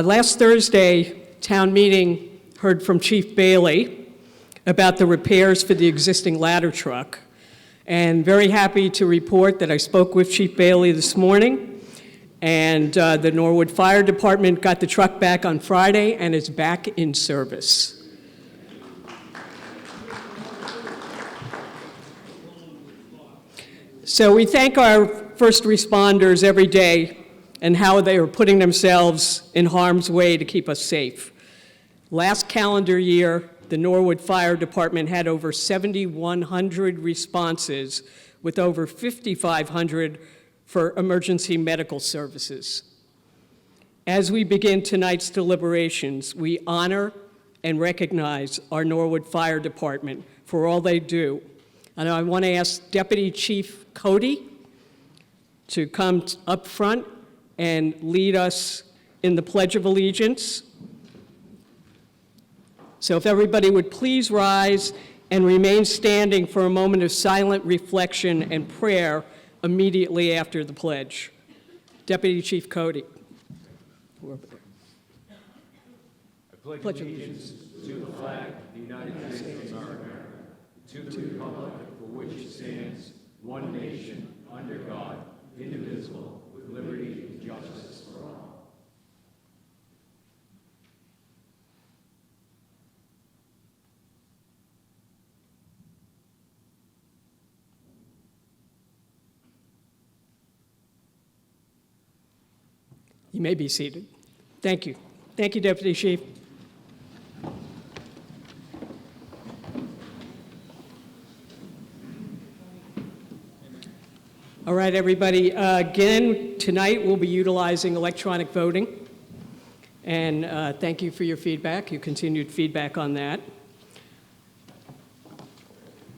Last Thursday, town meeting heard from Chief Bailey about the repairs for the existing ladder truck. And very happy to report that I spoke with Chief Bailey this morning, and the Norwood Fire Department got the truck back on Friday and is back in service. So we thank our first responders every day and how they are putting themselves in harm's way to keep us safe. Last calendar year, the Norwood Fire Department had over 7,100 responses, with over 5,500 for emergency medical services. As we begin tonight's deliberations, we honor and recognize our Norwood Fire Department for all they do. And I want to ask Deputy Chief Cody to come up front and lead us in the Pledge of Allegiance. So if everybody would please rise and remain standing for a moment of silent reflection and prayer immediately after the pledge. Deputy Chief Cody. I pledge allegiance to the flag of the United States of America, to the republic for which it stands, one nation, under God, indivisible, with liberty and justice for all. You may be seated. Thank you. Thank you, Deputy Chief. All right, everybody. Again, tonight we'll be utilizing electronic voting. And thank you for your feedback, your continued feedback on that.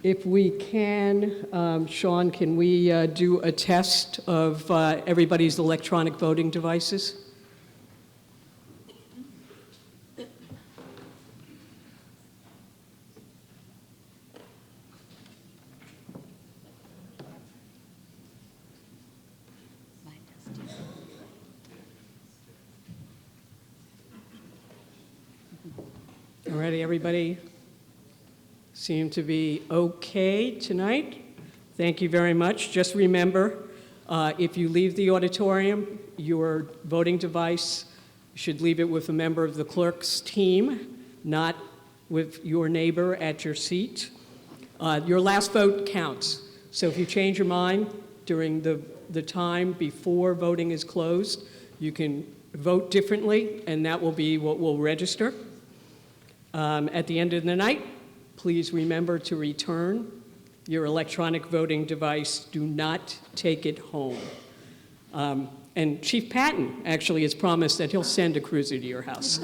If we can, Sean, can we do a test of everybody's electronic voting devices? All righty, everybody seem to be okay tonight. Thank you very much. Just remember, if you leave the auditorium, your voting device, you should leave it with a member of the clerk's team, not with your neighbor at your seat. Your last vote counts. So if you change your mind during the time before voting is closed, you can vote differently, and that will be what we'll register. At the end of the night, please remember to return your electronic voting device. Do not take it home. And Chief Patton actually has promised that he'll send a cruiser to your house.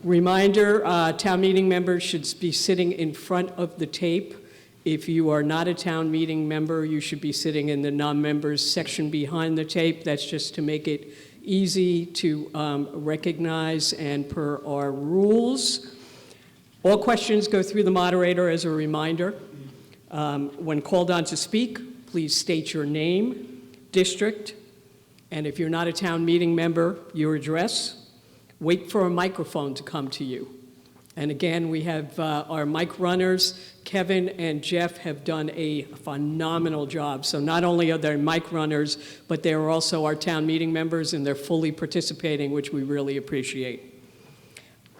Reminder, town meeting members should be sitting in front of the tape. If you are not a town meeting member, you should be sitting in the non-members section behind the tape. That's just to make it easy to recognize and per our rules. All questions go through the moderator as a reminder. When called on to speak, please state your name, district, and if you're not a town meeting member, your address. Wait for a microphone to come to you. And again, we have our mic runners. Kevin and Jeff have done a phenomenal job. So not only are they mic runners, but they're also our town meeting members, and they're fully participating, which we really appreciate.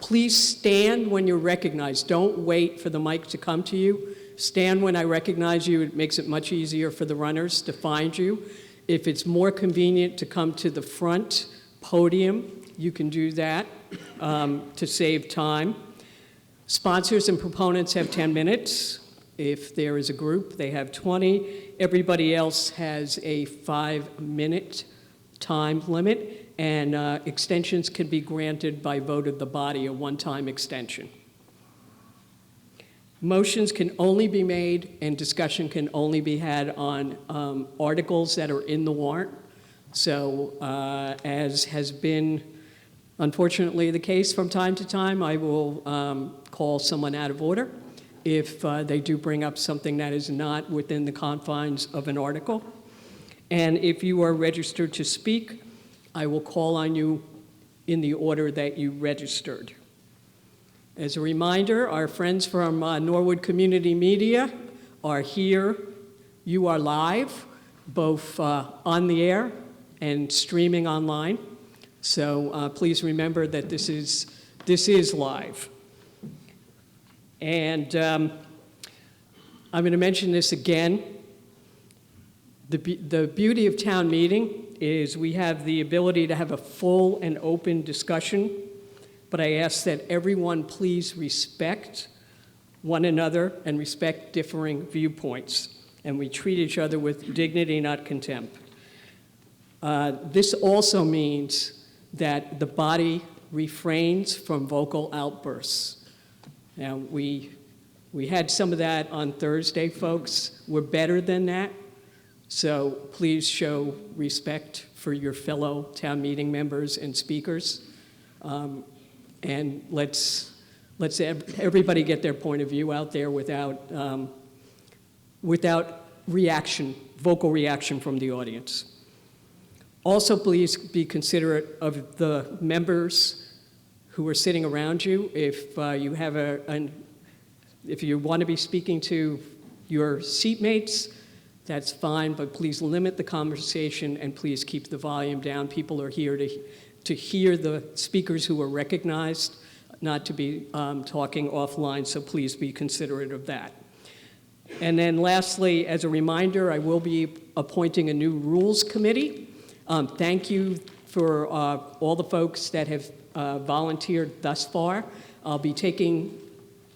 Please stand when you're recognized. Don't wait for the mic to come to you. Stand when I recognize you. It makes it much easier for the runners to find you. If it's more convenient to come to the front podium, you can do that to save time. Sponsors and proponents have 10 minutes. If there is a group, they have 20. Everybody else has a 5-minute time limit, and extensions can be granted by vote of the body, a one-time extension. Motions can only be made and discussion can only be had on articles that are in the warrant. So as has been unfortunately the case from time to time, I will call someone out of order if they do bring up something that is not within the confines of an article. And if you are registered to speak, I will call on you in the order that you registered. As a reminder, our friends from Norwood Community Media are here. You are live, both on the air and streaming online. So please remember that this is live. And I'm going to mention this again. The beauty of town meeting is we have the ability to have a full and open discussion, but I ask that everyone please respect one another and respect differing viewpoints, and we treat each other with dignity, not contempt. This also means that the body refrains from vocal outbursts. Now, we had some of that on Thursday, folks. We're better than that, so please show respect for your fellow town meeting members and speakers. And let's everybody get their point of view out there without reaction, vocal reaction from the audience. Also, please be considerate of the members who are sitting around you. If you have if you want to be speaking to your seatmates, that's fine, but please limit the conversation and please keep the volume down. People are here to hear the speakers who are recognized, not to be talking offline, so please be considerate of that. And then lastly, as a reminder, I will be appointing a new rules committee. Thank you for all the folks that have volunteered thus far. I'll be taking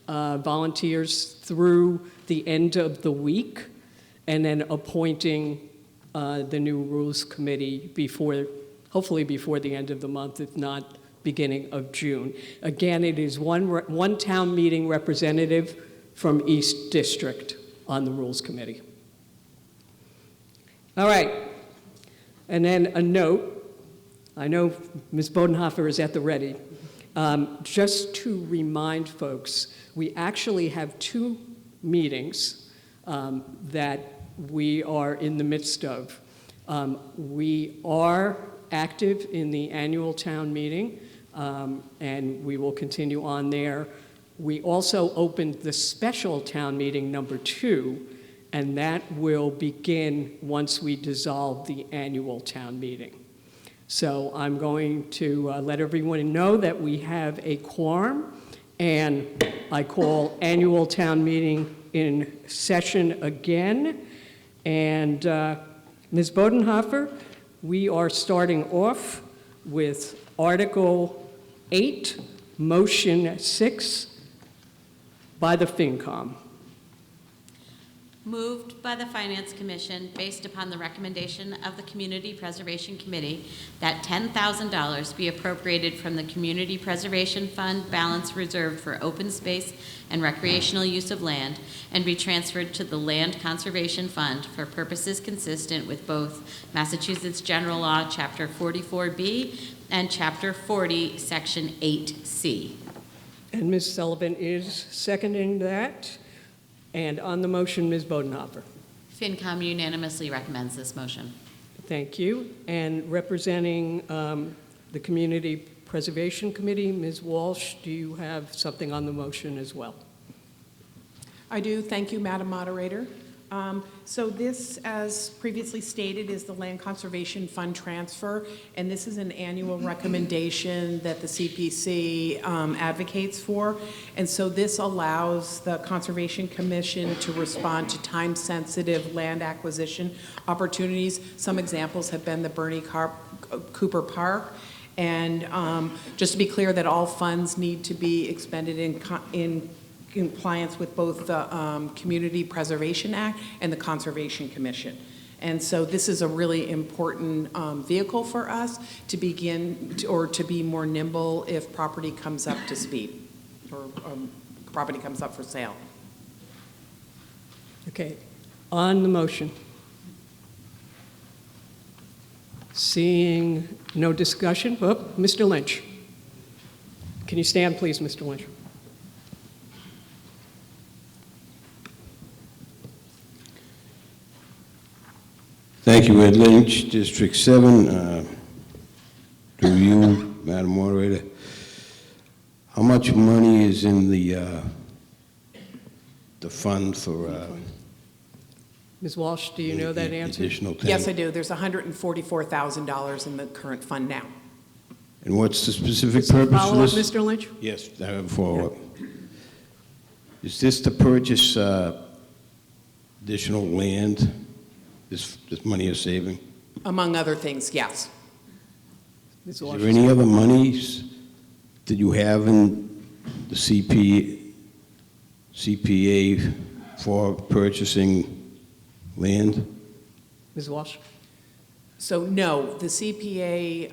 volunteers through the end of the week and then appointing the new rules committee hopefully before the end of the month, if not beginning of June. Again, it is one town meeting representative from East District on the Rules Committee. All right, and then a note. I know Ms. Bodenhofer is at the ready. Just to remind folks, we actually have 2 meetings that we are in the midst of. We are active in the annual town meeting, and we will continue on there. We also opened the special town meeting number 2, and that will begin once we dissolve the annual town meeting. So I'm going to let everyone know that we have a quorum, and I call annual town meeting in session again. And Ms. Bodenhofer, we are starting off with Article 8, Motion 6 by the FinCom. Moved by the Finance Commission, based upon the recommendation of the Community Preservation Committee, that $10,000 be appropriated from the Community Preservation Fund balance reserved for open space and recreational use of land and be transferred to the Land Conservation Fund for purposes consistent with both Massachusetts General Law, Chapter 44B and Chapter 40, Section 8C. And Ms. Sullivan is seconding that. And on the motion, Ms. Bodenhofer. FinCom unanimously recommends this motion. Thank you. And representing the Community Preservation Committee, Ms. Walsh, do you have something on the motion as well? I do. Thank you, Madam Moderator. So this, as previously stated, is the Land Conservation Fund transfer, and this is an annual recommendation that the CPC advocates for. And so this allows the Conservation Commission to respond to time-sensitive land acquisition opportunities. Some examples have been the Bernie Cooper Park. And just to be clear that all funds need to be expended in compliance with both the Community Preservation Act and the Conservation Commission. And so this is a really important vehicle for us to begin to be more nimble if property comes up to speed or property comes up for sale. Okay, on the motion. Seeing no discussion, oh, Mr. Lynch. Can you stand, please, Mr. Lynch? Thank you, Ed Lynch, District 7. To you, Madam Moderator, how much money is in the fund for Ms. Walsh, do you know that answer? additional 10? Yes, I do. There's $144,000 in the current fund now. And what's the specific purpose for Follow-up, this? Mr. Lynch? Yes, I have a follow-up. Is this to purchase additional land, this money you're saving? Among other things, yes. Ms. Is Walsh? there any other monies that you have in the CPA for purchasing land? Ms. Walsh? So no, the CPA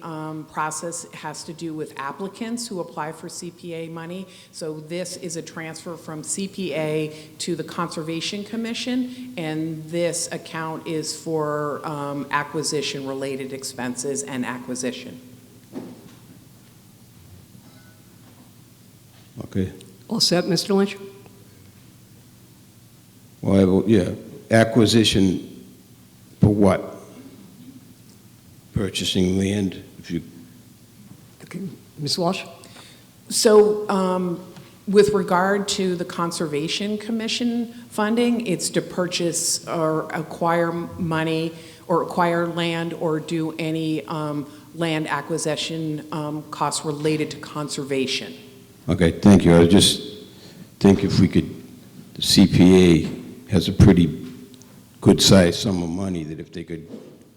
process has to do with applicants who apply for CPA money. So this is a transfer from CPA to the Conservation Commission, and this account is for acquisition-related expenses and acquisition. Okay. All set, Mr. Lynch? Well, yeah, acquisition for what? Purchasing land, if you, Okay. Ms. Walsh? So with regard to the Conservation Commission funding, it's to purchase or acquire money or acquire land or do any land acquisition costs related to conservation. okay, thank you. I just think if we could, the CPA has a pretty good-sized sum of money that if they could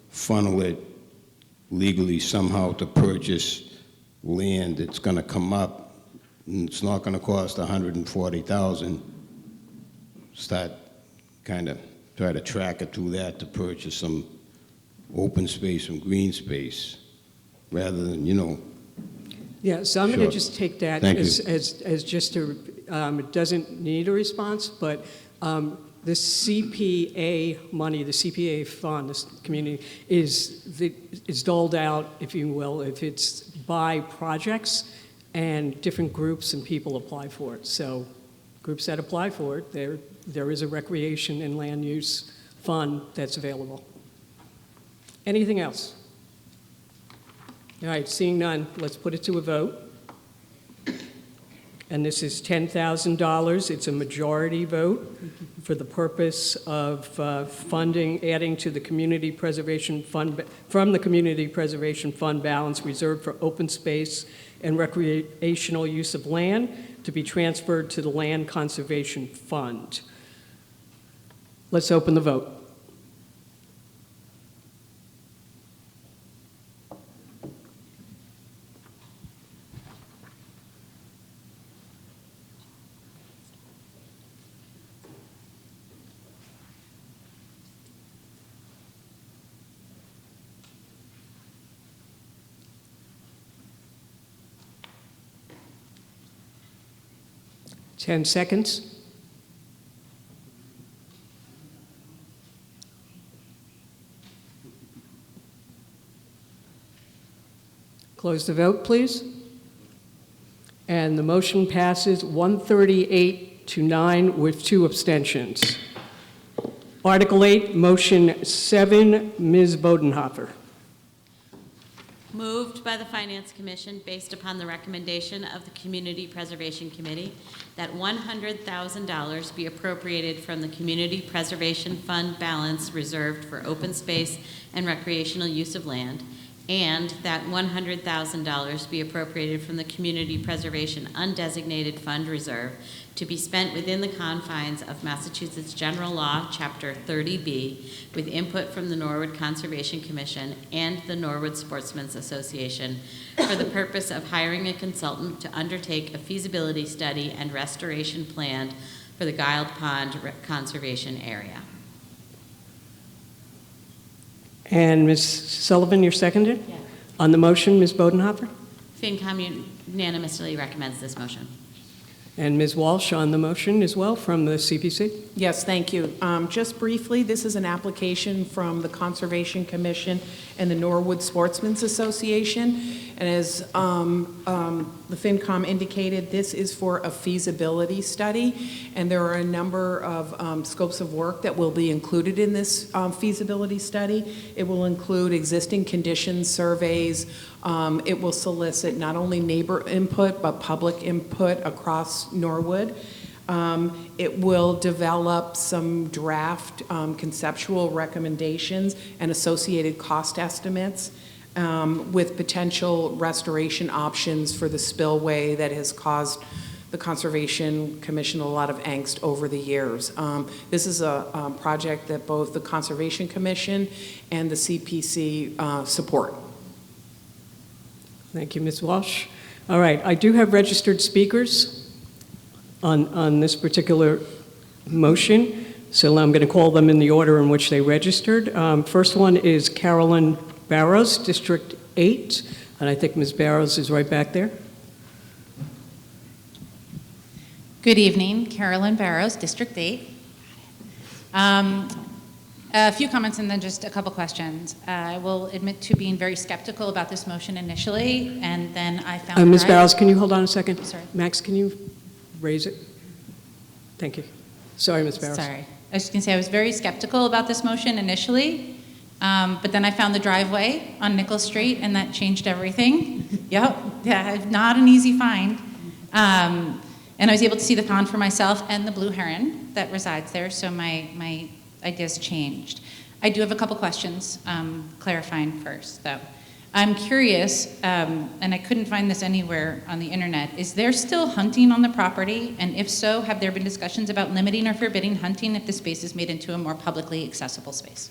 funnel it legally somehow to purchase land that's going to come up, and it's not going to cost $140,000, start kind of try to track it through that to purchase some open space, some green space, rather than, Yeah, so I'm going Sure. to just take that Thank you. as just a, it doesn't need a response, but the CPA money, the CPA fund, this community, is doled out, if you will, if it's by projects, and different groups and people apply for it. So groups that apply for it, there is a recreation and land use fund that's available. Anything else? All right, seeing none, let's put it to a vote. And this is $10,000. It's a majority vote for the purpose of funding, adding to the Community Preservation Fund, from the Community Preservation Fund balance reserved for open space and recreational use of land to be transferred to the Land Conservation Fund. Let's open the vote. Ten seconds. Close the vote, please. And the motion passes 138 to 9 with 2 abstentions. Article 8, Motion 7, Ms. Bodenhofer. Moved by the Finance Commission, based upon the recommendation of the Community Preservation Committee, that $100,000 be appropriated from the Community Preservation Fund balance reserved for open space and recreational use of land, and that $100,000 be appropriated from the Community Preservation Undesignated Fund Reserve to be spent within the confines of Massachusetts General Law, Chapter 30B, with input from the Norwood Conservation Commission and the Norwood Sportsmen's Association for the purpose of hiring a consultant to undertake a feasibility study and restoration plan for the Guild Pond Conservation Area. And Ms. Sullivan, you're seconded? Yeah. On the motion, Ms. Bodenhofer? FinCom unanimously recommends this motion. And Ms. Walsh on the motion as well from the CPC. Yes, thank you. Just briefly, this is an application from the Conservation Commission and the Norwood Sportsmen's Association. And as the FinCom indicated, this is for a feasibility study, and there are a number of scopes of work that will be included in this feasibility study. It will include existing conditions surveys. It will solicit not only neighbor input, but public input across Norwood. It will develop some draft conceptual recommendations and associated cost estimates with potential restoration options for the spillway that has caused the Conservation Commission a lot of angst over the years. This is a project that both the Conservation Commission and the CPC support. Thank you, Ms. Walsh. All right, I do have registered speakers on this particular motion, so I'm going to call them in the order in which they registered. First one is Carolyn Barrows, District 8, and I think Ms. Barrows is right back there. Good evening, Carolyn Barrows, District 8. A few comments and then just a couple questions. I will admit to being very skeptical about this motion initially, and then I found Ms. Barrows, can you hold on a second? Sorry. Max, can you raise it? Thank you. Sorry, Ms. Barrows. Sorry. I was just going to say I was very skeptical about this motion initially, but then I found the driveway on Nichols Street, and that changed everything. Yep, yeah, not an easy find. And I was able to see the pond for myself and the blue heron that resides there, so my ideas changed. I do have a couple questions, clarifying first, though. I'm curious, and I couldn't find this anywhere on the internet, is there still hunting on the property? And if so, have there been discussions about limiting or forbidding hunting if the space is made into a more publicly accessible space?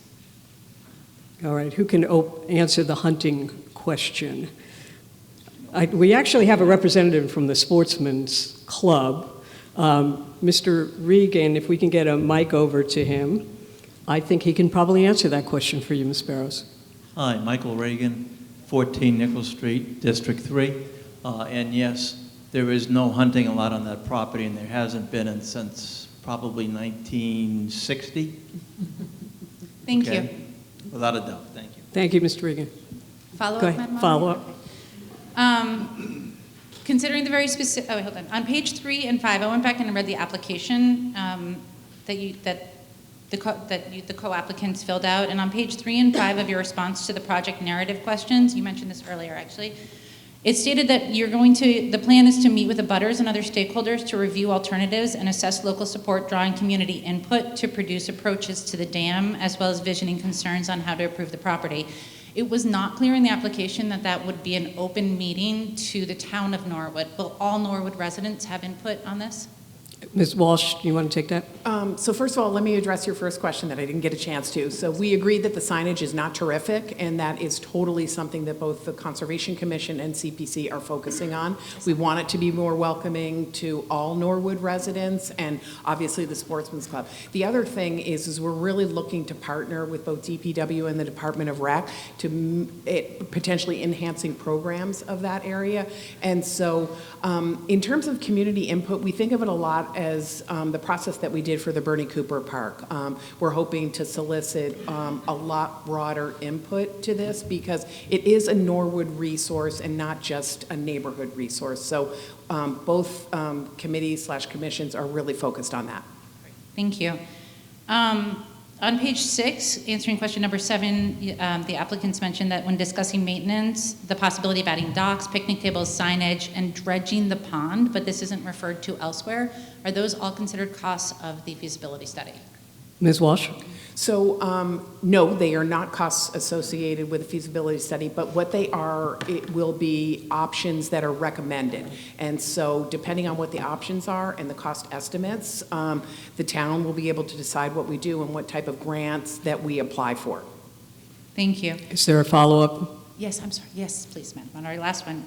All right, who can answer the hunting question? We actually have a representative from the Sportsman's Club. Mr. Regan, if we can get a mic over to him, I think he can probably answer that question for you, Ms. Barrows. Hi, Michael Reagan, 14 Nichols Street, District 3. And yes, there is no hunting allowed on that property, and there hasn't been since probably 1960. Thank Okay? you. Without a doubt, thank you. Thank you, Mr. Regan. Follow Go up, ahead, Madam follow Moderator? up. Considering the very specific, oh, wait, hold on. On page 3 and 5, I went back and read the application that the co-applicants filled out. And on page 3 and 5 of your response to the project narrative questions, you mentioned this earlier actually, it stated that the plan is to meet with the abutters and other stakeholders to review alternatives and assess local support, drawing community input to produce approaches to the dam, as well as visioning concerns on how to improve the property. It was not clear in the application that that would be an open meeting to the town of Norwood. Will all Norwood residents have input on this? Ms. Walsh, you want to take that? So first of all, let me address your first question that I didn't get a chance to. So we agreed that the signage is not terrific, and that is totally something that both the Conservation Commission and CPC are focusing on. We want it to be more welcoming to all Norwood residents and obviously the Sportsman's Club. The other thing is we're really looking to partner with both DPW and the Department of Rec to potentially enhancing programs of that area. And so in terms of community input, we think of it a lot as the process that we did for the Bernie Cooper Park. We're hoping to solicit a lot broader input to this because it is a Norwood resource and not just a neighborhood resource. So both committees/commissions are really focused on that. Thank you. On page 6, answering question number 7, the applicants mentioned that when discussing maintenance, the possibility of adding docks, picnic tables, signage, and dredging the pond, but this isn't referred to elsewhere. Are those all considered costs of the feasibility study? Ms. Walsh? So no, they are not costs associated with a feasibility study, but what they are, it will be options that are recommended. And so depending on what the options are and the cost estimates, the town will be able to decide what we do and what type of grants that we apply for. Thank you. Is there a follow-up? Yes, I'm sorry. Yes, please, Madam Moderator. Last one.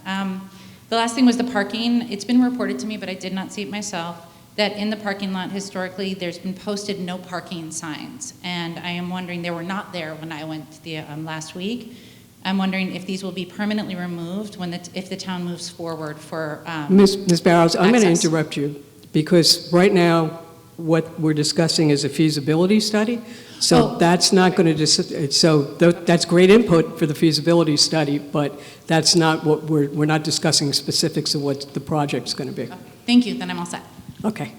The last thing was the parking. It's been reported to me, but I did not see it myself, that in the parking lot historically there's been posted no parking signs. And I am wondering, they were not there when I went last week. I'm wondering if these will be permanently removed if the town moves forward for. Ms. Barrows, I'm going to access. interrupt you, because right now, what we're discussing is a feasibility study. So Oh. that's not going to, that's great input for the feasibility study, but that's not what we're not discussing specifics of what the project's going to be. Thank you, then I'm all set. Okay,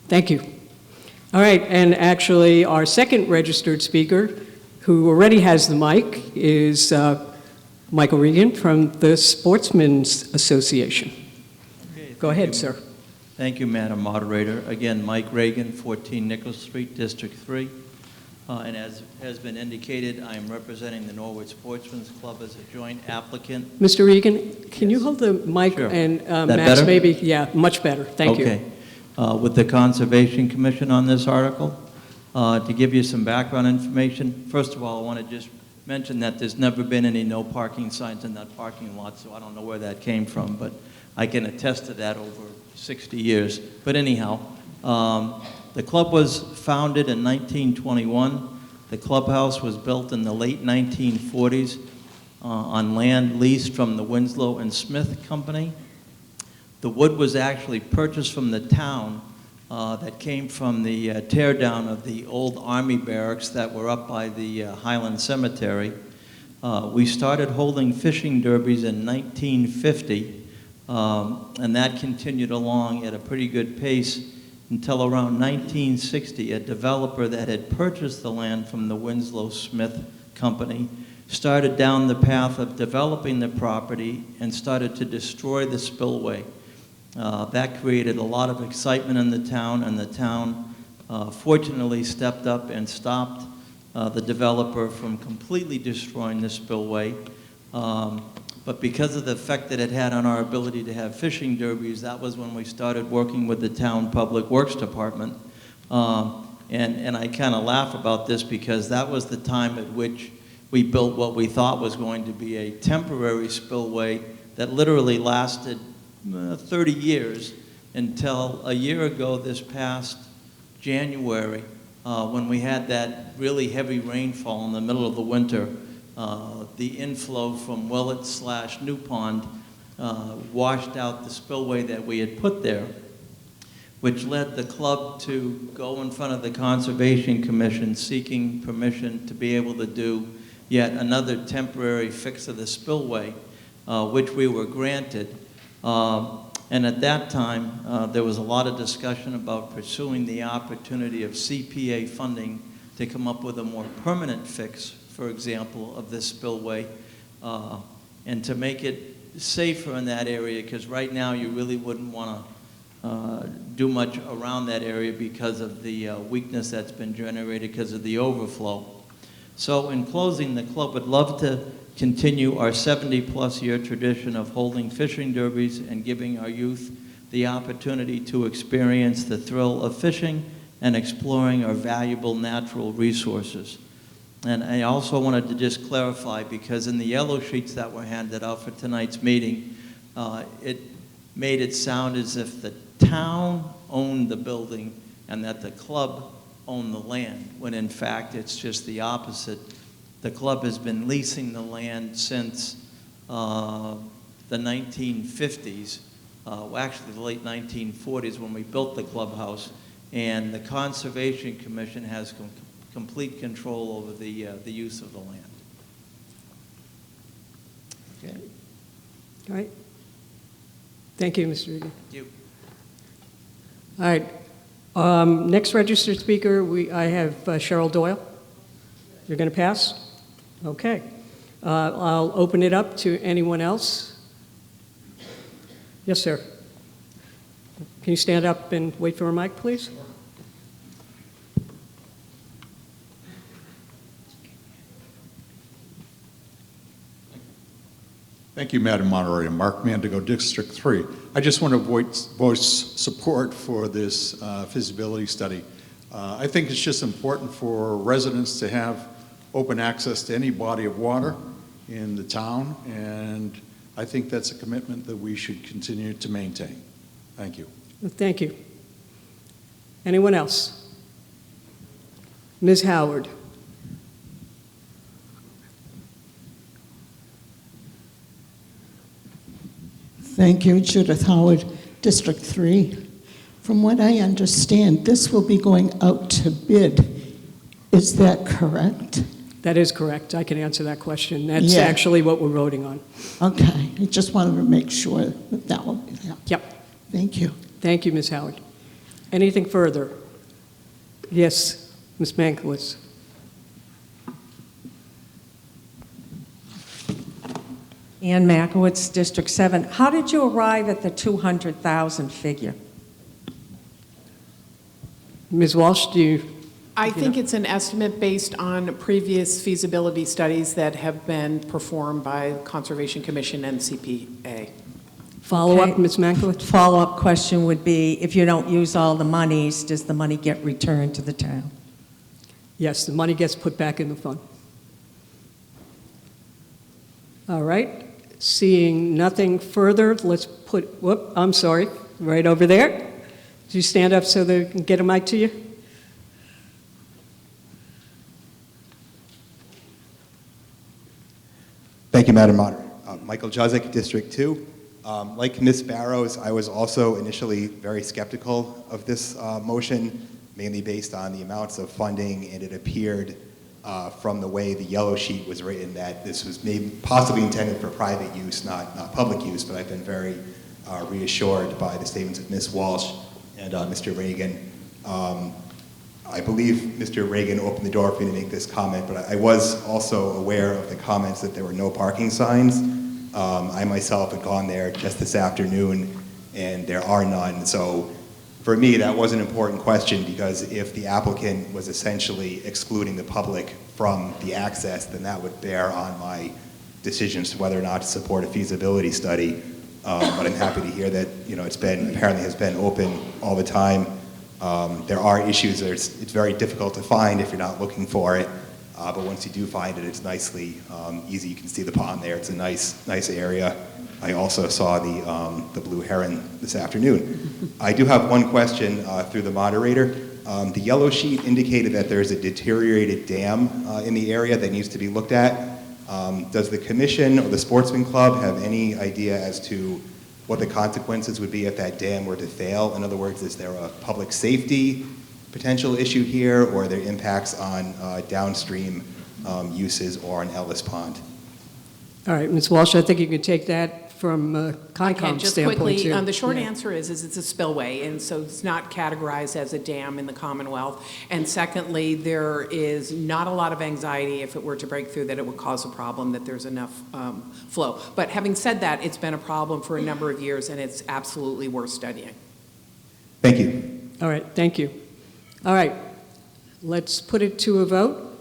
thank you. All right, and actually, our second registered speaker, who already has the mic, is Michael Regan from the Sportsmen's Association. Okay, Go thank ahead, you. sir. Thank you, Madam Moderator. Again, Mike Reagan, 14 Nichols Street, District 3. And as has been indicated, I am representing the Norwood Sportsman's Club as a joint applicant. Mr. Regan, can you hold the mic Sure. and That Max, better? maybe? Yeah, much better. Thank you. Okay. With the Conservation Commission on this article, to give you some background information, first of all, I want to just mention that there's never been any no parking signs in that parking lot, so I don't know where that came from, but I can attest to that over 60 years. But anyhow, the club was founded in 1921. The clubhouse was built in the late 1940s on land leased from the Winslow and Smith Company. The wood was actually purchased from the town that came from the tear down of the old Army barracks that were up by the Highland Cemetery. We started holding fishing derbies in 1950, and that continued along at a pretty good pace until around 1960. A developer that had purchased the land from the Winslow Smith Company started down the path of developing the property and started to destroy the spillway. That created a lot of excitement in the town, and the town fortunately stepped up and stopped the developer from completely destroying the spillway. But because of the effect that it had on our ability to have fishing derbies, that was when we started working with the town Public Works Department. And I kind of laugh about this because that was the time at which we built what we thought was going to be a temporary spillway that literally lasted 30 years until a year ago this past January, when we had that really heavy rainfall in the middle of the winter. The inflow from Willett/New Pond washed out the spillway that we had put there, which led the club to go in front of the Conservation Commission seeking permission to be able to do yet another temporary fix of the spillway, which we were granted. And at that time, there was a lot of discussion about pursuing the opportunity of CPA funding to come up with a more permanent fix, for example, of this spillway, and to make it safer in that area, because right now you really wouldn't want to do much around that area because of the weakness that's been generated because of the overflow. So in closing, the club would love to continue our 70-plus year tradition of holding fishing derbies and giving our youth the opportunity to experience the thrill of fishing and exploring our valuable natural resources. And I also wanted to just clarify, because in the yellow sheets that were handed out for tonight's meeting, it made it sound as if the town owned the building and that the club owned the land, when in fact it's just the opposite. The club has been leasing the land since the 1950s, actually the late 1940s when we built the clubhouse, and the Conservation Commission has complete control over the use of the land. Okay. All right. Thank you, Mr. Regan. Thank you. All right. Next registered speaker, I have Cheryl Doyle. You're going to pass? Okay. I'll open it up to anyone else. Yes, sir. Can you stand up and wait for a mic, please? Thank you, Madam Moderator. Mark Mandigo, District 3. I just want to voice support for this feasibility study. I think it's just important for residents to have open access to any body of water in the town, and I think that's a commitment that we should continue to maintain. Thank you. Thank you. Anyone else? Ms. Howard. Thank you, Judith Howard, District 3. From what I understand, this will be going out to bid. Is that correct? That is correct. I can answer that question. That's Yeah. actually what we're voting on. Okay, I just wanted to make sure that that will be there. Yep. Thank you. Thank you, Ms. Howard. Anything further? Yes, Ms. Mankiewicz. Ann Makowitz, District 7. How did you arrive at the 200,000 figure? Ms. Walsh, do you? I think it's an estimate based on previous feasibility studies that have been performed by Conservation Commission and CPA. Follow-up, Okay. Ms. Mankiewicz? Follow-up question would be, if you don't use all the monies, does the money get returned to the town? Yes, the money gets put back in the fund. All right. Seeing nothing further, let's put, whoop, I'm sorry, right over there. Did you stand up so they can get a mic to you? Thank you, Madam Moderator. Michael Juzik, District 2. Like Ms. Barrows, I was also initially very skeptical of this motion, mainly based on the amounts of funding, and it appeared from the way the yellow sheet was written that this was maybe possibly intended for private use, not public use, but I've been very reassured by the statements of Ms. Walsh and Mr. Reagan. I believe Mr. Reagan opened the door for me to make this comment, but I was also aware of the comments that there were no parking signs. I myself had gone there just this afternoon, and there are none. So for me, that was an important question, because if the applicant was essentially excluding the public from the access, then that would bear on my decisions to whether or not to support a feasibility study. But I'm happy to hear that, it's been, apparently has been open all the time. There are issues that it's very difficult to find if you're not looking for it, but once you do find it, it's nicely easy. You can see the pond there. It's a nice area. I also saw the blue heron this afternoon. I do have one question through the moderator. The yellow sheet indicated that there's a deteriorated dam in the area that needs to be looked at. Does the commission or the sportsman club have any idea as to what the consequences would be if that dam were to fail? In other words, is there a public safety potential issue here, or are there impacts on downstream uses or on Ellis Pond? All right, Ms. Walsh, I think you can take that from I can Concom's just standpoint, quickly, too. the short Yeah. answer is it's a spillway, and so it's not categorized as a dam in the Commonwealth. And secondly, there is not a lot of anxiety if it were to break through that it would cause a problem, that there's enough flow. But having said that, it's been a problem for a number of years, and it's absolutely worth studying. Thank you. All right, thank you. All right, let's put it to a vote.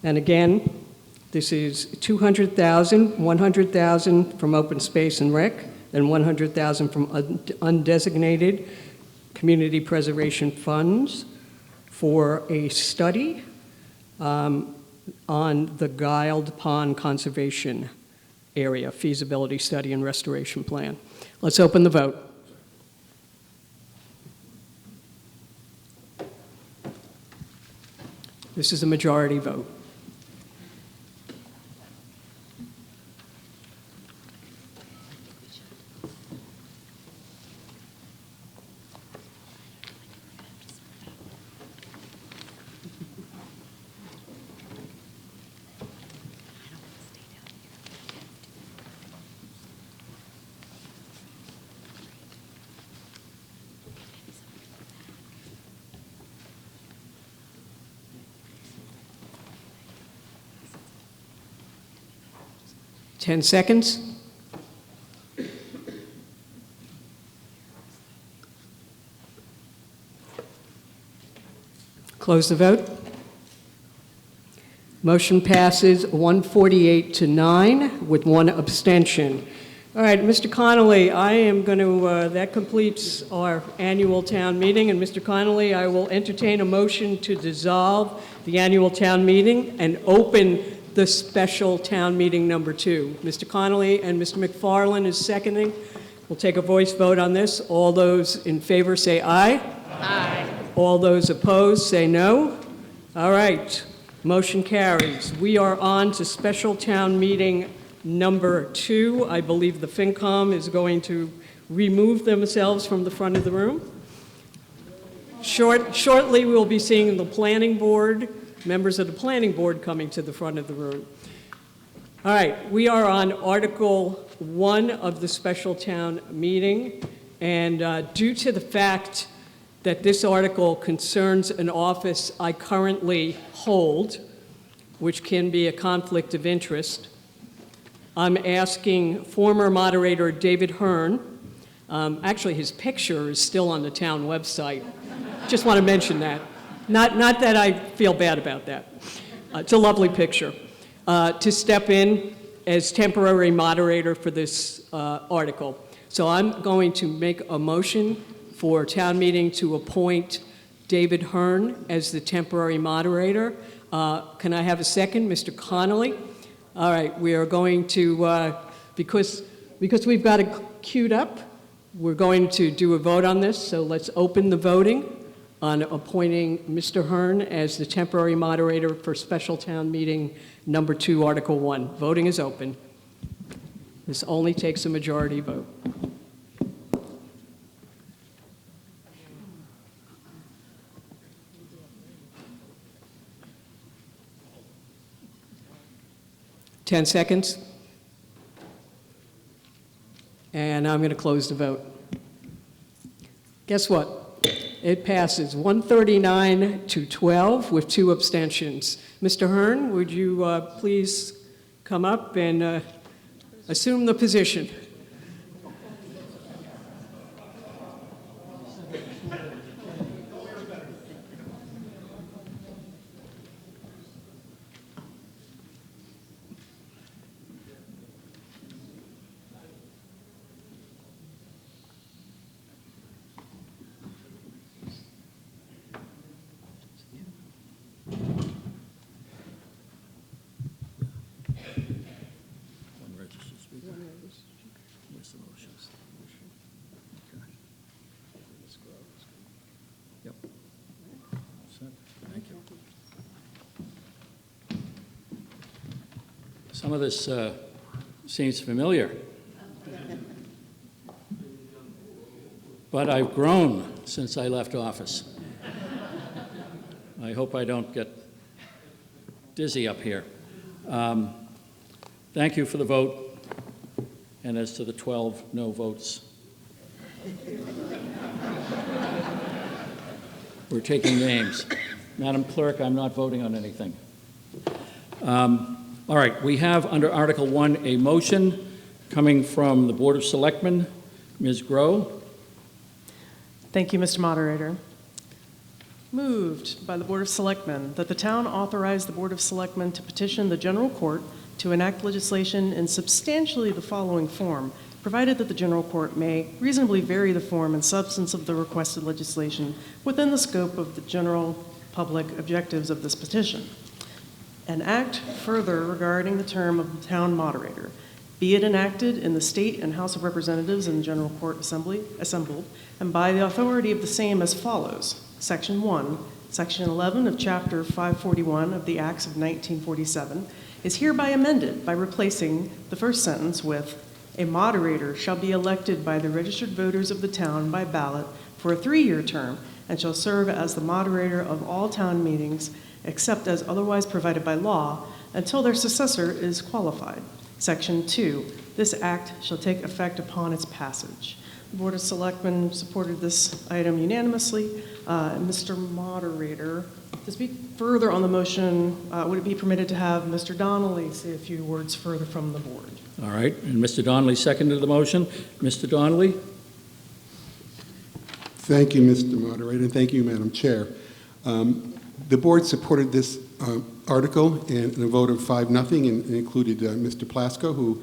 And again, this is 200,000, 100,000 from open space and rec, and 100,000 from undesignated community preservation funds for a study on the Guild Pond Conservation Area feasibility study and restoration plan. Let's open the vote. This is a majority vote. Ten seconds. Close the vote. Motion passes 148 to 9 with one abstention. All right, Mr. Connolly, I am going to, that completes our annual town meeting. And Mr. Connolly, I will entertain a motion to dissolve the annual town meeting and open the special town meeting number 2. Mr. Connolly and Mr. McFarland is seconding. We'll take a voice vote on this. All those in favor say aye. Aye. All those opposed say no. All right, motion carries. We are on to special town meeting number 2. I believe the FinCom is going to remove themselves from the front of the room. Shortly, we'll be seeing the Planning Board, members of the Planning Board coming to the front of the room. All right, we are on Article 1 of the special town meeting, and due to the fact that this article concerns an office I currently hold, which can be a conflict of interest, I'm asking former moderator David Hearn, actually his picture is still on the town website, just want to mention that. Not that I feel bad about that. It's a lovely picture. To step in as temporary moderator for this article. So I'm going to make a motion for town meeting to appoint David Hearn as the temporary moderator. Can I have a second? Mr. Connolly? All right, we are going to, because we've got it queued up, we're going to do a vote on this, so let's open the voting on appointing Mr. Hearn as the temporary moderator for special town meeting number 2, Article 1. Voting is open. This only takes a majority vote. Ten seconds. And I'm going to close the vote. Guess what? It passes 139 to 12 with 2 abstentions. Mr. Hearn, would you please come up and assume the position? Some of this seems familiar. But I've grown since I left office. I hope I don't get dizzy up here. Thank you for the vote. And as to the 12 no votes, we're taking names. Madam Clerk, I'm not voting on anything. All right, we have under Article 1 a motion coming from the Board of Selectmen. Ms. Grow. Thank you, Mr. Moderator. Moved by the Board of Selectmen that the town authorize the Board of Selectmen to petition the General Court to enact legislation in substantially the following form, provided that the General Court may reasonably vary the form and substance of the requested legislation within the scope of the general public objectives of this petition. An act further regarding the term of the town moderator, be it enacted in the State and House of Representatives and General Court assembled, and by the authority of the same as follows. Section 1, Section 11 of Chapter 541 of the Acts of 1947 is hereby amended by replacing the first sentence with, "A moderator shall be elected by the registered voters of the town by ballot for a 3-year term and shall serve as the moderator of all town meetings except as otherwise provided by law, until their successor is qualified." Section 2, this act shall take effect upon its passage. The Board of Selectmen supported this item unanimously. Mr. Moderator, to speak further on the motion, would it be permitted to have Mr. Donnelly say a few words further from the board? All right, and Mr. Donnelly seconded the motion. Mr. Donnelly? Thank you, Mr. Moderator, and thank you, Madam Chair. The board supported this article in a vote of 5-0 and included Mr. Plasko, who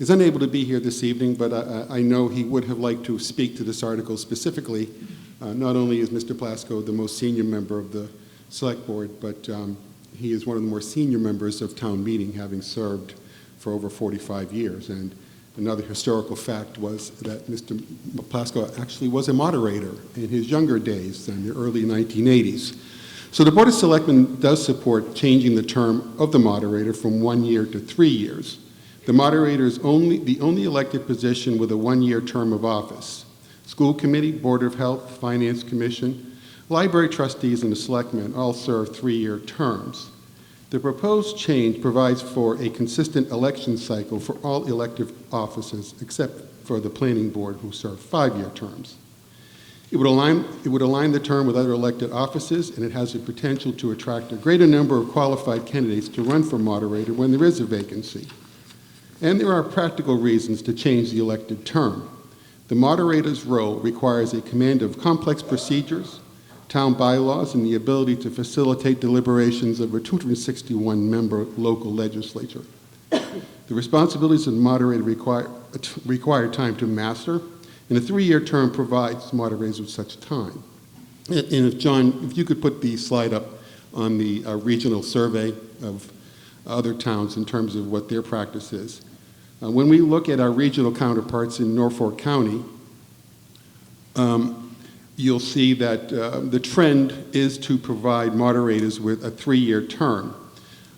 is unable to be here this evening, but I know he would have liked to speak to this article specifically. Not only is Mr. Plasko the most senior member of the Select Board, but he is one of the more senior members of town meeting, having served for over 45 years. And another historical fact was that Mr. Plasko actually was a moderator in his younger days in the early 1980s. So the Board of Selectmen does support changing the term of the moderator from 1 year to 3 years. The moderator is the only elected position with a one-year term of office. School committee, Board of Health, Finance Commission, library trustees, and the selectmen all serve 3-year terms. The proposed change provides for a consistent election cycle for all elective offices except for the planning board, who serve 5-year terms. It would align the term with other elected offices, and it has the potential to attract a greater number of qualified candidates to run for moderator when there is a vacancy. And there are practical reasons to change the elected term. The moderator's role requires a command of complex procedures, town bylaws, and the ability to facilitate deliberations of a 261-member local legislature. The responsibilities of the moderator require time to master, and a 3-year term provides moderators with such time. And if, John, if you could put the slide up on the regional survey of other towns in terms of what their practice is. When we look at our regional counterparts in Norfolk County, you'll see that the trend is to provide moderators with a 3-year term.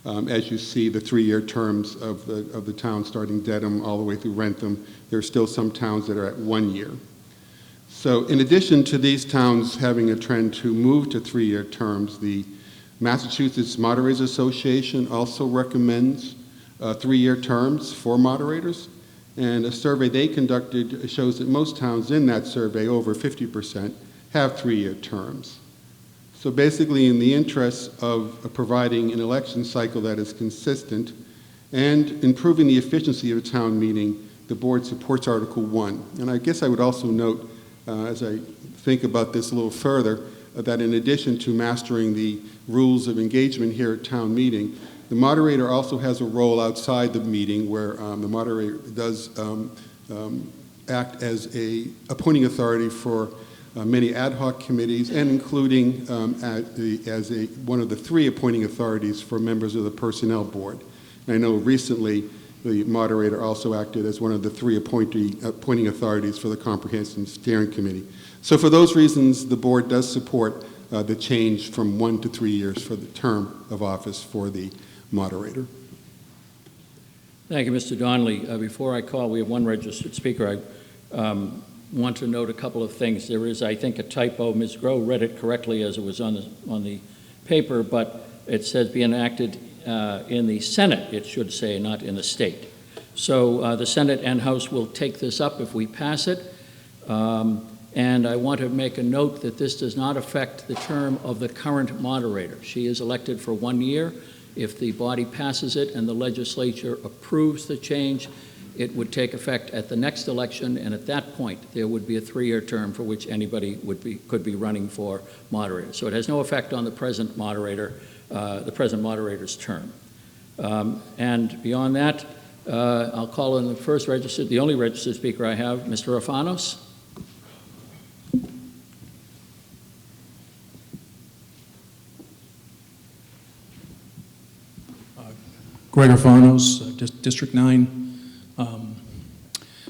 As you see, the 3-year terms of the towns starting Dedham all the way through Rentham, there are still some towns that are at 1 year. So in addition to these towns having a trend to move to 3-year terms, the Massachusetts Moderators Association also recommends 3-year terms for moderators. And a survey they conducted shows that most towns in that survey, over 50%, have 3-year terms. So basically, in the interest of providing an election cycle that is consistent and improving the efficiency of a town meeting, the board supports Article 1. And I guess I would also note, as I think about this a little further, that in addition to mastering the rules of engagement here at town meeting, the moderator also has a role outside the meeting where the moderator does act as a appointing authority for many ad hoc committees, and including as one of the 3 appointing authorities for members of the Personnel Board. And I know recently the moderator also acted as one of the 3 appointing authorities for the Comprehensive Steering Committee. So for those reasons, the board does support the change from 1 to 3 years for the term of office for the moderator. Thank you, Mr. Donnelly. Before I call, we have one registered speaker. I want to note a couple of things. There is, I think, a typo. Ms. Groh read it correctly as it was on the paper, but it says be enacted in the Senate, it should say, not in the state. So the Senate and House will take this up if we pass it. And I want to make a note that this does not affect the term of the current moderator. She is elected for 1 year. If the body passes it and the legislature approves the change, it would take effect at the next election, and at that point, there would be a 3-year term for which anybody could be running for moderator. So it has no effect on the present moderator, the present moderator's term. And beyond that, I'll call on the only registered speaker I have, Mr. Afanos. Greg Arfanos, District 9.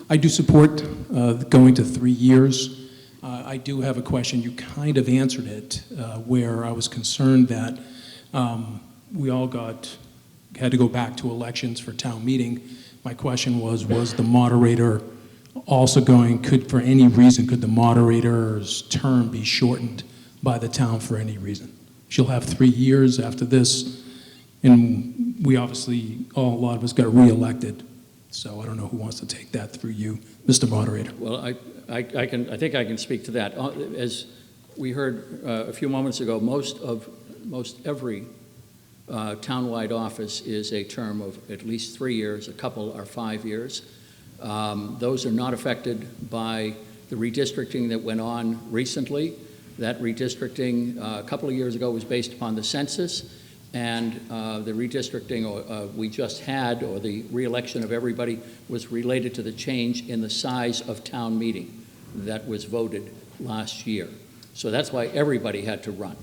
I do support going to 3 years. I do have a question. You kind of answered it, where I was concerned that we all had to go back to elections for town meeting. My question was the moderator also for any reason, could the moderator's term be shortened by the town for any reason? She'll have 3 years after this. And we obviously, a lot of us got reelected. So I don't know who wants to take that through you, Mr. Moderator. Well, I think I can speak to that. As we heard a few moments ago, most every townwide office is a term of at least 3 years. A couple are 5 years. Those are not affected by the redistricting that went on recently. That redistricting a couple of years ago was based upon the census. And the redistricting we just had, or the re-election of everybody, was related to the change in the size of town meeting that was voted last year. So that's why everybody had to run.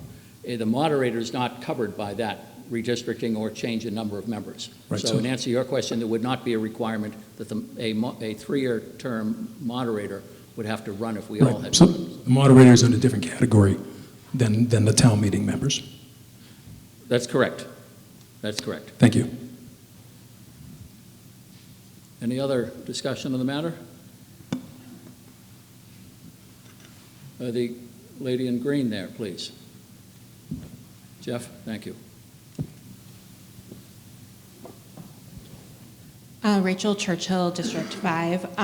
The moderator is not covered by that redistricting or change in number of members. Right, so in answer to your question, there would not be a requirement that a 3-year term moderator would have to run if we all had. So the moderator is in a different category than the town meeting members. That's correct. That's correct. Thank you. Any other discussion on the matter? The lady in green there, please. Jeff, thank you. Rachel Churchill, District 5.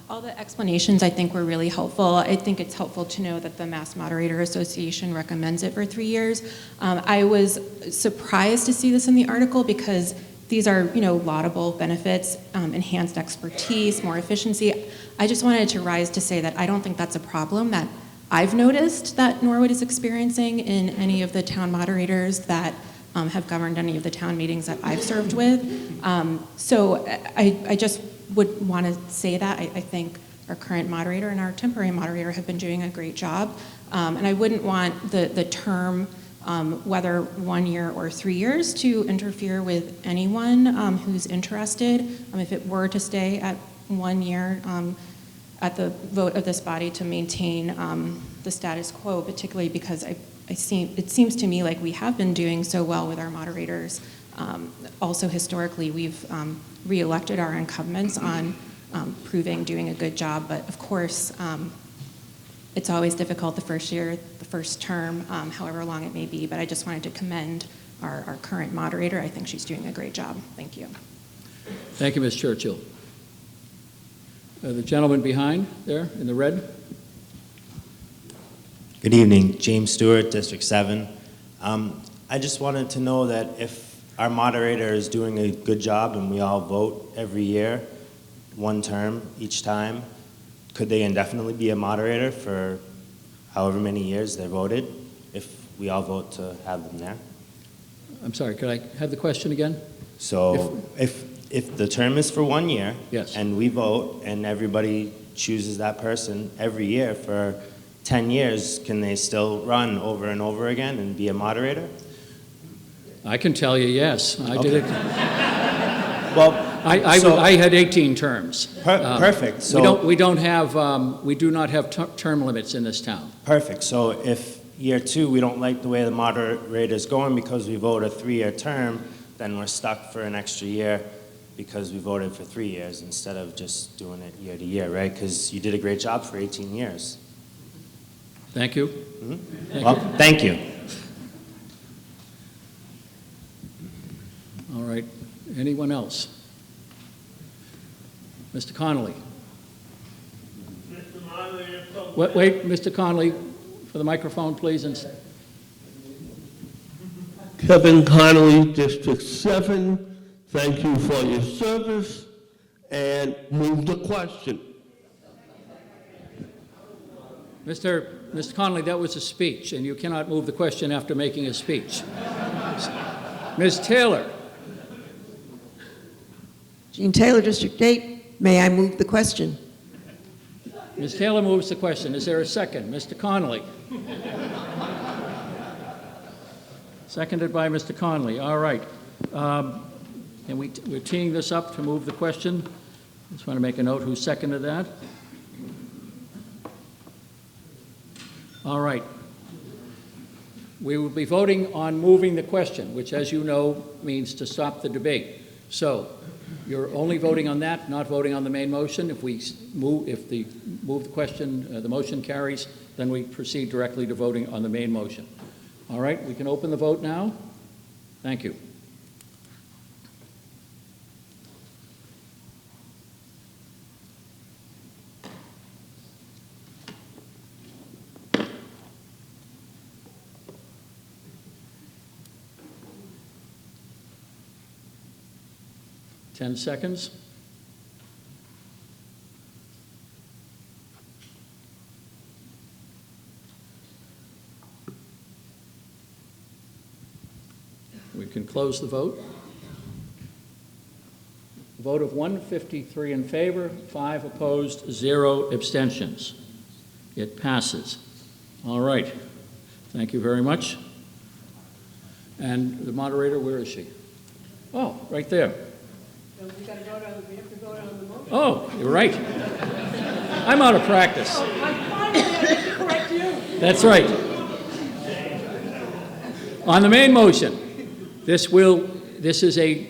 All the explanations I think were really helpful. I think it's helpful to know that the Mass Moderator Association recommends it for 3 years. I was surprised to see this in the article because these are, laudable benefits, enhanced expertise, more efficiency. I just wanted to rise to say that I don't think that's a problem that I've noticed that Norwood is experiencing in any of the town moderators that have governed any of the town meetings that I've served with. So I just would want to say that. I think our current moderator and our temporary moderator have been doing a great job. And I wouldn't want the term, whether 1 year or 3 years, to interfere with anyone who's interested. If it were to stay at 1 year, at the vote of this body to maintain the status quo, particularly because it seems to me like we have been doing so well with our moderators. Also, historically, we've re-elected our incumbents on proving doing a good job, but of course, it's always difficult the first year, the first term, however long it may be, but I just wanted to commend our current moderator. I think she's doing a great job. Thank you. Thank you, Ms. Churchill. The gentleman behind there in the red. Good evening, James Stewart, District 7. I just wanted to know that if our moderator is doing a good job and we all vote every year, 1 term each time, could they indefinitely be a moderator for however many years they voted if we all vote to have them there? I'm sorry, could I have the question again? So if the term is for 1 year, yes, and we vote and everybody chooses that person every year for 10 years, can they still run over and over again and be a moderator? I can tell you yes. I did it. Well, I had 18 terms. Perfect. So we do not have term limits in this town. Perfect. So if year 2 we don't like the way the moderator is going because we vote a 3-year term, then we're stuck for an extra year because we voted for 3 years instead of just doing it year to year, right? Because you did a great job for 18 years. Thank you. Mm-hmm. Thank you. All right. Anyone else? Mr. Connolly. Wait, Mr. Connolly, for the microphone, please. Kevin Connolly, District 7. Thank you for your service, and move the question. Mr. Connolly, that was a speech, and you cannot move the question after making a speech. Ms. Taylor. Jean Taylor, District 8. May I move the question? Ms. Taylor moves the question. Is there a second? Mr. Connolly. Seconded by Mr. Connolly. All right. And we're teeing this up to move the question. Just want to make a note who seconded that. All right. We will be voting on moving the question, which, as you know, means to stop the debate. So you're only voting on that, not voting on the main motion. If the question, the motion carries, then we proceed directly to voting on the main motion. All right, we can open the vote now. Thank you. Ten seconds. We can close the vote. A vote of 153 in favor, 5 opposed, 0 abstentions. It passes. All right. Thank you very much. And the moderator, where is she? Oh, right there. We have to vote on the motion. Oh, you're right. I'm out of practice. I'm to correct you. That's right. On the main motion, this is a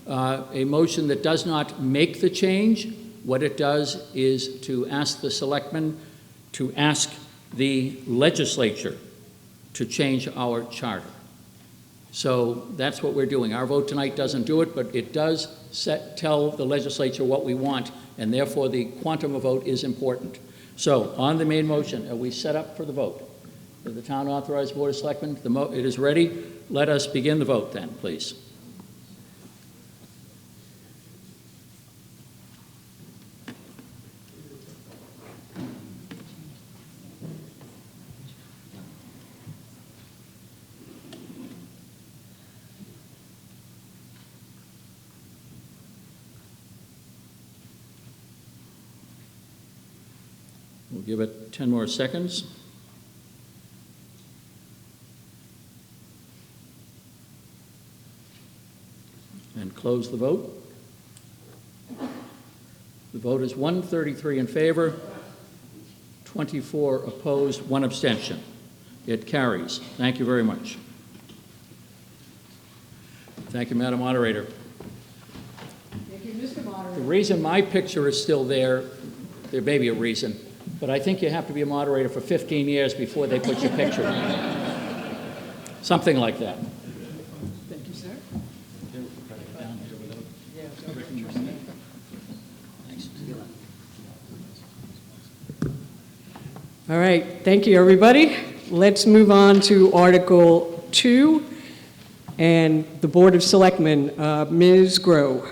a motion that does not make the change. What it does is to ask the selectmen to ask the legislature to change our charter. So that's what we're doing. Our vote tonight doesn't do it, but it does tell the legislature what we want, and therefore the quantum of vote is important. So on the main motion, are we set up for the vote? For the town authorized Board of Selectmen, it is ready. Let us begin the vote then, please. We'll give it 10 more seconds. And close the vote. The vote is 133 in favor, 24 opposed, 1 abstention. It carries. Thank you very much. Thank you, Madam Moderator. Thank you, Mr. Moderator. The reason my picture is still there may be a reason, but I think you have to be a moderator for 15 years before they put your picture in. Something like that. Thank you, sir. All right, thank you, everybody. Let's move on to Article 2 and the Board of Selectmen. Ms. Grow.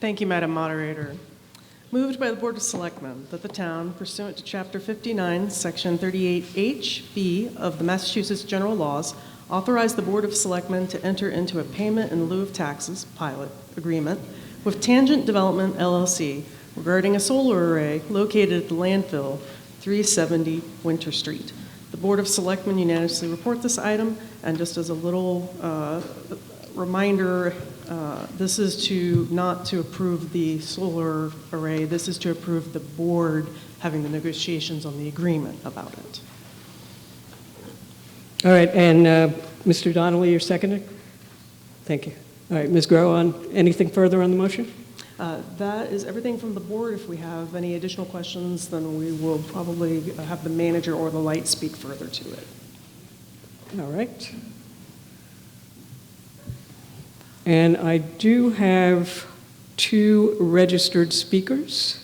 Thank you, Madam Moderator. Moved by the Board of Selectmen that the town, pursuant to Chapter 59, Section 38H(b) of the Massachusetts General Laws, authorize the Board of Selectmen to enter into a payment in lieu of taxes pilot agreement with Tangent Development, LLC, regarding a solar array located at the landfill 370 Winter Street. The Board of Selectmen unanimously report this item, and just as a little reminder, this is not to approve the solar array, this is to approve the board having the negotiations on the agreement about it. All right, and Mr. Donnelly, you're seconding? Thank you. All right, Ms. Grow, on anything further on the motion? That is everything from the board. If we have any additional questions, then we will probably have the manager or the light speak further to it. All right. And I do have 2 registered speakers.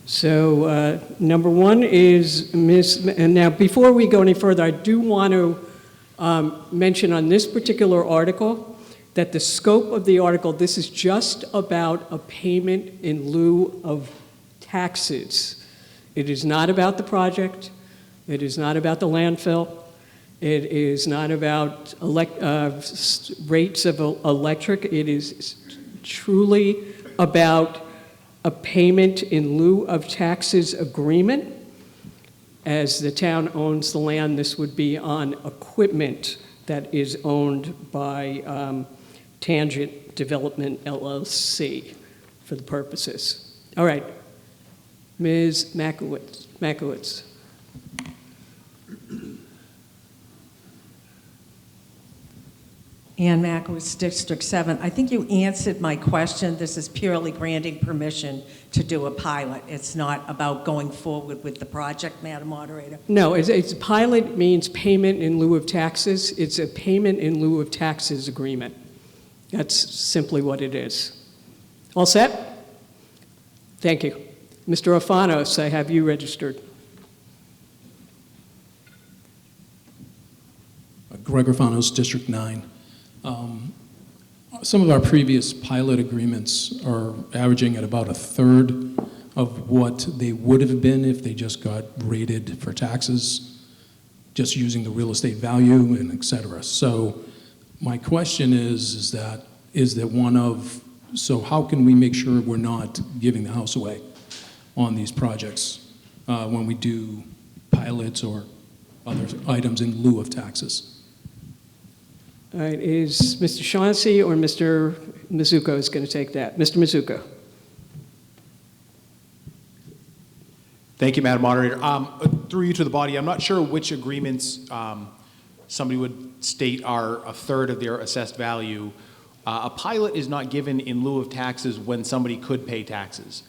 So number 1 is Ms. And now before we go any further, I do want to mention on this particular article that the scope of the article, this is just about a payment in lieu of taxes. It is not about the project. It is not about the landfill. It is not about rates of electric. It is truly about a payment in lieu of taxes agreement. As the town owns the land, this would be on equipment that is owned by Tangent Development, LLC, for the purposes. All right, Ms. Makowitz. Ann Makowitz, District 7. I think you answered my question. This is purely granting permission to do a pilot. It's not about going forward with the project, Madam Moderator. No, it's pilot means payment in lieu of taxes. It's a payment in lieu of taxes agreement. That's simply what it is. All set? Thank you. Mr. Alfanos, I have you registered. Greg Alfanos, District 9. Some of our previous pilot agreements are averaging at about 1/3 of what they would have been if they just got rated for taxes, just using the real estate value and et cetera. So my question is that so how can we make sure we're not giving the house away on these projects when we do pilots or other items in lieu of taxes? All right, is Mr. Shaughnessy or Mr. Mizuko is going to take that? Mr. Mizuko. Thank you, Madam Moderator. Through you to the body, I'm not sure which agreements somebody would state are 1/3 of their assessed value, A pilot is not given in lieu of taxes when somebody could pay taxes.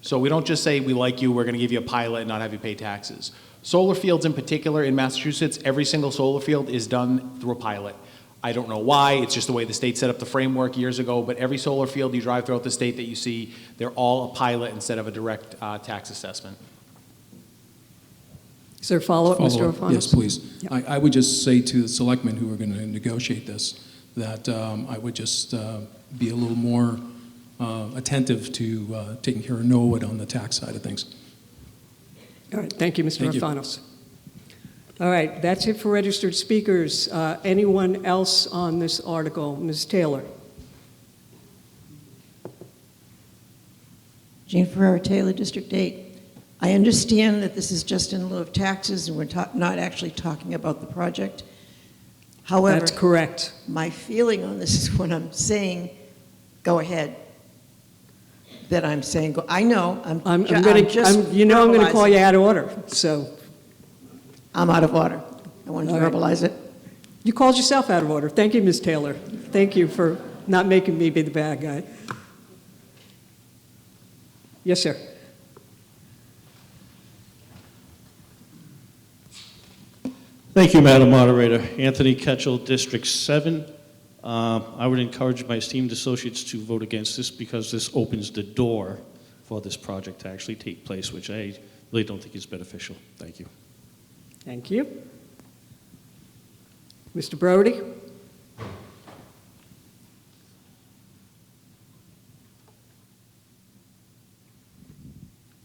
So we don't just say, we like you, we're going to give you a pilot and not have you pay taxes. Solar fields in particular in Massachusetts, every single solar field is done through a pilot. I don't know why, it's just the way the state set up the framework years ago, but every solar field you drive throughout the state that you see, they're all a pilot instead of a direct tax assessment. Is there a follow-up, Mr. O'Fonnell? Yes, please. I would just say to the selectmen who are going to negotiate this that I would just be a little more attentive to taking care of Norwood on the tax side of things. All right, thank you, Mr. Thank you. O'Fonnell. All right, that's it for registered speakers. Anyone else on this article? Ms. Taylor? Jean Ferrara Taylor, District 8. I understand that this is just in lieu of taxes and we're not actually talking about the project. However, That's correct. my feeling on this is when I'm saying, go ahead, that I'm saying, I know, I'm just I'm going to call you out of order, so. I'm out of order. I wanted to All right. verbalize it. You called yourself out of order. Thank you, Ms. Taylor. Thank you for not making me be the bad guy. Yes, sir. Thank you, Madam Moderator. Anthony Ketchel, District 7. I would encourage my esteemed associates to vote against this because this opens the door for this project to actually take place, which I really don't think is beneficial. Thank you. Thank you. Mr. Brody?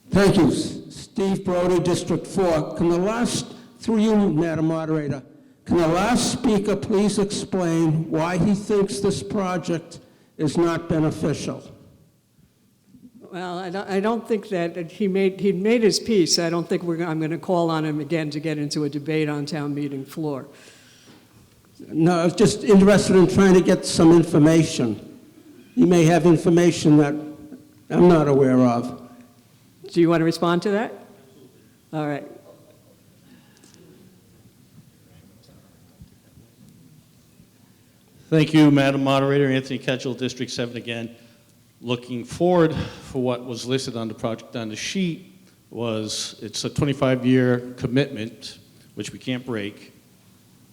Thank you. Steve Brody, District 4. Through you, Madam Moderator, can the last speaker please explain why he thinks this project is not beneficial? Well, I don't think that he made his piece. I don't think I'm going to call on him again to get into a debate on town meeting floor. No, I was just interested in trying to get some information. He may have information that I'm not aware of. Do you want to respond to that? All right. Thank you, Madam Moderator. Anthony Ketchel, District 7 again. Looking forward for what was listed on the project on the sheet it's a 25-year commitment, which we can't break.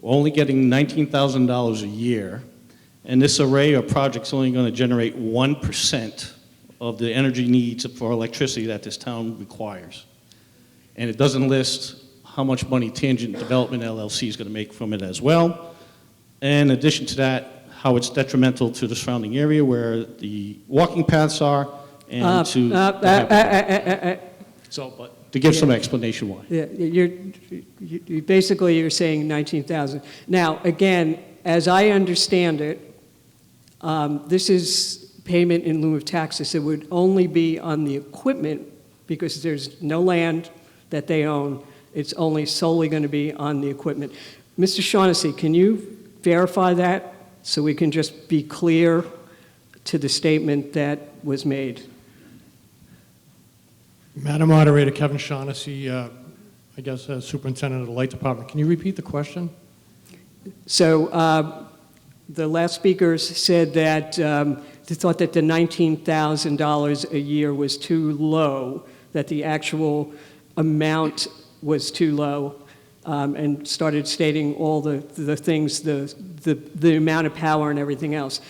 We're only getting $19,000 a year, and this array of projects only going to generate 1% of the energy needs for electricity that this town requires. And it doesn't list how much money Tangent Development LLC is going to make from it as well. And in addition to that, how it's detrimental to the surrounding area where the walking paths are and but to give some explanation why. Yeah, you're saying 19,000. Now, again, as I understand it, this is payment in lieu of taxes. It would only be on the equipment because there's no land that they own. It's only solely going to be on the equipment. Mr. Shaughnessy, can you verify that so we can just be clear to the statement that was made? Madam Moderator, Kevin Shaughnessy, I guess Superintendent of the Light Department. Can you repeat the question? So the last speakers said that they thought that the $19,000 a year was too low, that the actual amount was too low, and started stating all the things, the amount of power and everything else.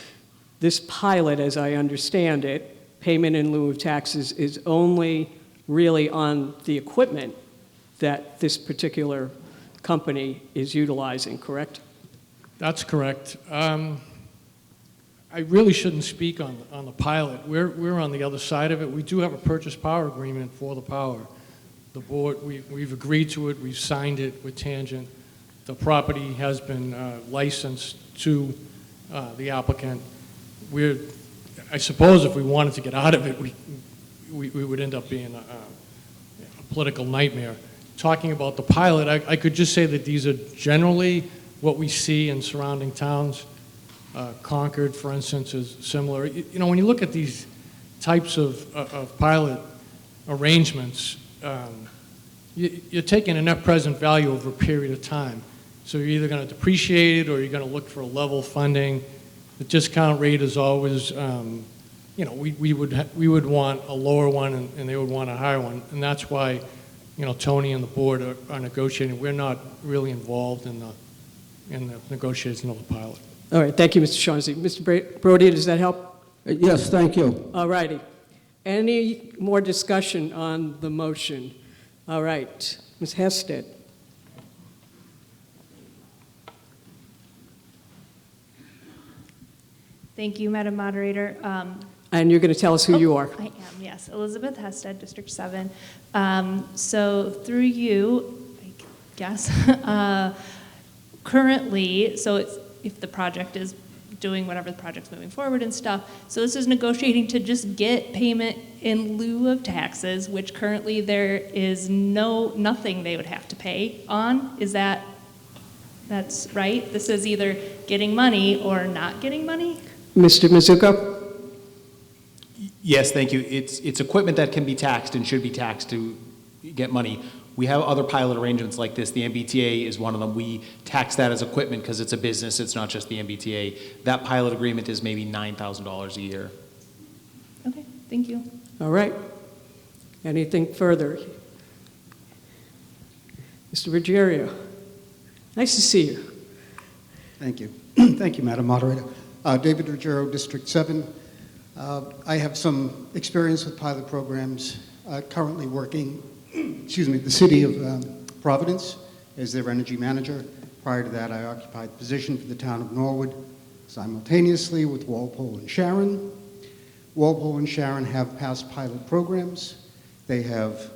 This pilot, as I understand it, payment in lieu of taxes, is only really on the equipment that this particular company is utilizing, correct? That's correct. I really shouldn't speak on the pilot. We're on the other side of it. We do have a purchase power agreement for the power. The board, we've agreed to it, we've signed it with Tangent. The property has been licensed to the applicant. I suppose if we wanted to get out of it, we would end up being a political nightmare. Talking about the pilot, I could just say that these are generally what we see in surrounding towns. Concord, for instance, is similar. You know, when you look at these types of pilot arrangements, you're taking a net present value over a period of time. So you're either going to depreciate it or you're going to look for a level funding. the discount rate is always, you know, we would want a lower one and they would want a higher one. And that's why, you know, Tony and the board are negotiating. We're not really involved in the negotiation of the pilot. All right, thank you, Mr. Shaughnessy. Mr. Brody, does that help? Yes, thank you. All righty. Any more discussion on the motion? All right, Ms. Hested. Thank you, Madam Moderator. And you're going to tell us who you are. I am, yes. Elizabeth Hested, District 7. So through you, I guess, currently, so it's, if the project is doing whatever the project's moving forward and stuff, so this is negotiating to just get payment in lieu of taxes, which currently there is nothing they would have to pay on. Is that's right? This is either getting money or not getting money? Mr. Mizuko? Yes, thank you. It's equipment that can be taxed and should be taxed to get money. We have other pilot arrangements like this. The MBTA is one of them. We tax that as equipment because it's a business. It's not just the MBTA. That pilot agreement is maybe $9,000 a year. Okay, thank you. All right. Anything further? Mr. Ruggiero? Nice to see you. Thank you. Thank you, Madam Moderator. David Ruggiero, District 7. I have some experience with pilot programs, currently working, the City of Providence as their energy manager. Prior to that, I occupied the position for the town of Norwood, simultaneously with Walpole and Sharon. Walpole and Sharon have passed pilot programs. They have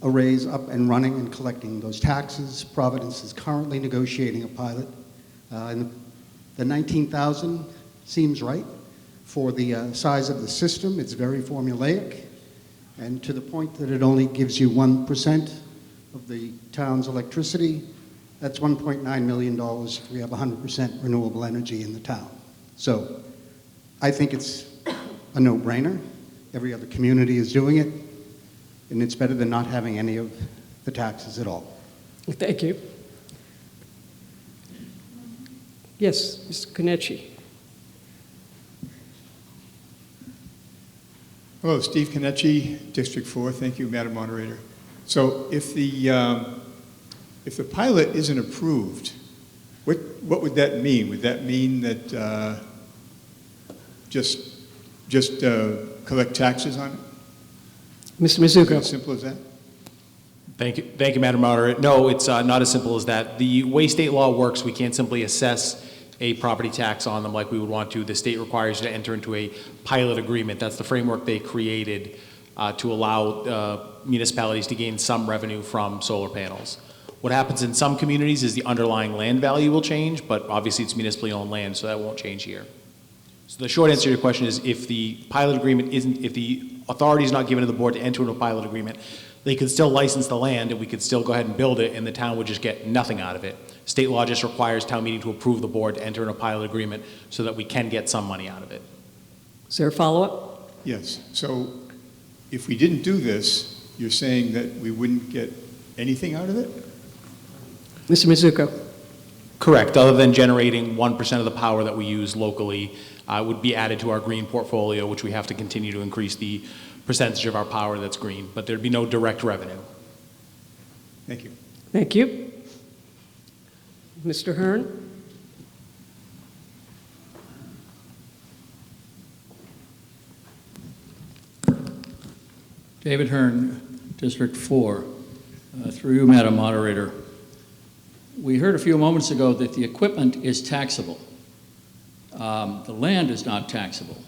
arrays up and running and collecting those taxes. Providence is currently negotiating a pilot. And the $19,000 seems right for the size of the system. It's very formulaic, and to the point that it only gives you 1% of the town's electricity. That's $1.9 million if we have 100% renewable energy in the town. So I think it's a no-brainer. Every other community is doing it, and it's better than not having any of the taxes at all. Thank you. Yes, Mr. Konechi. Hello, Steve Konechi, District 4. Thank you, Madam Moderator. So if the pilot isn't approved, what would that mean? Would that mean that just collect taxes on it? Mr. Mizuko. Is it as simple as that? Thank you, Madam Moderator. No, it's not as simple as that. The way state law works, we can't simply assess a property tax on them like we would want to. The state requires you to enter into a pilot agreement. That's the framework they created to allow municipalities to gain some revenue from solar panels. What happens in some communities is the underlying land value will change, but obviously it's municipally owned land, so that won't change here. So the short answer to your question is if the pilot agreement if the authority is not given to the board to enter into a pilot agreement, they could still license the land and we could still go ahead and build it and the town would just get nothing out of it. State law just requires town meeting to approve the board to enter in a pilot agreement so that we can get some money out of it. Is there a follow-up? Yes. So if we didn't do this, you're saying that we wouldn't get anything out of it? Mr. Mizuko. Correct. Other than generating 1% of the power that we use locally would be added to our green portfolio, which we have to continue to increase the percentage of our power that's green, but there'd be no direct revenue. Thank you. Thank you. Mr. Hearn? David Hearn, District 4. Through you, Madam Moderator. We heard a few moments ago that the equipment is taxable. The land is not taxable,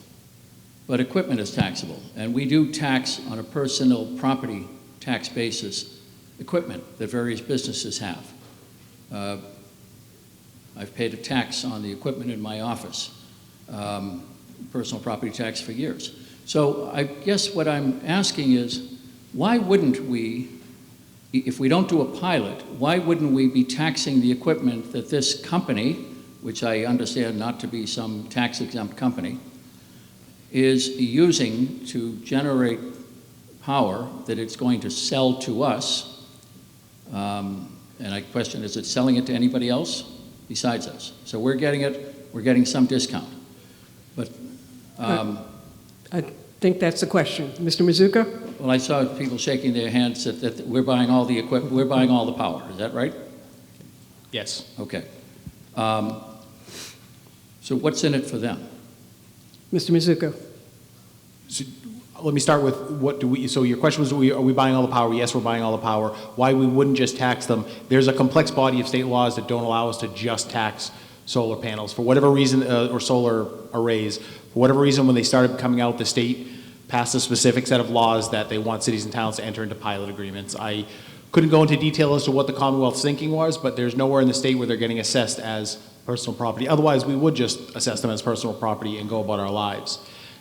but equipment is taxable. And we do tax on a personal property tax basis equipment that various businesses have. I've paid a tax on the equipment in my office, personal property tax for years. So I guess what I'm asking is, why wouldn't we, if we don't do a pilot, why wouldn't we be taxing the equipment that this company, which I understand not to be some tax-exempt company, is using to generate power that it's going to sell to us? And I question, is it selling it to anybody else besides us? So we're getting it, we're getting some discount. But, I think that's the question. Mr. Mizuko? well, I saw people shaking their hands that we're buying all the equipment, we're buying all the power. Is that right? Yes. Okay. So what's in it for them? Mr. Mizuko? So, let me start with what do we, so your question was, are we buying all the power? Yes, we're buying all the power. Why we wouldn't just tax them? There's a complex body of state laws that don't allow us to just tax solar panels. For whatever reason, or solar arrays, for whatever reason, when they started coming out, the state passed a specific set of laws that they want cities and towns to enter into pilot agreements. I couldn't go into detail as to what the Commonwealth's thinking was, but there's nowhere in the state where they're getting assessed as personal property. Otherwise, we would just assess them as personal property and go about our lives.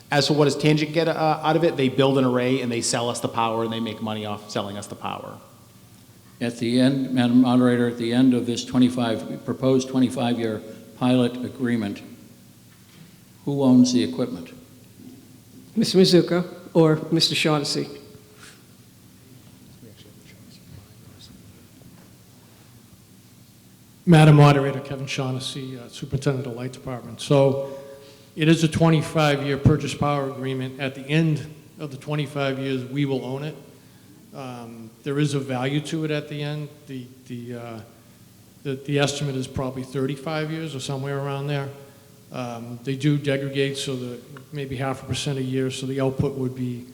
As for what does Tangent get out of it, they build an array and they sell us the power and they make money off selling us the power. At the end, Madam Moderator, at the end of this proposed 25-year pilot agreement, who owns the equipment? Mr. Mizuko or Mr. Shaughnessy? Madam Moderator, Kevin Shaughnessy, Superintendent of the Light Department. So it is a 25-year purchase power agreement. At the end of the 25 years, we will own it. There is a value to it at the end. The estimate is probably 35 years or somewhere around there. They do degrade so that maybe 0.5% a year, so the output would be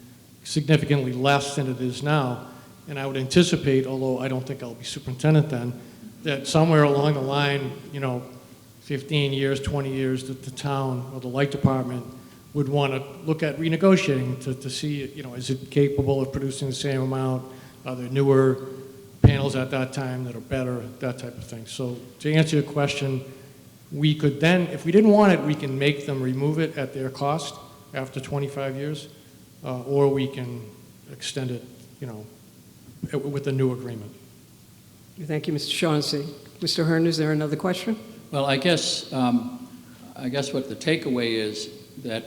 significantly less than it is now. And I would anticipate, although I don't think I'll be superintendent then, that somewhere along the line, 15 years, 20 years, that the town or the light department would want to look at renegotiating to see, is it capable of producing the same amount? Are there newer panels at that time that are better, that type of thing. So to answer your question, we could then, if we didn't want it, we can make them remove it at their cost after 25 years, or we can extend it, with a new agreement. Thank you, Mr. Shaughnessy. Mr. Hearn, is there another question? Well, I guess what the takeaway is that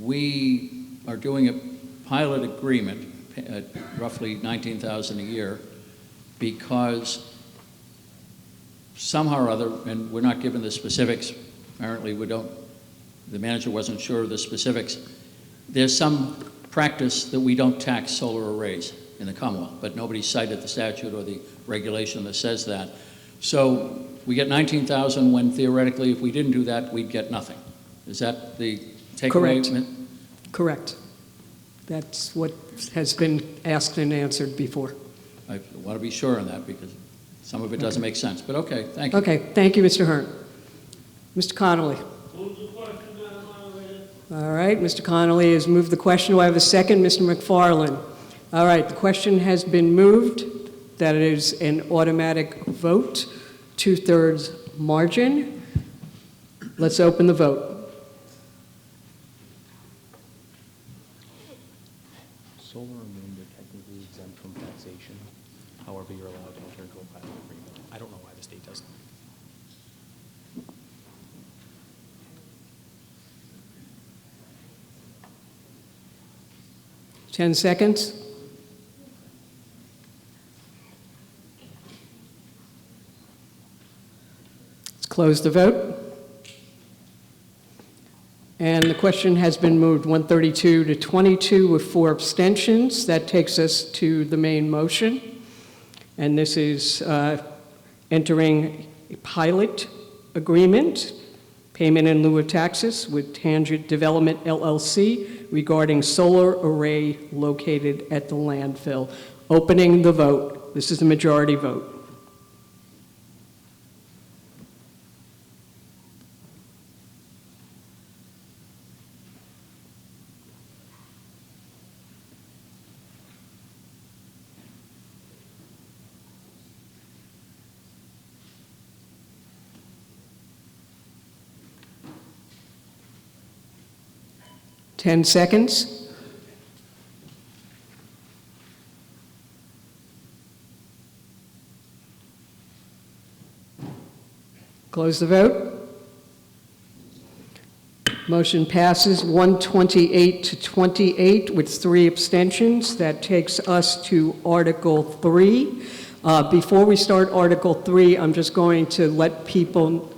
we are doing a pilot agreement at roughly $19,000 a year because somehow or other, and we're not given the specifics, apparently the manager wasn't sure of the specifics, there's some practice that we don't tax solar arrays in the Commonwealth, but nobody cited the statute or the regulation that says that. So we get $19,000 when theoretically, if we didn't do that, we'd get nothing. Is that the takeaway? Correct. Correct. That's what has been asked and answered before. I want to be sure on that because some of it doesn't make sense, but okay, thank you. Okay, thank you, Mr. Hearn. Mr. Connolly. All right, Mr. Connolly has moved the question. Do I have a second? Mr. McFarland. All right, the question has been moved that it is an automatic vote, 2/3 margin. Let's open the vote. Solar and wind are technically exempt from taxation. However, you're allowed to enter into a pilot agreement. I don't know why the state doesn't. 10 seconds. Let's close the vote. And the question has been moved 132 to 22 with 4 abstentions. That takes us to the main motion. And this is entering a pilot agreement, payment in lieu of taxes with Tangent Development LLC regarding solar array located at the landfill. Opening the vote. This is the majority vote. Ten seconds. Close the vote. Motion passes 128 to 28 with 3 abstentions. That takes us to Article 3. Before we start Article 3, I'm just going to let people...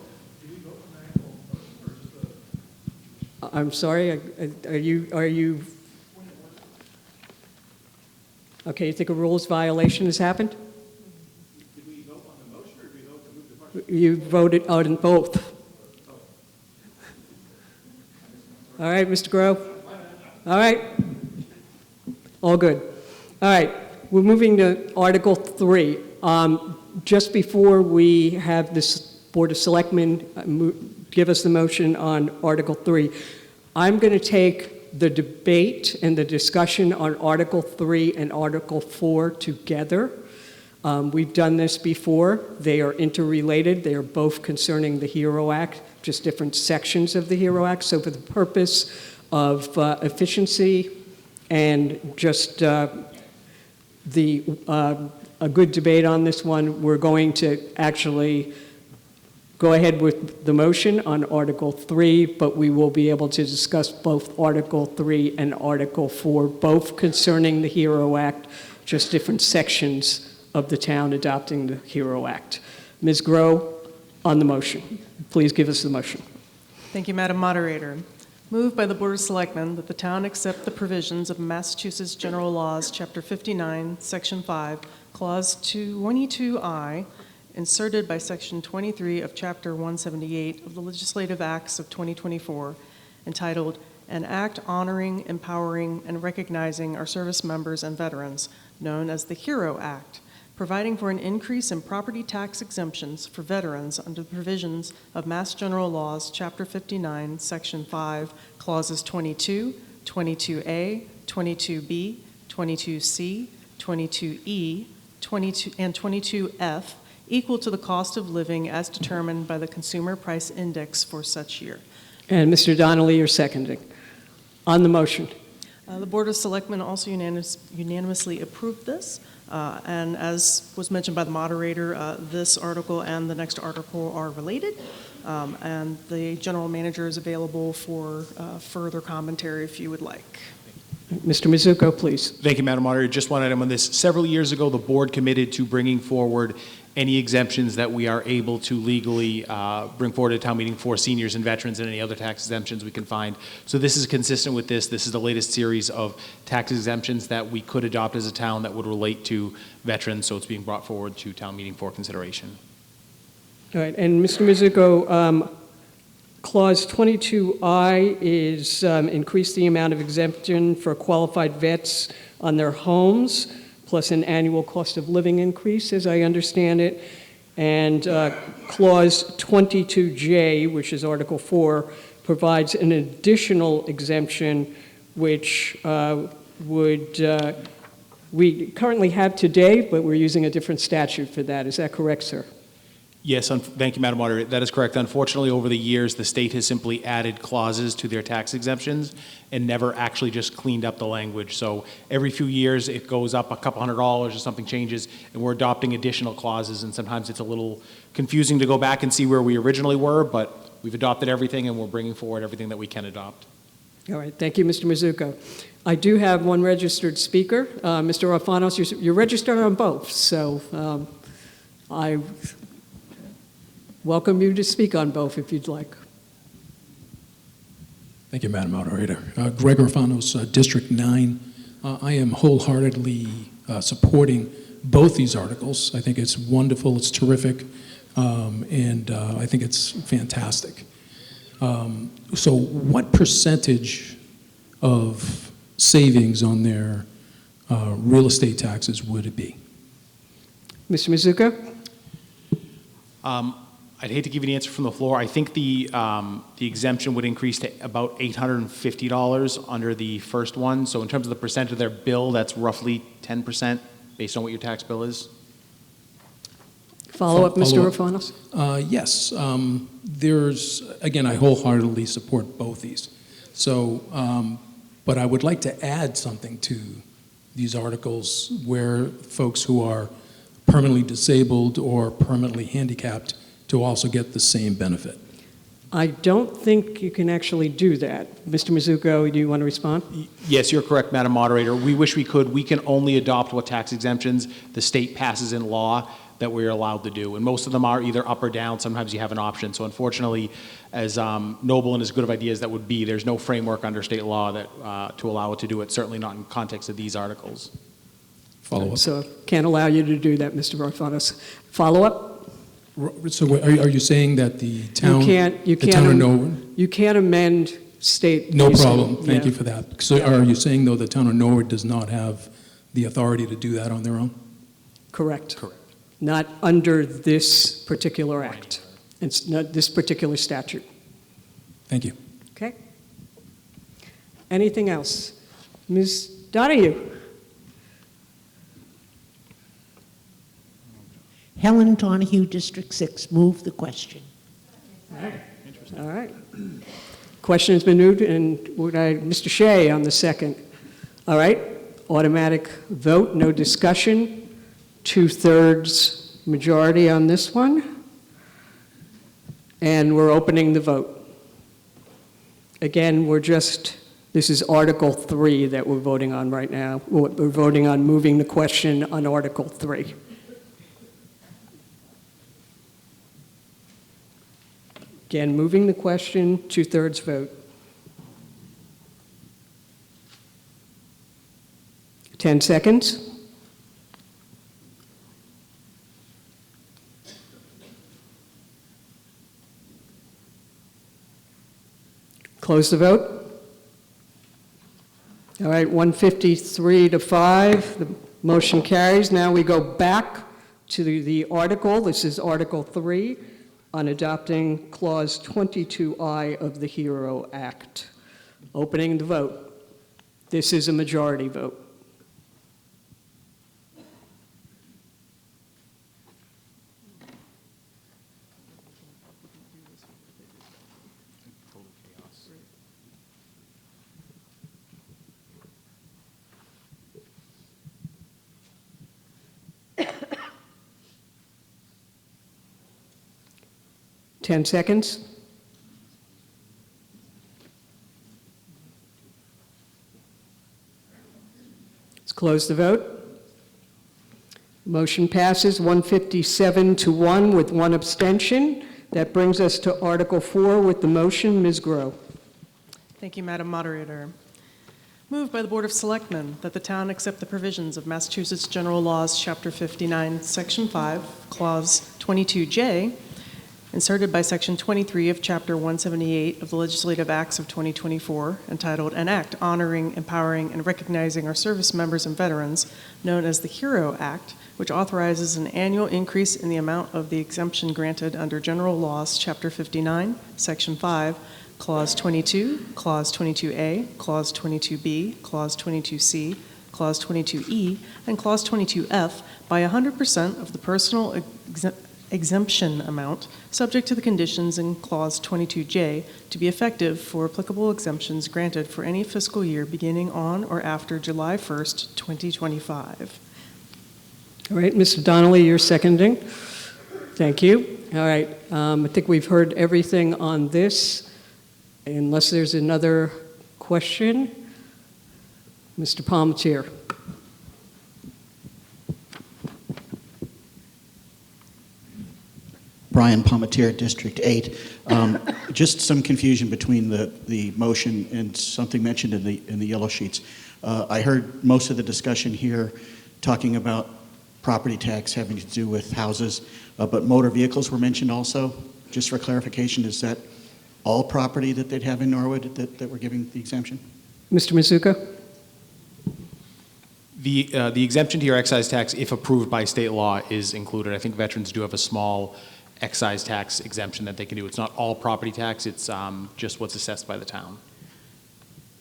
I'm sorry, are you? Okay, you think a rules violation has happened? Did we vote on the motion, or did we vote to move the question? You voted out in both. All right, Mr. Grove? All right. All good. All right, we're moving to Article 3. Just before we have this Board of Selectmen give us the motion on Article 3, I'm going to take the debate and the discussion on Article 3 and Article 4 together. We've done this before. They are interrelated. They are both concerning the HERO Act, just different sections of the HERO Act. So for the purpose of efficiency and just a good debate on this one, we're going to actually go ahead with the motion on Article 3, but we will be able to discuss both Article 3 and Article 4, both concerning the HERO Act, just different sections of the town adopting the HERO Act. Ms. Grow, on the motion. Please give us the motion. Thank you, Madam Moderator. Moved by the Board of Selectmen that the town accept the provisions of Massachusetts General Laws, Chapter 59, Section 5, Clause 22I, inserted by Section 23 of Chapter 178 of the Legislative Acts of 2024, entitled, An Act Honoring, Empowering, and Recognizing Our Service Members and Veterans, known as the HERO Act, providing for an increase in property tax exemptions for veterans under the provisions of Mass General Laws, Chapter 59, Section 5, Clauses 22, 22A, 22B, 22C, 22E, 22, and 22F, equal to the cost of living as determined by the Consumer Price Index for such year. And Mr. Donnelly, you're seconding. On the motion. The Board of Selectmen also unanimously approved this. And as was mentioned by the moderator, this article and the next article are related. And the general manager is available for further commentary if you would like. Mr. Mizuko, please. Thank you, Madam Moderator. Just one item on this. Several years ago, the board committed to bringing forward any exemptions that we are able to legally bring forward at town meeting for seniors and veterans and any other tax exemptions we can find. So this is consistent with this. This is the latest series of tax exemptions that we could adopt as a town that would relate to veterans. So it's being brought forward to town meeting for consideration. All right, and Mr. Mizuko, Clause 22I is increase the amount of exemption for qualified vets on their homes, plus an annual cost of living increase, as I understand it. And Clause 22J, which is Article 4, provides an additional exemption which we currently have today, but we're using a different statute for that. Is that correct, sir? Yes, thank you, Madam Moderator. That is correct. Unfortunately, over the years, the state has simply added clauses to their tax exemptions and never actually just cleaned up the language. So every few years, it goes up a couple $100 or something changes, and we're adopting additional clauses, and sometimes it's a little confusing to go back and see where we originally were, but we've adopted everything, and we're bringing forward everything that we can adopt. All right, thank you, Mr. Mizuko. I do have one registered speaker. Mr. Alfanos, you're registered on both, so I welcome you to speak on both if you'd like. Thank you, Madam Moderator. Greg Orfanos, District 9. I am wholeheartedly supporting both these articles. I think it's wonderful, it's terrific, and I think it's fantastic. So what percentage of savings on their real estate taxes would it be? Mr. Mizuko? I'd hate to give you an answer from the floor. I think the exemption would increase to about $850 under the first one. So in terms of the percent of their bill, that's roughly 10% based on what your tax bill is. Follow up, Mr. Alfanos? Yes. There's, again, I wholeheartedly support both these. So, but I would like to add something to these articles where folks who are permanently disabled or permanently handicapped to also get the same benefit. I don't think you can actually do that. Mr. Mizuko, do you want to respond? Yes, you're correct, Madam Moderator. We wish we could. We can only adopt what tax exemptions the state passes in law. that we're allowed to do. And most of them are either up or down. Sometimes you have an option. So unfortunately, as noble and as good of ideas that would be, there's no framework under state law that to allow it to do it, certainly not in context of these articles. Follow up. So can't allow you to do that, Mr. Varfanos. Follow up? So are you saying that the town, You the town of Norwood? You can't amend state. No reason. problem. Thank you Yeah. for that. So are you saying, though, the town of Norwood does not have the authority to do that on their own? Correct. Not under this particular act. It's not this particular statute. Thank you. Okay? Anything else? Ms. Donahue? Helen Donahue, District 6, move the question. All right. Question has been moved, and Mr. Shea on the second. All right. Automatic vote, no discussion. 2/3 majority on this one. And we're opening the vote. Again, this is Article 3 that we're voting on right now. We're voting on moving the question on Article 3. Again, moving the question, 2/3 vote. 10 seconds. Close the vote. All right, 153 to 5, the motion carries. Now we go back to the article. This is Article 3 on adopting Clause 22I of the HERO Act. Opening the vote. This is a majority vote. Ten seconds. Let's close the vote. Motion passes 157 to 1 with one abstention. That brings us to Article 4 with the motion. Ms. Groh. Thank you, Madam Moderator. Moved by the Board of Selectmen that the town accept the provisions of Massachusetts General Laws, Chapter 59, Section 5, Clause 22J, inserted by Section 23 of Chapter 178 of the Legislative Acts of 2024, entitled An Act Honoring, Empowering, and Recognizing Our Service Members and Veterans, known as the HERO Act, which authorizes an annual increase in the amount of the exemption granted under General Laws, Chapter 59, Section 5, Clause 22, Clause 22A, Clause 22B, Clause 22C, Clause 22E, and Clause 22F by 100% of the personal exemption amount, subject to the conditions in Clause 22J, to be effective for applicable exemptions granted for any fiscal year beginning on or after July 1st, 2025. All right, Mr. Donnelly, you're seconding. Thank you. All right, I think we've heard everything on this. Unless there's another question, Mr. Palmetier. Brian Palmetier, District 8. Just some confusion between the motion and something mentioned in the yellow sheets. I heard most of the discussion here talking about property tax having to do with houses, but motor vehicles were mentioned also. Just for clarification, is that all property that they'd have in Norwood that we're giving the exemption? Mr. Mizuka? The exemption to your excise tax, if approved by state law, is included. I think veterans do have a small excise tax exemption that they can do. It's not all property tax, it's just what's assessed by the town.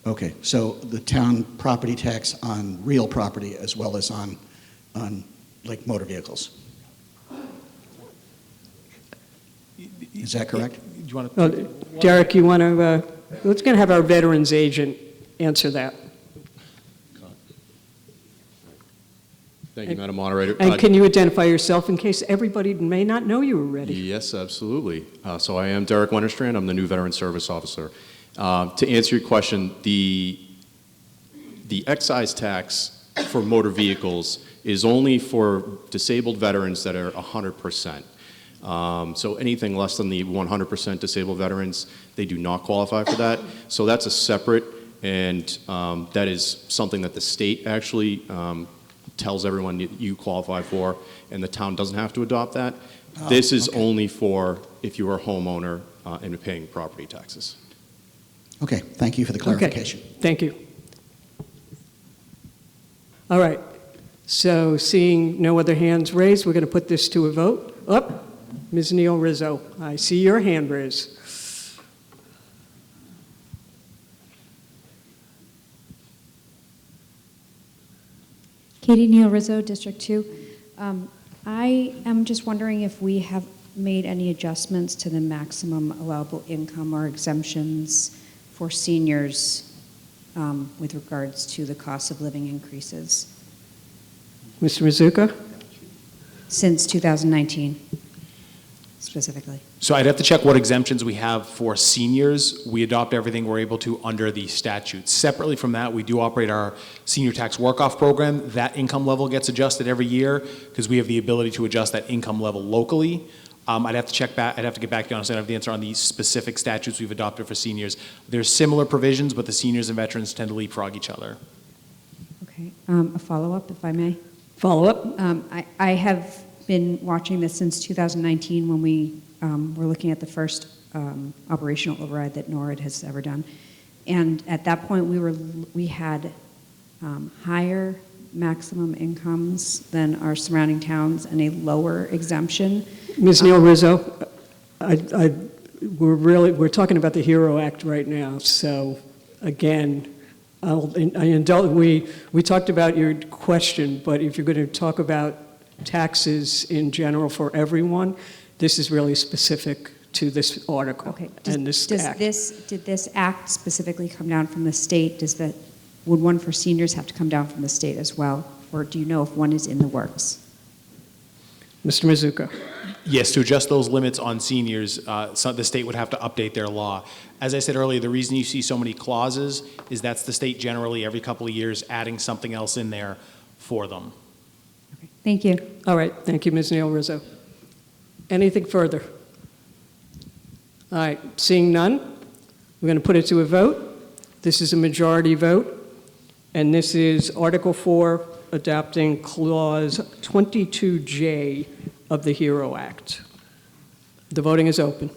Okay, so the town property tax on real property as well as on like motor vehicles. Is that correct? Do you want to? Derek, you want to, let's going to have our veterans agent answer that. Thank you, Madam Moderator. And can you identify yourself in case everybody may not know you already? Yes, absolutely. So I am Derek Wennerstrand. I'm the new Veteran Service Officer. To answer your question, the excise tax for motor vehicles is only for disabled veterans that are 100%. So anything less than the 100% disabled veterans, they do not qualify for that. So that's a separate, and that is something that the state actually tells everyone you qualify for, and the town doesn't have to adopt that. This is only for if you are a homeowner and paying property taxes. Okay, thank you for the clarification. Okay, thank you. All right, so seeing no other hands raised, we're going to put this to a vote. Up, Ms. Neil Rizzo, I see your hand raised. Katie Neal Rizzo, District 2. I am just wondering if we have made any adjustments to the maximum allowable income or exemptions for seniors with regards to the cost of living increases Mr. Mizuka? since 2019, specifically. So I'd have to check what exemptions we have for seniors. We adopt everything we're able to under the statute. Separately from that, we do operate our senior tax work-off program. That income level gets adjusted every year because we have the ability to adjust that income level locally. I'd have to check back. I'd have to get back to you. Honestly, I don't have the answer on the specific statutes we've adopted for seniors. There's similar provisions, but the seniors and veterans tend to leapfrog each other. Okay, a follow-up, if I may. Follow-up? I have been watching this since 2019 when we were looking at the first operational override that NORAD has ever done. And at that point, we had higher maximum incomes than our surrounding towns and a lower exemption. Ms. Neil Rizzo, we're talking about the HERO Act right now, so again, we talked about your question, but if you're going to talk about taxes in general for everyone, this is really specific to this article and this act. Did this act specifically come down from the state? Would one for seniors have to come down from the state as well? Or do you know if one is in the works? Mr. Mizuka. Yes, to adjust those limits on seniors, the state would have to update their law. As I said earlier, the reason you see so many clauses is that's the state generally every couple of years adding something else in there for them. Thank you. All right, thank you, Ms. Neil Rizzo. Anything further? All right, seeing none, we're going to put it to a vote. This is a majority vote, and this is Article 4, adopting Clause 22J of the HERO Act. The voting is open.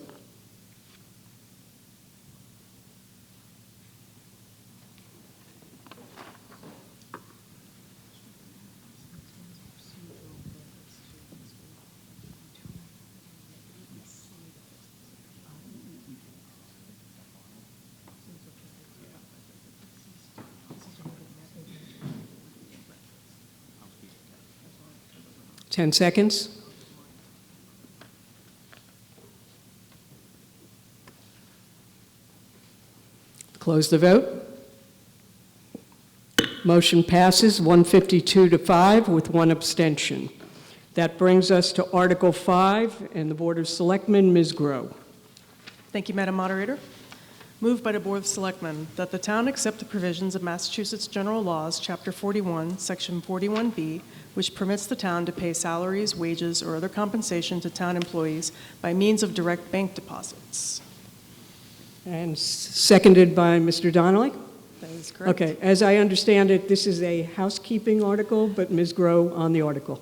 Ten seconds. Close the vote. Motion passes 152 to 5 with one abstention. That brings us to Article 5 and the Board of Selectmen, Ms. Grow. Thank you, Madam Moderator. Moved by the Board of Selectmen that the town accept the provisions of Massachusetts General Laws, Chapter 41, Section 41B, which permits the town to pay salaries, wages, or other compensation to town employees by means of direct bank deposits. And seconded by Mr. Donnelly? That is correct. Okay, as I understand it, this is a housekeeping article, but Ms. Grow on the article.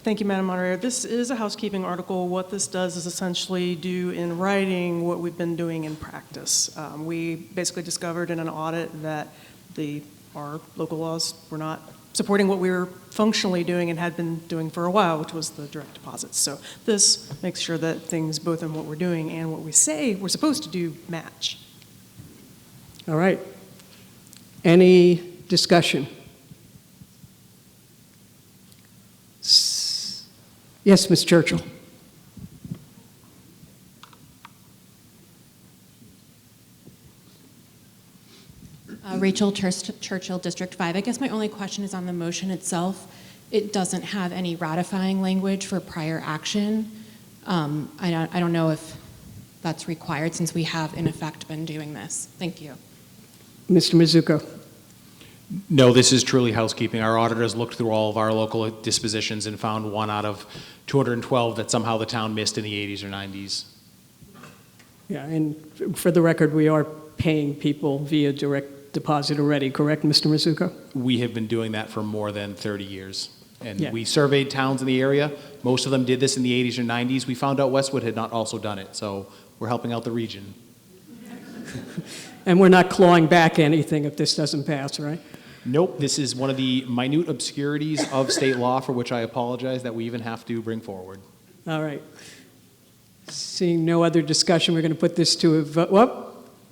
Thank you, Madam Moderator. This is a housekeeping article. What this does is essentially do in writing what we've been doing in practice. We basically discovered in an audit that our local laws were not supporting what we were functionally doing and had been doing for a while, which was the direct deposits. So this makes sure that things, both in what we're doing and what we say we're supposed to do, match. All right. Any discussion? Yes, Ms. Churchill. Rachel Churchill, District 5. I guess my only question is on the motion itself. It doesn't have any ratifying language for prior action. I don't know if that's required since we have in effect been doing this. Thank you. Mr. Mizuko. No, this is truly housekeeping. Our auditors looked through all of our local dispositions and found one out of 212 that somehow the town missed in the 80s or 90s. Yeah, and for the record, we are paying people via direct deposit already, correct, Mr. Mizuko? We have been doing that for more than 30 years. And Yeah. we surveyed towns in the area. Most of them did this in the 80s or 90s. We found out Westwood had not also done it, so we're helping out the region. And we're not clawing back anything if this doesn't pass, right? Nope, this is one of the minute obscurities of state law for which I apologize that we even have to bring forward. All right. Seeing no other discussion, we're going to put this to a vote. Whoop.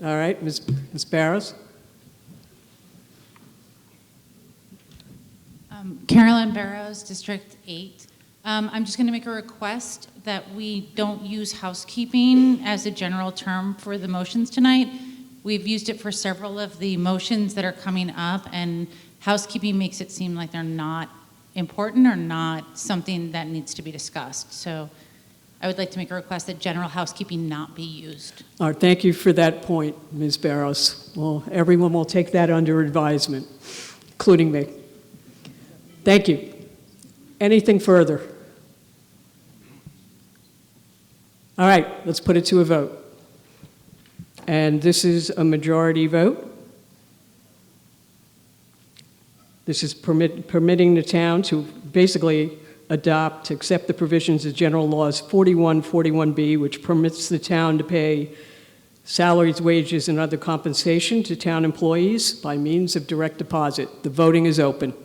All right, Ms. Barrows? Carolyn Barrows, District 8. I'm just going to make a request that we don't use housekeeping as a general term for the motions tonight. We've used it for several of the motions that are coming up, and housekeeping makes it seem like they're not important or not something that needs to be discussed. So I would like to make a request that general housekeeping not be used. All right, thank you for that point, Ms. Barrows. Well, everyone will take that under advisement, including me. Thank you. Anything further? All right, let's put it to a vote. And this is a majority vote. This is permitting the town to basically accept the provisions of General Laws 4141B, which permits the town to pay salaries, wages, and other compensation to town employees by means of direct deposit. The voting is open.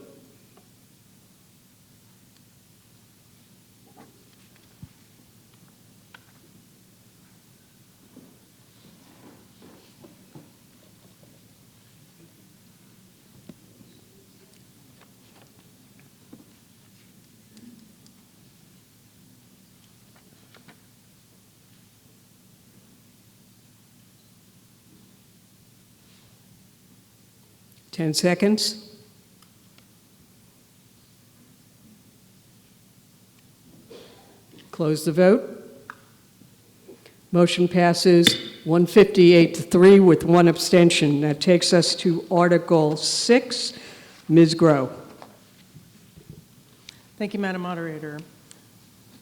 Ten seconds. Close the vote. Motion passes 158-3 with one abstention. That takes us to Article 6. Ms. Grow. Thank you, Madam Moderator.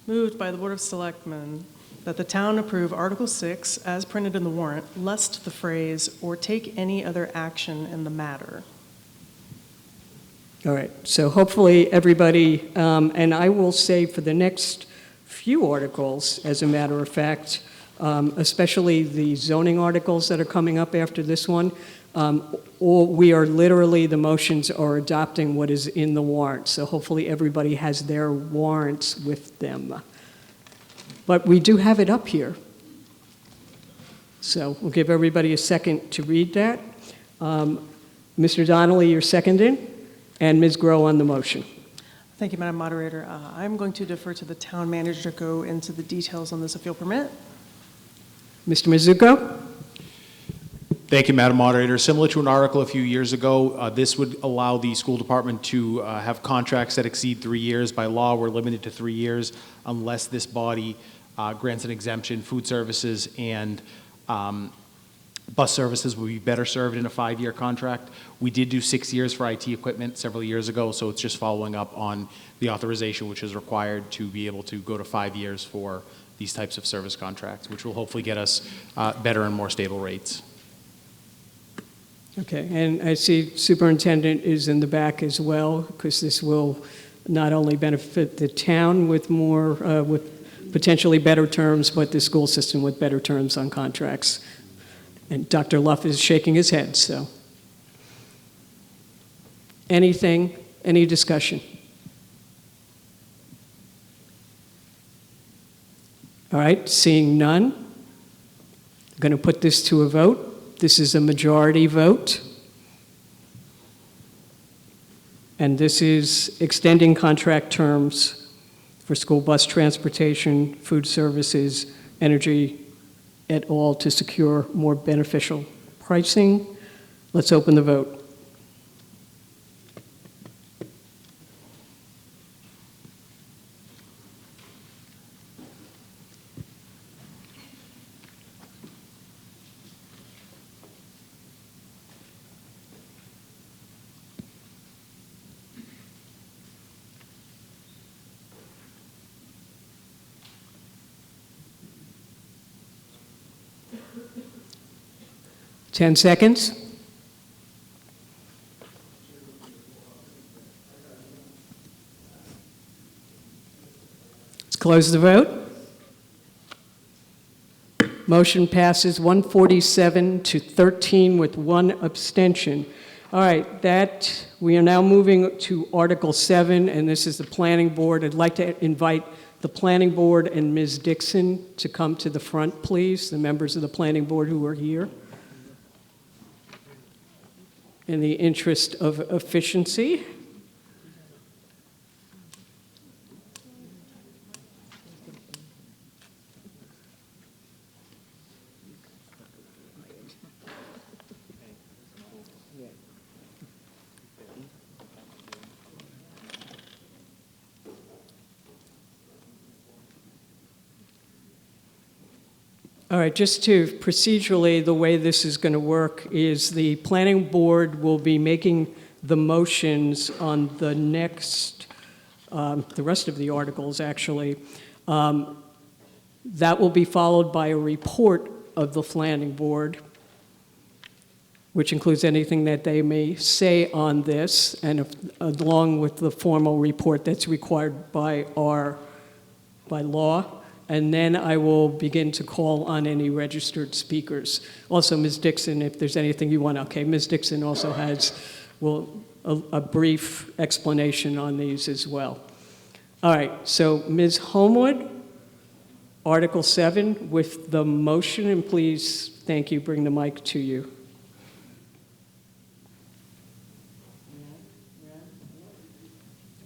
Moved by the Board of Selectmen that the town approve Article 6 as printed in the warrant, lest the phrase, "or take any other action in the matter." All right, so hopefully everybody, and I will say for the next few articles, as a matter of fact, especially the zoning articles that are coming up after this one, we are literally, the motions are adopting what is in the warrant. So hopefully everybody has their warrants with them. But we do have it up here. So we'll give everybody a second to read that. Mr. Donnelly, you're seconding, and Ms. Grow on the motion. Thank you, Madam Moderator. I'm going to defer to the town manager to go into the details on this, if you'll permit. Mr. Mizuko? Thank you, Madam Moderator. Similar to an article a few years ago, this would allow the school department to have contracts that exceed 3 years. By law, we're limited to 3 years unless this body grants an exemption. Food services and bus services will be better served in a 5-year contract. We did do 6 years for IT equipment several years ago, so it's just following up on the authorization which is required to be able to go to 5 years for these types of service contracts, which will hopefully get us better and more stable rates. Okay, and I see Superintendent is in the back as well, because this will not only benefit the town with more, with potentially better terms, but the school system with better terms on contracts. And Dr. Luff is shaking his head, so. Anything, any discussion? All right, seeing none, I'm going to put this to a vote. This is a majority vote. And this is extending contract terms for school bus transportation, food services, energy, et al. To secure more beneficial pricing. Let's open the vote. 10 seconds. Let's close the vote. Motion passes 147 to 13 with 1 abstention. All right, we are now moving to Article 7, and this is the Planning Board. I'd like to invite the Planning Board and Ms. Dixon to come to the front, please, the members of the Planning Board who are here. In the interest of efficiency. All right, just to procedurally, the way this is going to work is the planning board will be making the motions on the next, the rest of the articles, actually. That will be followed by a report of the planning board, which includes anything that they may say on this, and along with the formal report that's required by law. And then I will begin to call on any registered speakers. Also, Ms. Dixon, if there's anything you want, okay, Ms. Dixon also has a brief explanation on these as well. All right, so Ms. Homewood, Article 7 with the motion, and please, thank you, bring the mic to you.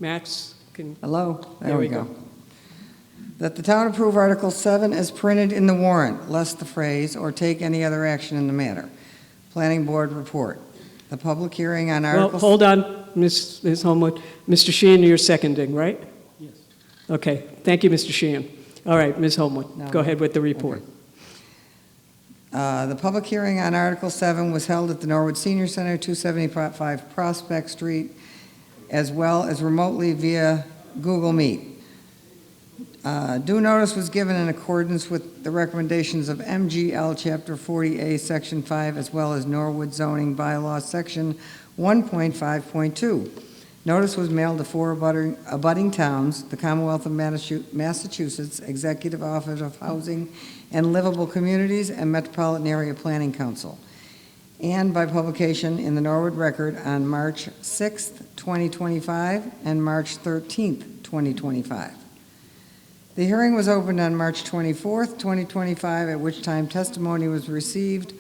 Max, Hello, there we go. That the town approve Article 7 as printed in the warrant, less the phrase, or take any other action in the matter. Planning Board report. The public hearing on Article... Well, hold on, Ms. Homewood. Mr. Sheehan, you're seconding, right? Yes. Okay, thank you, Mr. Sheehan. All right, Ms. Homewood, go ahead with the report. The public hearing on Article 7 was held at the Norwood Senior Center, 275 Prospect Street, as well as remotely via Google Meet. Due notice was given in accordance with the recommendations of MGL Chapter 40A, Section 5, as well as Norwood Zoning Bylaw, Section 1.5.2. Notice was mailed to 4 abutting towns, the Commonwealth of Massachusetts, Executive Office of Housing and Livable Communities, and Metropolitan Area Planning Council, and by publication in the Norwood Record on March 6th, 2025, and March 13th, 2025. The hearing was opened on March 24th, 2025, at which time testimony was received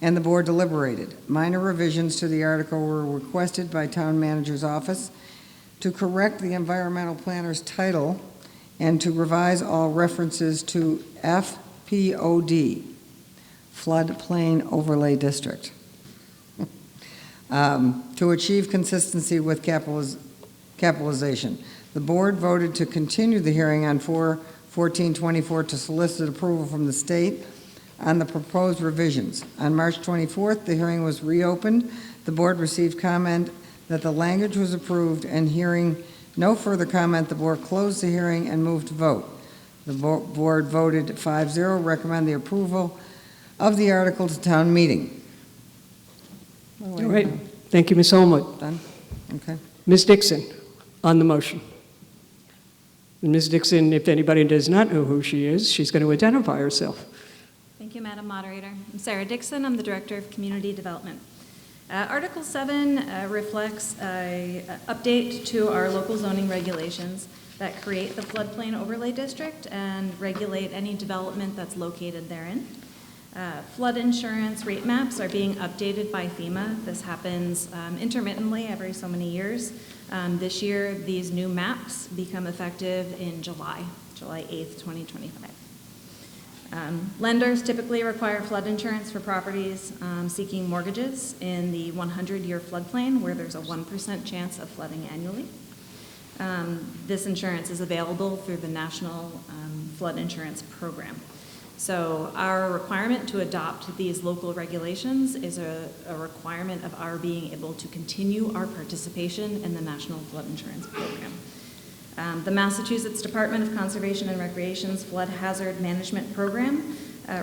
and the board deliberated. Minor revisions to the article were requested by Town Manager's Office to correct the environmental planner's title and to revise all references to FPOD, Floodplain Overlay District, to achieve consistency with capitalization. The board voted to continue the hearing on 4/14/24 to solicit approval from the state on the proposed revisions. On March 24th, the hearing was reopened. The board received comment that the language was approved, and hearing no further comment, the board closed the hearing and moved to vote. The board voted 5-0, recommend the approval of the article to town meeting. All right, thank you, Ms. Homewood. Done? Okay. Ms. Dixon, on the motion. And Ms. Dixon, if anybody does not know who she is, she's going to identify herself. Thank you, Madam Moderator. I'm Sarah Dixon. I'm the Director of Community Development. Article 7 reflects an update to our local zoning regulations that create the floodplain overlay district and regulate any development that's located therein. Flood insurance rate maps are being updated by FEMA. This happens intermittently every so many years. This year, these new maps become effective in July 8th, 2025. Lenders typically require flood insurance for properties seeking mortgages in the 100-year floodplain where there's a 1% chance of flooding annually. This insurance is available through the National Flood Insurance Program. So our requirement to adopt these local regulations is a requirement of our being able to continue our participation in the National Flood Insurance Program. The Massachusetts Department of Conservation and Recreation's Flood Hazard Management Program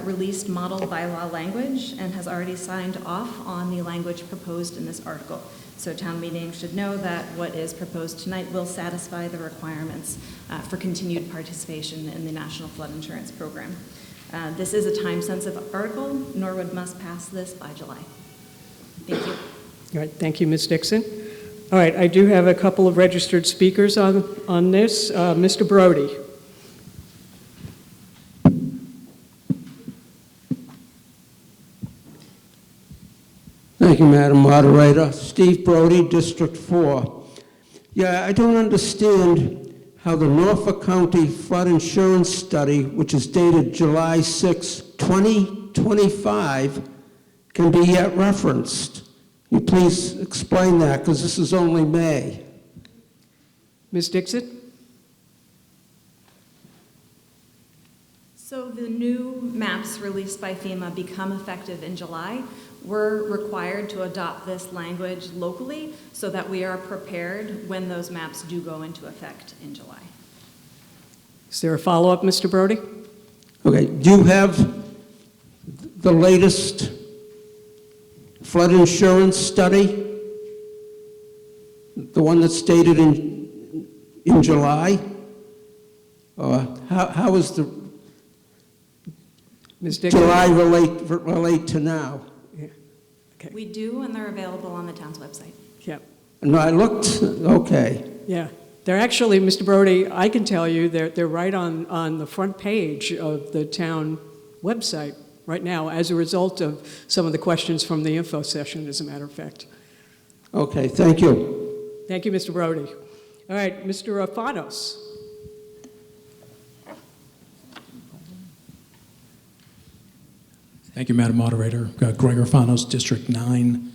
released model bylaw language and has already signed off on the language proposed in this article. So town meeting should know that what is proposed tonight will satisfy the requirements for continued participation in the National Flood Insurance Program. This is a time-sensitive article. Norwood must pass this by July. Thank you. All right, thank you, Ms. Dixon. All right, I do have a couple of registered speakers on this. Mr. Brody. Thank you, Madam Moderator. Steve Brody, District 4. Yeah, I don't understand how the Norfolk County Flood Insurance Study, which is dated July 6, 2025, can be yet referenced. Can you please explain that, because this is only May. Ms. Dixon? So the new maps released by FEMA become effective in July. We're required to adopt this language locally so that we are prepared when those maps do go into effect in July. Is there a follow-up, Mr. Brody? Okay, do you have the latest flood insurance study? The one that's dated in July? How is the Ms. Dixon? July relate to now? Okay. We do, and they're available on the town's website. Yeah. No, I looked, okay. Yeah. They're actually, Mr. Brody, I can tell you, they're right on the front page of the town website right now as a result of some of the questions from the info session, as a matter of fact. Okay, thank you. Thank you, Mr. Brody. All right, Mr. Fanos. Thank you, Madam Moderator. Gregor Fanos, District 9.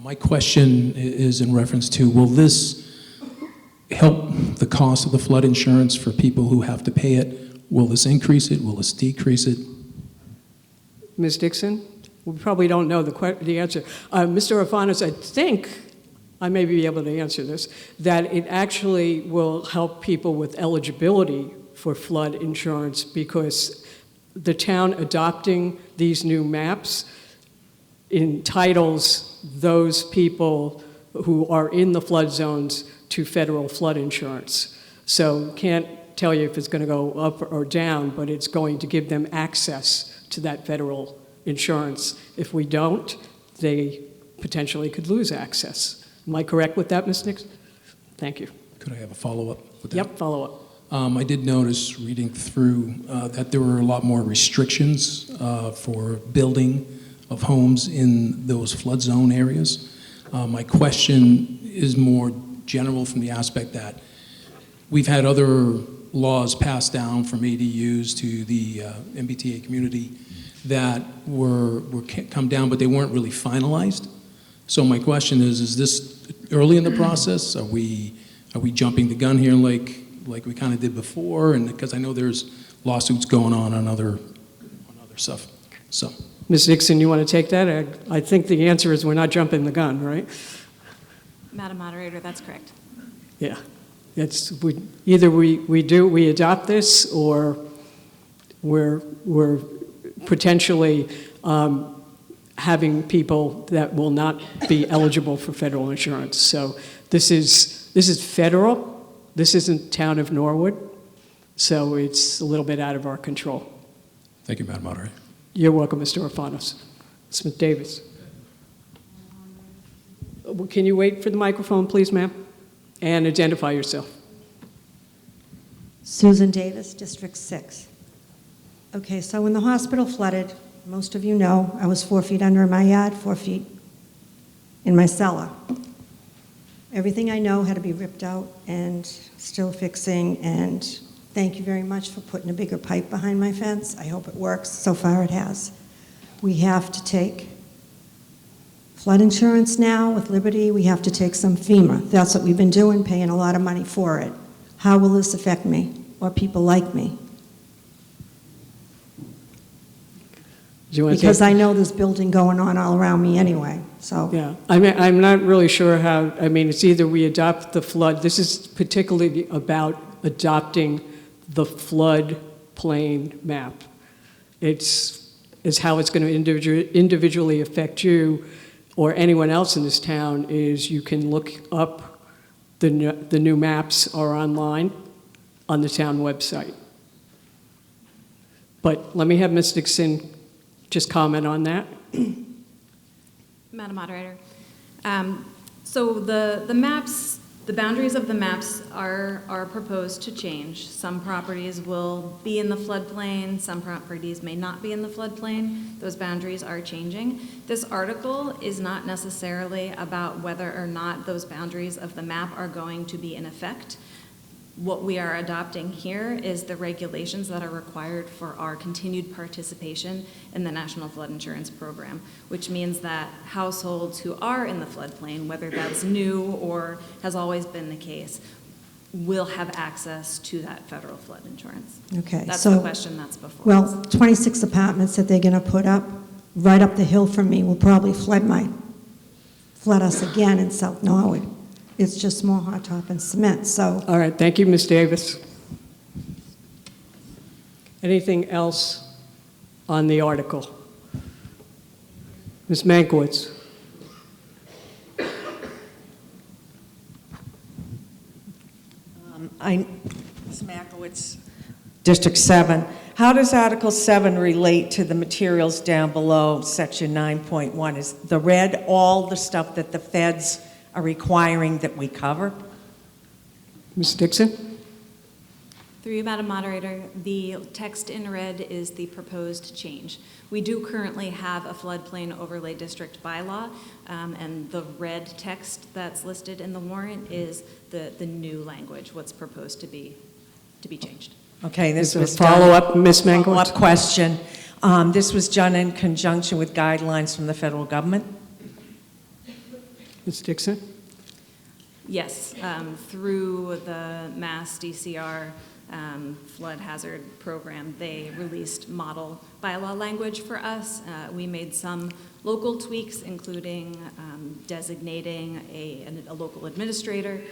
My question is in reference to, will this help the cost of the flood insurance for people who have to pay it? Will this increase it? Will this decrease it? Ms. Dixon? We probably don't know the answer. Mr. Fanos, I think, I may be able to answer this, that it actually will help people with eligibility for flood insurance because the town adopting these new maps entitles those people who are in the flood zones to federal flood insurance. So can't tell you if it's going to go up or down, but it's going to give them access to that federal insurance. If we don't, they potentially could lose access. Am I correct with that, Ms. Nixon? Thank you. Could I have a follow-up with that? Yep, follow-up. I did notice, reading through, that there were a lot more restrictions for building of homes in those flood zone areas. My question is more general from the aspect that we've had other laws passed down from ADUs to the MBTA community that were come down, but they weren't really finalized. So my question is this early in the process? Are we jumping the gun here like we kind of did before? And because I know there's lawsuits going on other stuff. So, Ms. Dixon, you want to take that? I think the answer is we're not jumping the gun, right? Madam Moderator, that's correct. Yeah. Either we adopt this, or we're potentially having people that will not be eligible for federal insurance. So this is federal. This isn't town of Norwood, so it's a little bit out of our control. Thank you, Madam Moderator. You're welcome, Mr. Orfanos. Smith Davis. Can you wait for the microphone, please, ma'am? And identify yourself. Susan Davis, District 6. Okay, so when the hospital flooded, most of you know, I was 4 feet under in my yard, 4 feet in my cellar. Everything I know had to be ripped out and still fixing, and thank you very much for putting a bigger pipe behind my fence. I hope it works. So far it has. We have to take flood insurance now with Liberty. We have to take some FEMA. That's what we've been doing, paying a lot of money for it. How will this affect me or people like me? Because I know there's building going on all around me anyway, so. Yeah, I'm not really sure how, it's either we adopt the flood, this is particularly about adopting the flood plain map. is how it's going to individually affect you or anyone else in this town is you can look up the new maps are online on the town website. But let me have Ms. Dixon just comment on that. Madam Moderator. So the maps, the boundaries of the maps are proposed to change. Some properties will be in the floodplain, some properties may not be in the floodplain. Those boundaries are changing. This article is not necessarily about whether or not those boundaries of the map are going to be in effect. What we are adopting here is the regulations that are required for our continued participation in the National Flood Insurance Program, which means that households who are in the floodplain, whether that's new or has always been the case, will have access to that federal flood insurance. Okay, That's so, the question that's before us. well, 26 apartments that they're going to put up right up the hill from me will probably flood us again in South Norwood. It's just more hot top and cement, so. All right, thank you, Ms. Davis. Anything else on the article? Ms. Mankiewicz. Ms. Makowitz, District 7. How does Article 7 relate to the materials down below Section 9.1? Is the red all the stuff that the feds are requiring that we cover? Ms. Dixon? Through you, Madam Moderator, the text in red is the proposed change. We do currently have a floodplain overlay district bylaw, and the red text that's listed in the warrant is the new language, what's proposed to be changed. Okay, this Is was there a follow-up, Ms. Mankiewicz? Follow-up question. This was done in conjunction with guidelines from the federal government? Ms. Dixon? Yes, through the Mass DCR flood hazard program, they released model bylaw language for us. We made some local tweaks, including designating a local administrator.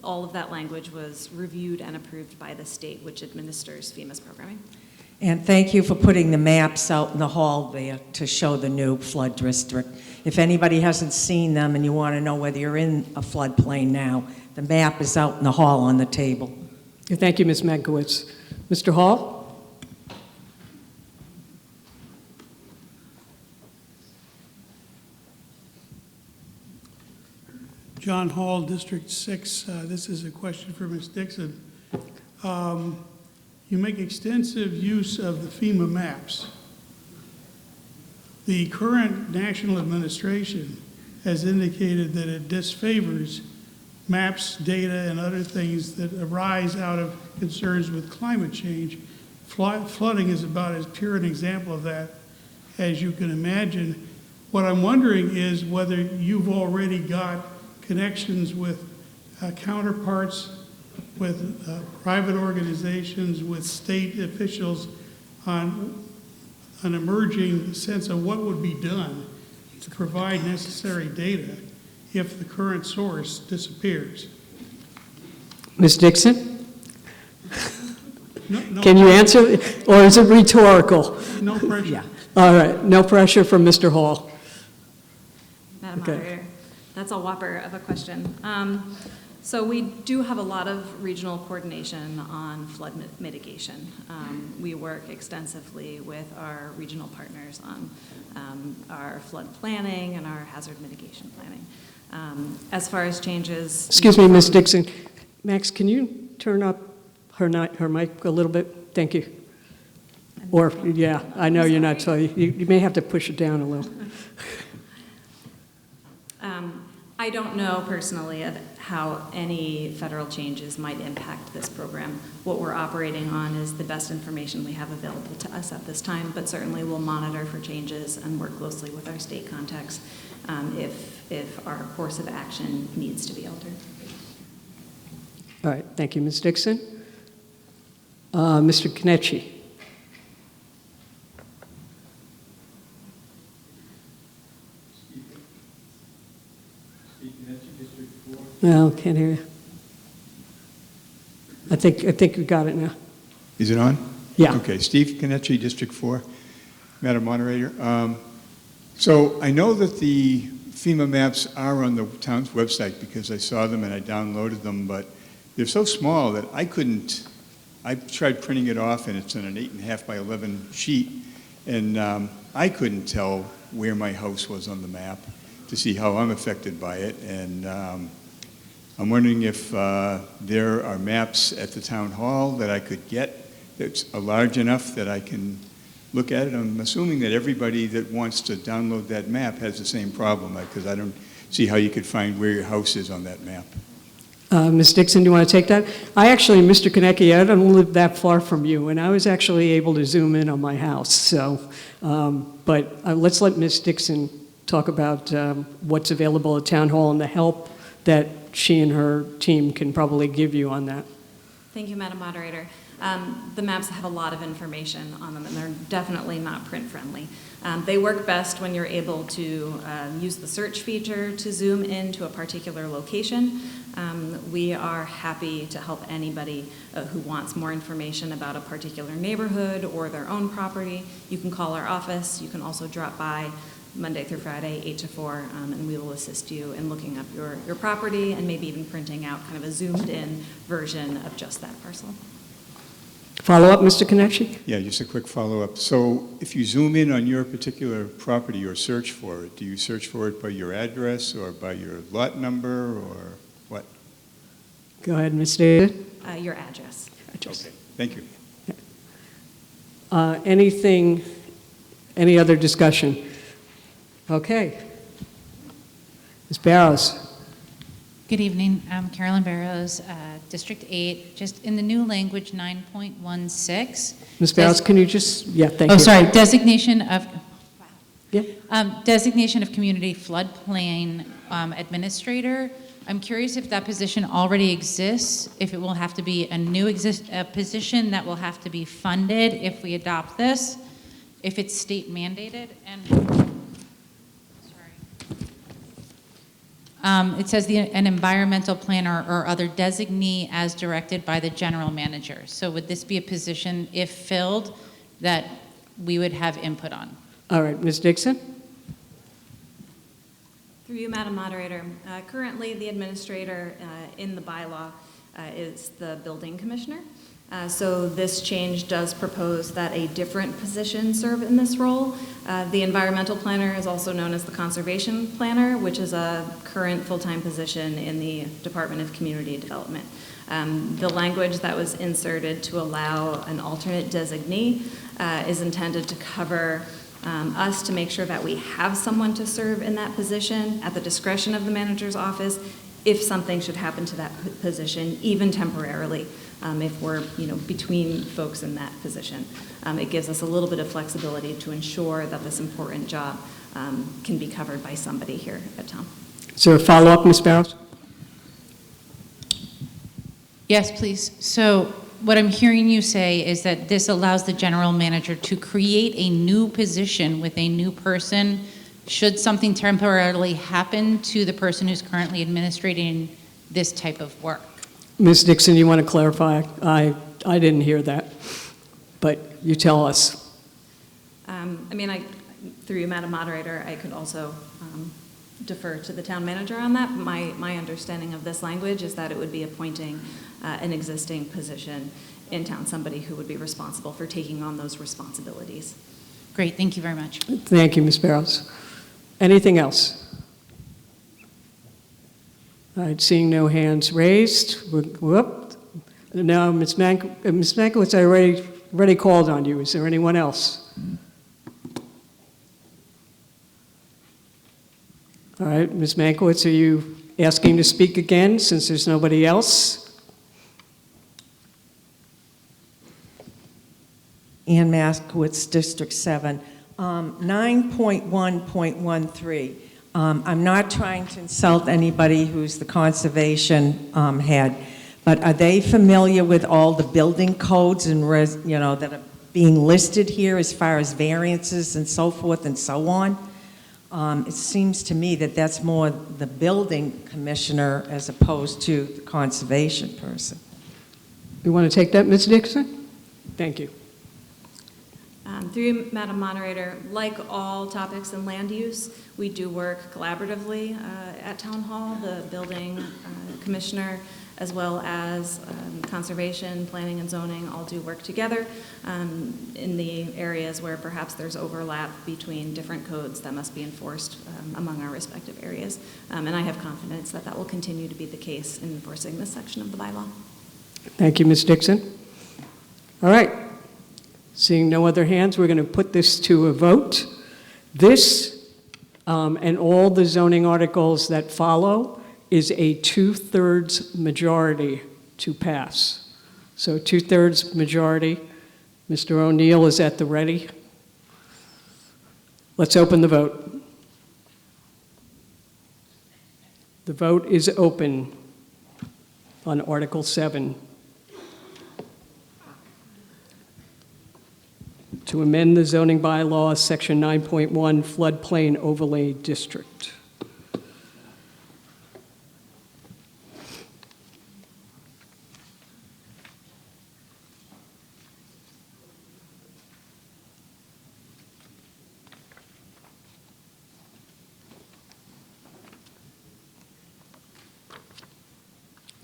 All of that language was reviewed and approved by the state, which administers FEMA's programming. And thank you for putting the maps out in the hall there to show the new flood district. If anybody hasn't seen them and you want to know whether you're in a floodplain now, the map is out in the hall on the table. Thank you, Ms. Mankiewicz. Mr. Hall? John Hall, District 6. This is a question for Ms. Dixon. You make extensive use of the FEMA maps. The current national administration has indicated that it disfavors maps, data, and other things that arise out of concerns with climate change. Flooding is about as pure an example of that as you can imagine. What I'm wondering is whether you've already got connections with counterparts, with private organizations, with state officials on an emerging sense of what would be done to provide necessary data if the current source disappears. Ms. Dixon? No, Can you answer, or is it rhetorical? No pressure. Yeah. All right, no pressure from Mr. Hall. Madam Okay. Moderator, that's a whopper of a question. So we do have a lot of regional coordination on flood mitigation. We work extensively with our regional partners on our flood planning and our hazard mitigation planning. As far as changes... Excuse me, Ms. Dixon. Max, can you turn up her mic a little bit? Thank you. Or, yeah, I know you're not, so you may have to push it down a little. I don't know personally of how any federal changes might impact this program. What we're operating on is the best information we have available to us at this time, but certainly we'll monitor for changes and work closely with our state contacts if our course of action needs to be altered. All right, thank you, Ms. Dixon. Mr. Knechi. No, can't hear you. I think we got it now. Is it on? Yeah. Okay, Steve Kenichi, District 4. Madam Moderator, so I know that the FEMA maps are on the town's website because I saw them and I downloaded them, but they're so small that I tried printing it off and it's on an 8.5 by 11 sheet, and I couldn't tell where my house was on the map to see how I'm affected by it, and I'm wondering if there are maps at the town hall that I could get that's large enough that I can look at it. I'm assuming that everybody that wants to download that map has the same problem, because I don't see how you could find where your house is on that map. Ms. Dixon, do you want to take that? Mr. Konecki, I don't live that far from you, and I was actually able to zoom in on my house. So, but let's let Ms. Dixon talk about what's available at Town Hall and the help that she and her team can probably give you on that. Thank you, Madam Moderator. The maps have a lot of information on them, and they're definitely not print-friendly. They work best when you're able to use the search feature to zoom into a particular location. We are happy to help anybody who wants more information about a particular neighborhood or their own property. You can call our office. You can also drop by Monday through Friday, 8 to 4, and we will assist you in looking up your property and maybe even printing out kind of a zoomed-in version of just that parcel. Follow-up, Mr. Konecki? Yeah, just a quick follow-up. So if you zoom in on your particular property or search for it, do you search for it by your address or by your lot number or what? Go ahead, Ms. David. Your address. Okay, thank you. Any other discussion? Okay. Ms. Barrows. Good evening. I'm Carolyn Barrows, District 8. Just in the new language 9.16. Ms. Barrows, can you just, thank you. Oh, sorry, designation of, Yeah. designation of community floodplain administrator. I'm curious if that position already exists, if it will have to be a new position that will have to be funded if we adopt this, if it's state mandated, and it says an environmental planner or other designee as directed by the general manager. So would this be a position, if filled, that we would have input on? All right, Ms. Dixon? Through you, Madam Moderator. Currently, the administrator in the bylaw is the building commissioner. So this change does propose that a different position serve in this role. The environmental planner is also known as the conservation planner, which is a current full-time position in the Department of Community Development. The language that was inserted to allow an alternate designee is intended to cover us to make sure that we have someone to serve in that position at the discretion of the manager's office if something should happen to that position, even temporarily, if we're between folks in that position. It gives us a little bit of flexibility to ensure that this important job can be covered by somebody here at town. Is there a follow-up, Ms. Barrows? Yes, please. So what I'm hearing you say is that this allows the general manager to create a new position with a new person should something temporarily happen to the person who's currently administrating this type of work. Ms. Dixon, you want to clarify? I didn't hear that, but you tell us. Through you, Madam Moderator, I could also defer to the town manager on that. My understanding of this language is that it would be appointing an existing position in town, somebody who would be responsible for taking on those responsibilities. Great, thank you very much. Thank you, Ms. Barrows. Anything else? All right, seeing no hands raised. Whoop. Now, Ms. Mankiewicz, I already called on you. Is there anyone else? All right, Ms. Mankiewicz, are you asking to speak again since there's nobody else? Ann Mankiewicz, District 7. 9.1.13. I'm not trying to insult anybody who's the conservation head, but are they familiar with all the building codes and that are being listed here as far as variances and so forth and so on? It seems to me that that's more the building commissioner as opposed to the conservation person. You want to take that, Ms. Dixon? Thank you. Through you, Madam Moderator, like all topics in land use, we do work collaboratively at Town Hall. The building commissioner, as well as conservation, planning, and zoning all do work together in the areas where perhaps there's overlap between different codes that must be enforced among our respective areas. And I have confidence that that will continue to be the case in enforcing this section of the bylaw. Thank you, Ms. Dixon. All right. Seeing no other hands, we're going to put this to a vote. This and all the zoning articles that follow is a 2/3 majority to pass. So 2/3 majority. Mr. O'Neill is at the ready. Let's open the vote. The vote is open on Article 7. To amend the zoning bylaw, Section 9.1, floodplain overlay district.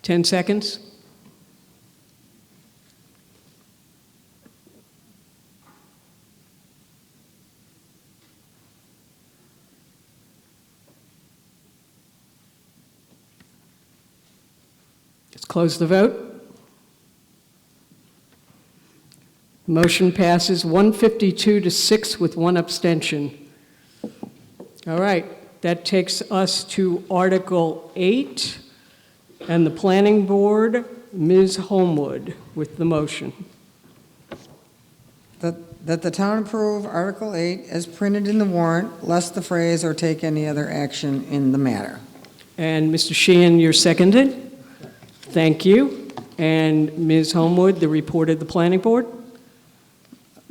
Ten seconds. Close the vote. Motion passes 152 to 6 with 1 abstention. All right, that takes us to Article 8 and the Planning Board, Ms. Homewood with the motion. That the town approve Article 8 as printed in the warrant, lest the phrase or take any other action in the matter. And Mr. Sheehan, you're seconded. Thank you. And Ms. Homewood, the report of the Planning Board?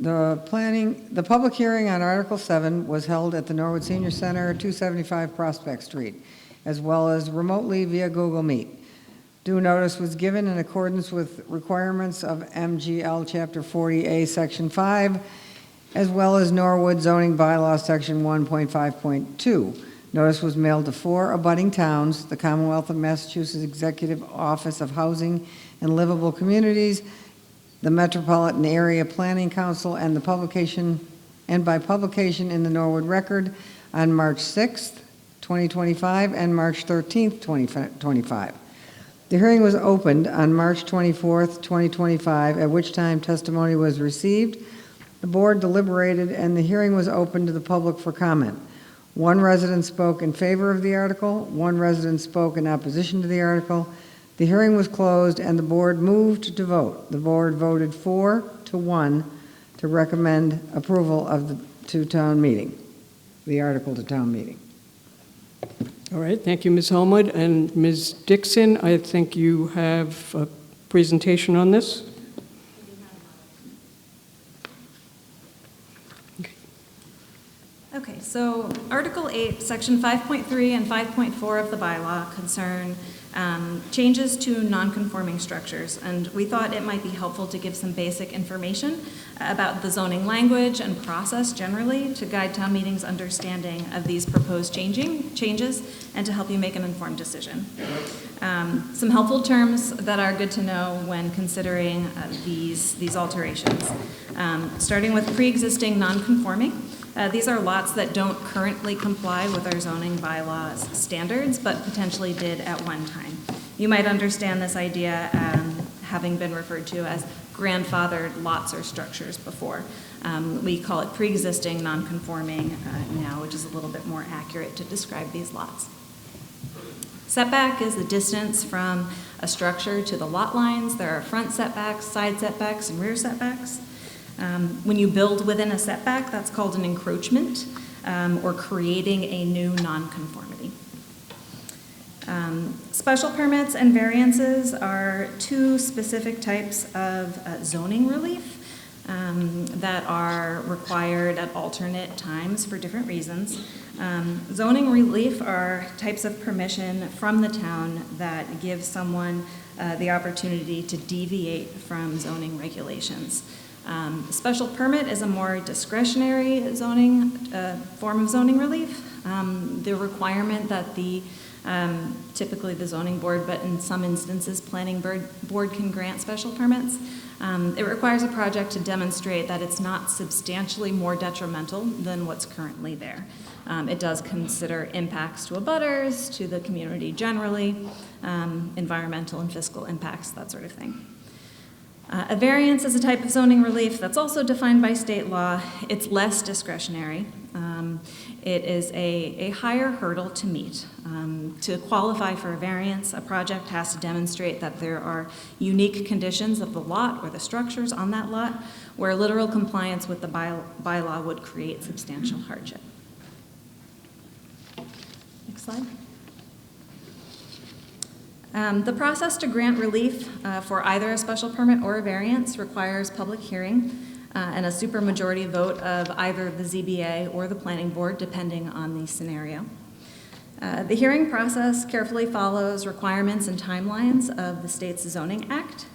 The public hearing on Article 7 was held at the Norwood Senior Center, 275 Prospect Street, as well as remotely via Google Meet. Due notice was given in accordance with requirements of MGL Chapter 40A, Section 5, as well as Norwood Zoning Bylaw, Section 1.5.2. Notice was mailed to 4 abutting towns, the Commonwealth of Massachusetts Executive Office of Housing and Livable Communities, the Metropolitan Area Planning Council, and by publication in the Norwood Record on March 6th, 2025, and March 13th, 2025. The hearing was opened on March 24th, 2025, at which time testimony was received. The board deliberated, and the hearing was open to the public for comment. 1 resident spoke in favor of the article. 1 resident spoke in opposition to the article. The hearing was closed, and the board moved to vote. The board voted 4-1 to recommend approval of the article to town meeting. All right, thank you, Ms. Homewood. And Ms. Dixon, I think you have a presentation on this? Okay, so Article 8, Section 5.3 and 5.4 of the bylaw concern changes to non-conforming structures, and we thought it might be helpful to give some basic information about the zoning language and process generally to guide town meeting's understanding of these proposed changes and to help you make an informed decision. Some helpful terms that are good to know when considering these alterations. Starting with pre-existing non-conforming. These are lots that don't currently comply with our zoning bylaws standards, but potentially did at one time. You might understand this idea having been referred to as grandfathered lots or structures before. We call it pre-existing non-conforming now, which is a little bit more accurate to describe these lots. Setback is the distance from a structure to the lot lines. There are front setbacks, side setbacks, and rear setbacks. When you build within a setback, that's called an encroachment or creating a new nonconformity. Special permits and variances are 2 specific types of zoning relief that are required at alternate times for different reasons. Zoning relief are types of permission from the town that give someone the opportunity to deviate from zoning regulations. Special permit is a more discretionary zoning, form of zoning relief. The requirement that typically the zoning board, but in some instances, planning board can grant special permits. It requires a project to demonstrate that it's not substantially more detrimental than what's currently there. It does consider impacts to abutters, to the community generally, environmental and fiscal impacts, that sort of thing. A variance is a type of zoning relief that's also defined by state law. It's less discretionary. It is a higher hurdle to meet. To qualify for a variance, a project has to demonstrate that there are unique conditions of the lot or the structures on that lot where literal compliance with the bylaw would create substantial hardship. Next slide. The process to grant relief for either a special permit or a variance requires public hearing and a supermajority vote of either the ZBA or the planning board, depending on the scenario. The hearing process carefully follows requirements and timelines of the state's Zoning Act,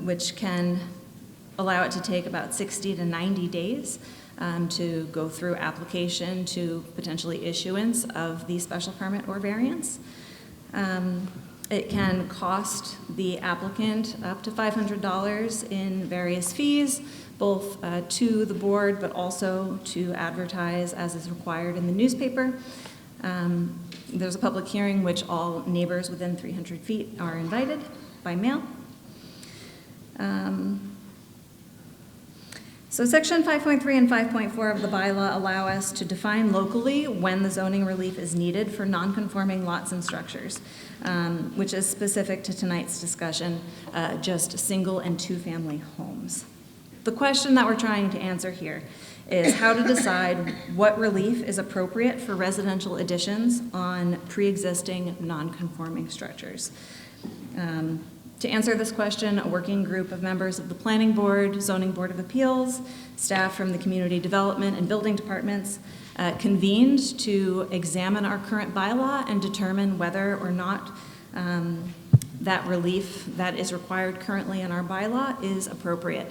which can allow it to take about 60 to 90 days to go through application to potentially issuance of the special permit or variance. It can cost the applicant up to $500 in various fees, both to the board, but also to advertise as is required in the newspaper. There's a public hearing which all neighbors within 300 feet are invited by mail. So section 5.3 and 5.4 of the bylaw allow us to define locally when the zoning relief is needed for non-conforming lots and structures, which is specific to tonight's discussion, just single and two-family homes. The question that we're trying to answer here is how to decide what relief is appropriate for residential additions on pre-existing non-conforming structures. To answer this question, a working group of members of the Planning Board, Zoning Board of Appeals, staff from the Community Development and Building Departments convened to examine our current bylaw and determine whether or not that relief that is required currently in our bylaw is appropriate.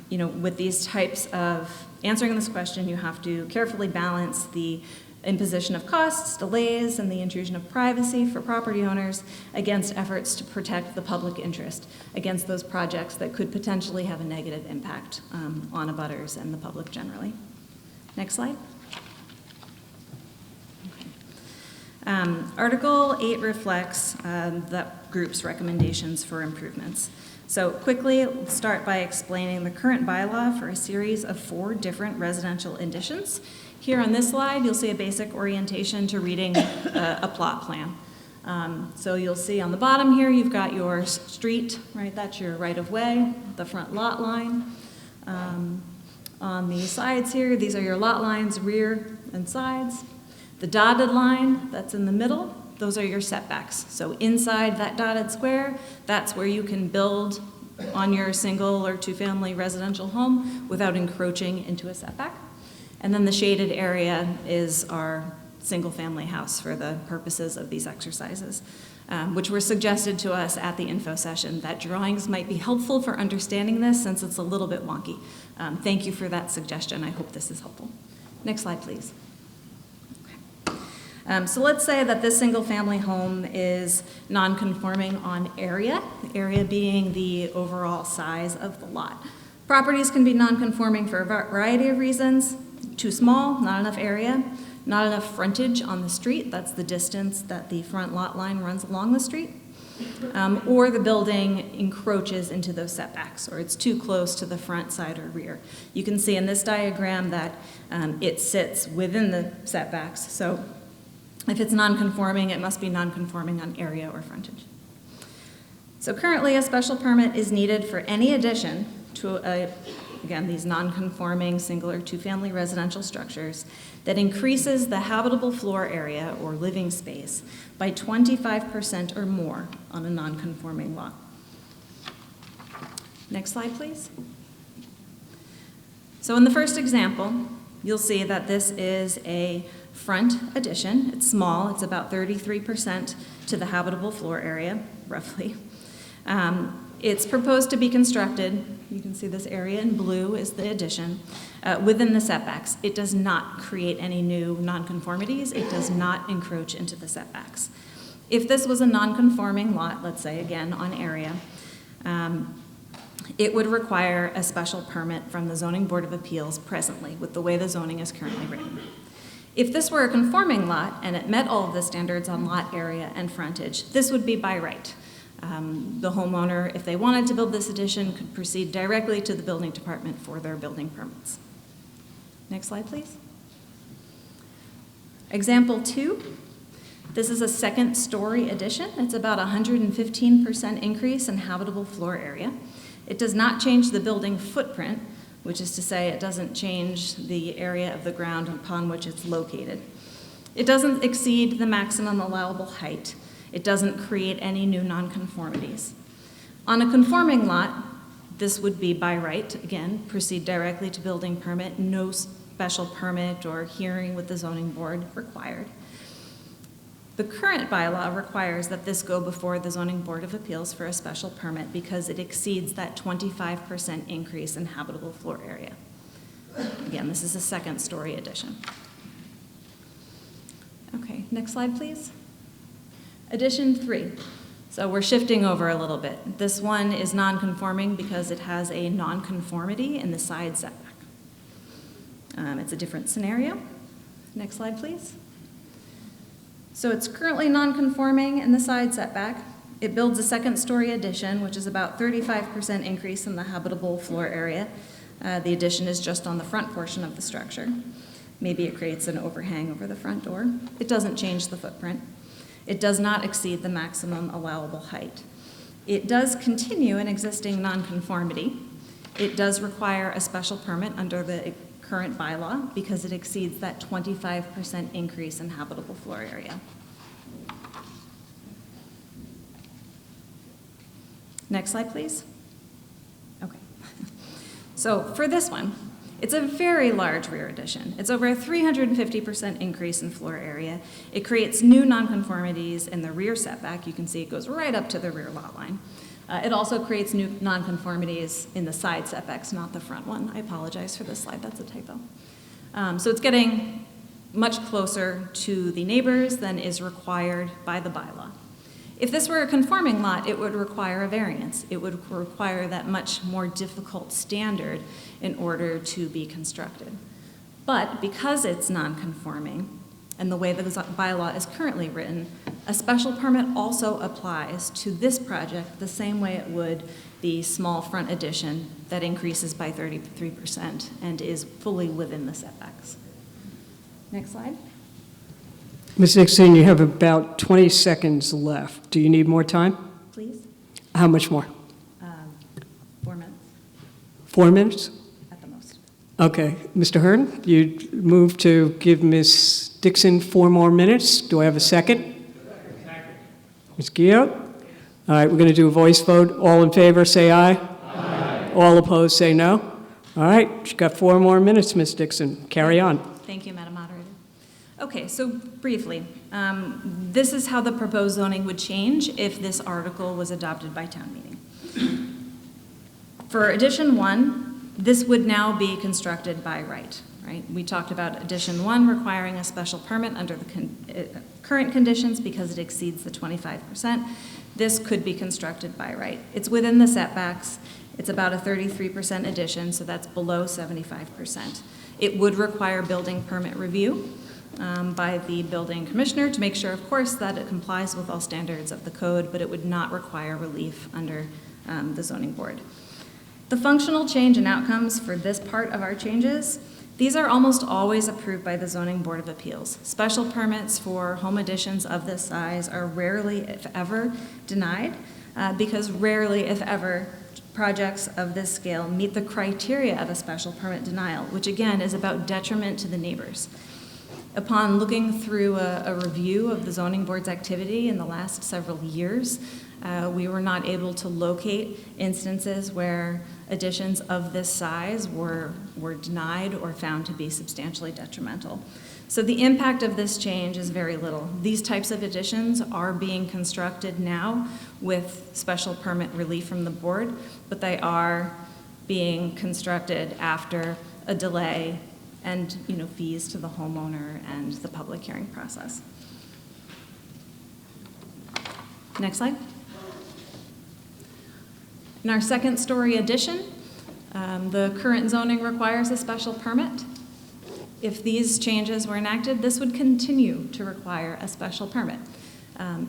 With these types of answering this question, you have to carefully balance the imposition of costs, delays, and the intrusion of privacy for property owners against efforts to protect the public interest against those projects that could potentially have a negative impact on abutters and the public generally. Next slide. Okay. Article 8 reflects that group's recommendations for improvements. So quickly, we'll start by explaining the current bylaw for a series of 4 different residential additions. Here on this slide, you'll see a basic orientation to reading a plot plan. So you'll see on the bottom here, you've got your street, right? That's your right-of-way, the front lot line. On the sides here, these are your lot lines, rear and sides. The dotted line that's in the middle, those are your setbacks. So inside that dotted square, that's where you can build on your single or two-family residential home without encroaching into a setback. And then the shaded area is our single-family house for the purposes of these exercises, which were suggested to us at the info session, that drawings might be helpful for understanding this since it's a little bit wonky. Thank you for that suggestion. I hope this is helpful. Next slide, please. Okay. So let's say that this single-family home is non-conforming on area being the overall size of the lot. Properties can be non-conforming for a variety of reasons. Too small, not enough area, not enough frontage on the street, that's the distance that the front lot line runs along the street, or the building encroaches into those setbacks, or it's too close to the front, side, or rear. You can see in this diagram that it sits within the setbacks, so if it's non-conforming, it must be non-conforming on area or frontage. So currently, a special permit is needed for any addition to again, these non-conforming single or two-family residential structures that increases the habitable floor area or living space by 25% or more on a non-conforming lot. Next slide, please. So in the first example, you'll see that this is a front addition. It's small, it's about 33% to the habitable floor area, roughly. It's proposed to be constructed you can see this area in blue is the addition, within the setbacks. It does not create any new nonconformities. It does not encroach into the setbacks. If this was a nonconforming lot, let's say again on area, it would require a special permit from the Zoning Board of Appeals presently with the way the zoning is currently written. If this were a conforming lot and it met all of the standards on lot area and frontage, this would be by right. The homeowner, if they wanted to build this addition, could proceed directly to the building department for their building permits. Next slide, please. Example 2. This is a second-story addition. It's about 115% increase in habitable floor area. It does not change the building footprint, which is to say it doesn't change the area of the ground upon which it's located. It doesn't exceed the maximum allowable height. It doesn't create any new nonconformities. On a conforming lot, this would be by right, again, proceed directly to building permit, no special permit or hearing with the zoning board required. The current bylaw requires that this go before the Zoning Board of Appeals for a special permit because it exceeds that 25% increase in habitable floor area. Again, this is a second-story addition. Okay, next slide, please. Addition 3. So we're shifting over a little bit. This one is non-conforming because it has a non-conformity in the side setback. It's a different scenario. Next slide, please. So it's currently non-conforming in the side setback. It builds a second-story addition, which is about 35% increase in the habitable floor area. The addition is just on the front portion of the structure. Maybe it creates an overhang over the front door. It doesn't change the footprint. It does not exceed the maximum allowable height. It does continue an existing nonconformity. It does require a special permit under the current bylaw because it exceeds that 25% increase in habitable floor area. Next slide, please. Okay. So for this one, it's a very large rear addition. It's over a 350% increase in floor area. It creates new nonconformities in the rear setback. You can see it goes right up to the rear lot line. It also creates new nonconformities in the side setbacks, not the front one. I apologize for this slide, that's a typo. So it's getting much closer to the neighbors than is required by the bylaw. If this were a conforming lot, it would require a variance. It would require that much more difficult standard in order to be constructed. But because it's non-conforming, and the way the bylaw is currently written, a special permit also applies to this project the same way it would the small front addition that increases by 33% and is fully within the setbacks. Next slide. Ms. Nixon, you have about 20 seconds left. Do you need more time? Please. How much more? 4 minutes 4 minutes? at the most. Okay. Mr. Hearn, you move to give Ms. Dixon 4 more minutes. Do I have a second? Ms. Gio? All right, we're going to do a voice vote. All in favor, say aye. Aye. All opposed, say no. All right, she's got 4 more minutes, Ms. Dixon. Carry on. Thank you, Madam Moderator. Okay, so briefly, this is how the proposed zoning would change if this article was adopted by town meeting. For addition 1, this would now be constructed by right? We talked about addition 1 requiring a special permit under the current conditions because it exceeds the 25%. This could be constructed by right. It's within the setbacks. It's about a 33% addition, so that's below 75%. It would require building permit review by the building commissioner to make sure, of course, that it complies with all standards of the code, but it would not require relief under the zoning board. The functional change and outcomes for this part of our changes, these are almost always approved by the Zoning Board of Appeals. Special permits for home additions of this size are rarely, if ever, denied because rarely, if ever, projects of this scale meet the criteria of a special permit denial, which again is about detriment to the neighbors. Upon looking through a review of the zoning board's activity in the last several years, we were not able to locate instances where additions of this size were denied or found to be substantially detrimental. So the impact of this change is very little. These types of additions are being constructed now with special permit relief from the board, but they are being constructed after a delay and, fees to the homeowner and the public hearing process. Next slide. In our second-story addition, the current zoning requires a special permit. If these changes were enacted, this would continue to require a special permit.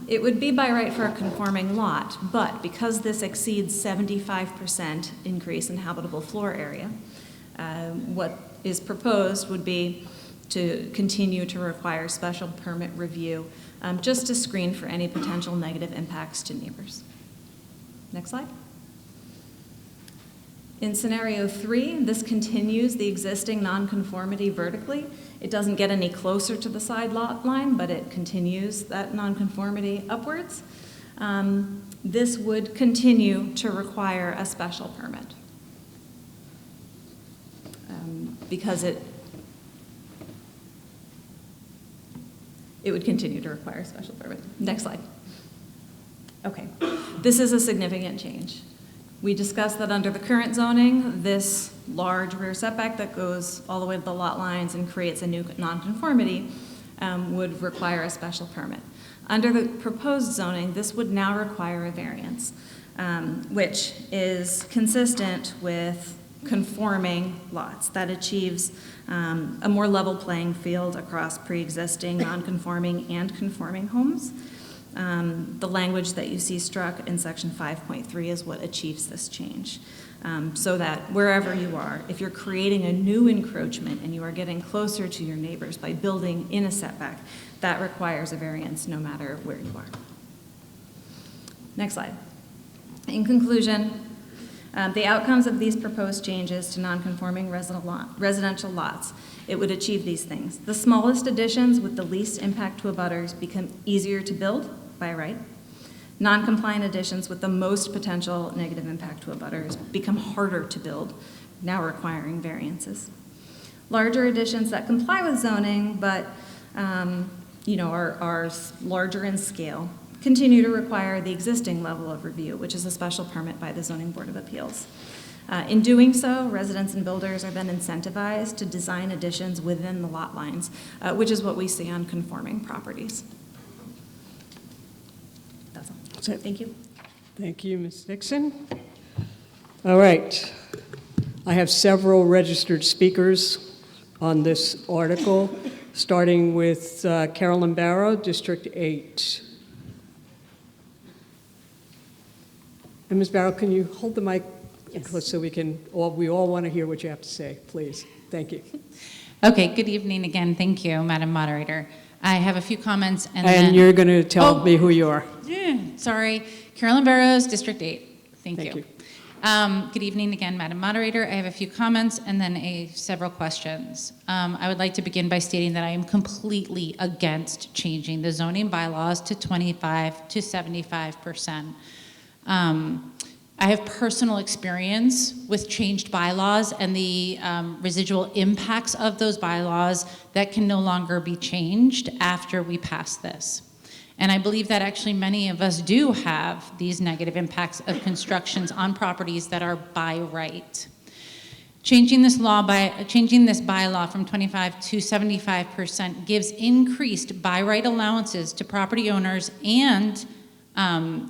It would be by right for a conforming lot, but because this exceeds 75% increase in habitable floor area, what is proposed would be to continue to require special permit review just to screen for any potential negative impacts to neighbors. Next slide. In scenario 3, this continues the existing nonconformity vertically. It doesn't get any closer to the side lot line, but it continues that nonconformity upwards. This would continue to require a special permit because it would continue to require a special permit. Next slide. Okay, this is a significant change. We discussed that under the current zoning, this large rear setback that goes all the way to the lot lines and creates a new nonconformity would require a special permit. Under the proposed zoning, this would now require a variance, which is consistent with conforming lots that achieves a more level playing field across pre-existing, non-conforming, and conforming homes. The language that you see struck in section 5.3 is what achieves this change. So that wherever you are, if you're creating a new encroachment and you are getting closer to your neighbors by building in a setback, that requires a variance no matter where you are. Next slide. In conclusion, the outcomes of these proposed changes to non-conforming residential lots, it would achieve these things. The smallest additions with the least impact to abutters become easier to build by right. Non-compliant additions with the most potential negative impact to abutters become harder to build, now requiring variances. Larger additions that comply with zoning but are larger in scale continue to require the existing level of review, which is a special permit by the Zoning Board of Appeals. In doing so, residents and builders are then incentivized to design additions within the lot lines, which is what we see on conforming properties. That's all. That's it. Thank you. Thank you, Ms. Dixon. All right. I have several registered speakers on this article, starting with Carolyn Barrow, District 8. And Ms. Barrow, can you hold the mic close so we all want to hear what you have to say, please? Thank you. Okay, good evening again. Thank you, Madam Moderator. I have a few comments and And then... you're going to tell me who you are. Sorry, Carolyn Barrows, District 8. Thank Thank you. Good evening again, Madam Moderator. I have a few comments and then several questions. I would like to begin by stating that I am completely against changing the zoning bylaws to 25 to 75%. I have personal experience with changed bylaws and the residual impacts of those bylaws that can no longer be changed after we pass this. And I believe that actually many of us do have these negative impacts of constructions on properties that are by right. Changing this bylaw from 25 to 75% gives increased by right allowances to property owners and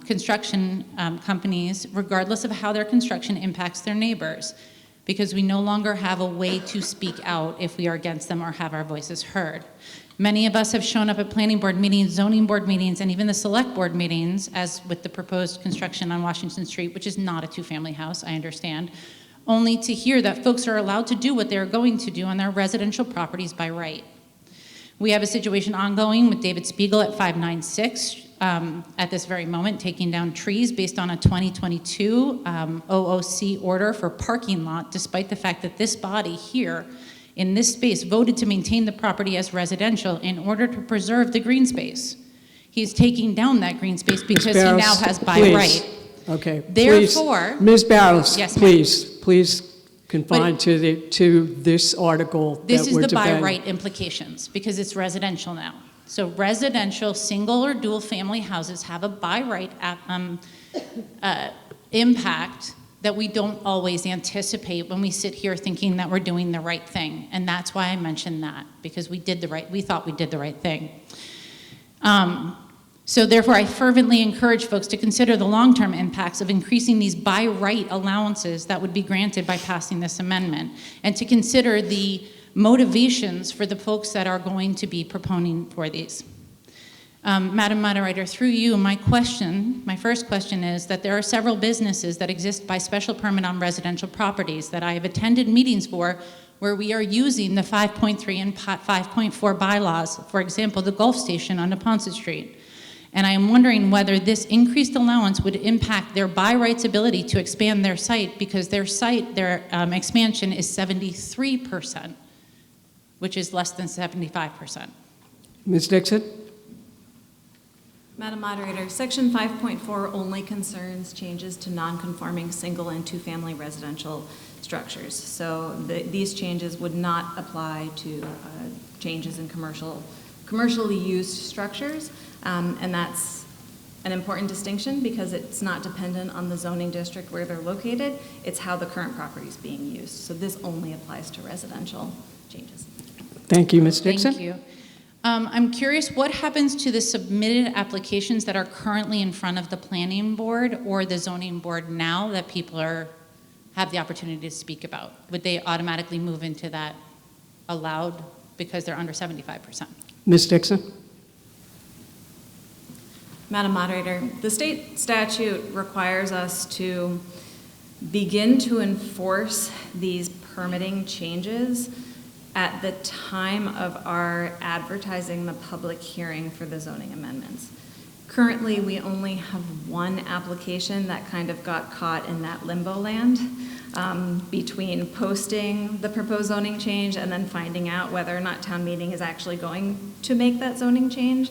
construction companies, regardless of how their construction impacts their neighbors, because we no longer have a way to speak out if we are against them or have our voices heard. Many of us have shown up at planning board meetings, zoning board meetings, and even the select board meetings, as with the proposed construction on Washington Street, which is not a two-family house, I understand, only to hear that folks are allowed to do what they're going to do on their residential properties by right. We have a situation ongoing with David Spiegel at 596 at this very moment, taking down trees based on a 2022 OOC order for parking lot, despite the fact that this body here in this space voted to maintain the property as residential in order to preserve the green space. He's taking down that green space because he now has by right. Okay. Therefore, please, Ms. Barrows, yes, please confine to this article. This that is we're the by debating. right implications because it's residential now. So residential single or dual family houses have a by right impact that we don't always anticipate when we sit here thinking that we're doing the right thing. And that's why I mentioned that, because we thought we did the right thing. So therefore, I fervently encourage folks to consider the long-term impacts of increasing these by right allowances that would be granted by passing this amendment, and to consider the motivations for the folks that are going to be proponing for these. Madam Moderator, through you, my first question is that there are several businesses that exist by special permit on residential properties that I have attended meetings for where we are using the 5.3 and 5.4 bylaws, for example, the Gulf Station on Neponset Street. And I am wondering whether this increased allowance would impact their by rights ability to expand their site, because their expansion is 73%, which is less than 75%. Ms. Dixon? Madam Moderator, Section 5.4 only concerns changes to non-conforming single and two-family residential structures. So these changes would not apply to changes in commercially used structures, and that's an important distinction because it's not dependent on the zoning district where they're located. It's how the current property is being used. So this only applies to residential changes. Thank you, Ms. Dixon. Thank you. I'm curious, what happens to the submitted applications that are currently in front of the planning board or the zoning board now that people have the opportunity to speak about? Would they automatically move into that allowed because they're under 75%? Ms. Dixon? Madam Moderator, the state statute requires us to begin to enforce these permitting changes at the time of our advertising the public hearing for the zoning amendments. Currently, we only have one application that kind of got caught in that limbo land between posting the proposed zoning change and then finding out whether or not town meeting is actually going to make that zoning change.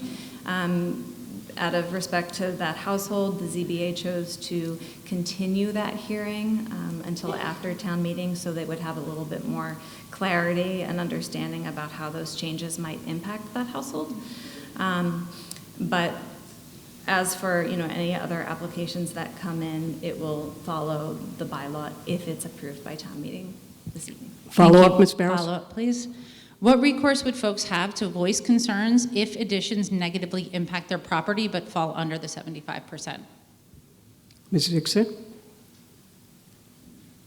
Out of respect to that household, the ZBA chose to continue that hearing until after town meeting so they would have a little bit more clarity and understanding about how those changes might impact that household. But as for any other applications that come in, it will follow the bylaw if it's approved by town meeting this evening. Follow up, Ms. Barrows. Follow up, please. What recourse would folks have to voice concerns if additions negatively impact their property but fall under the 75%? Ms. Dixon?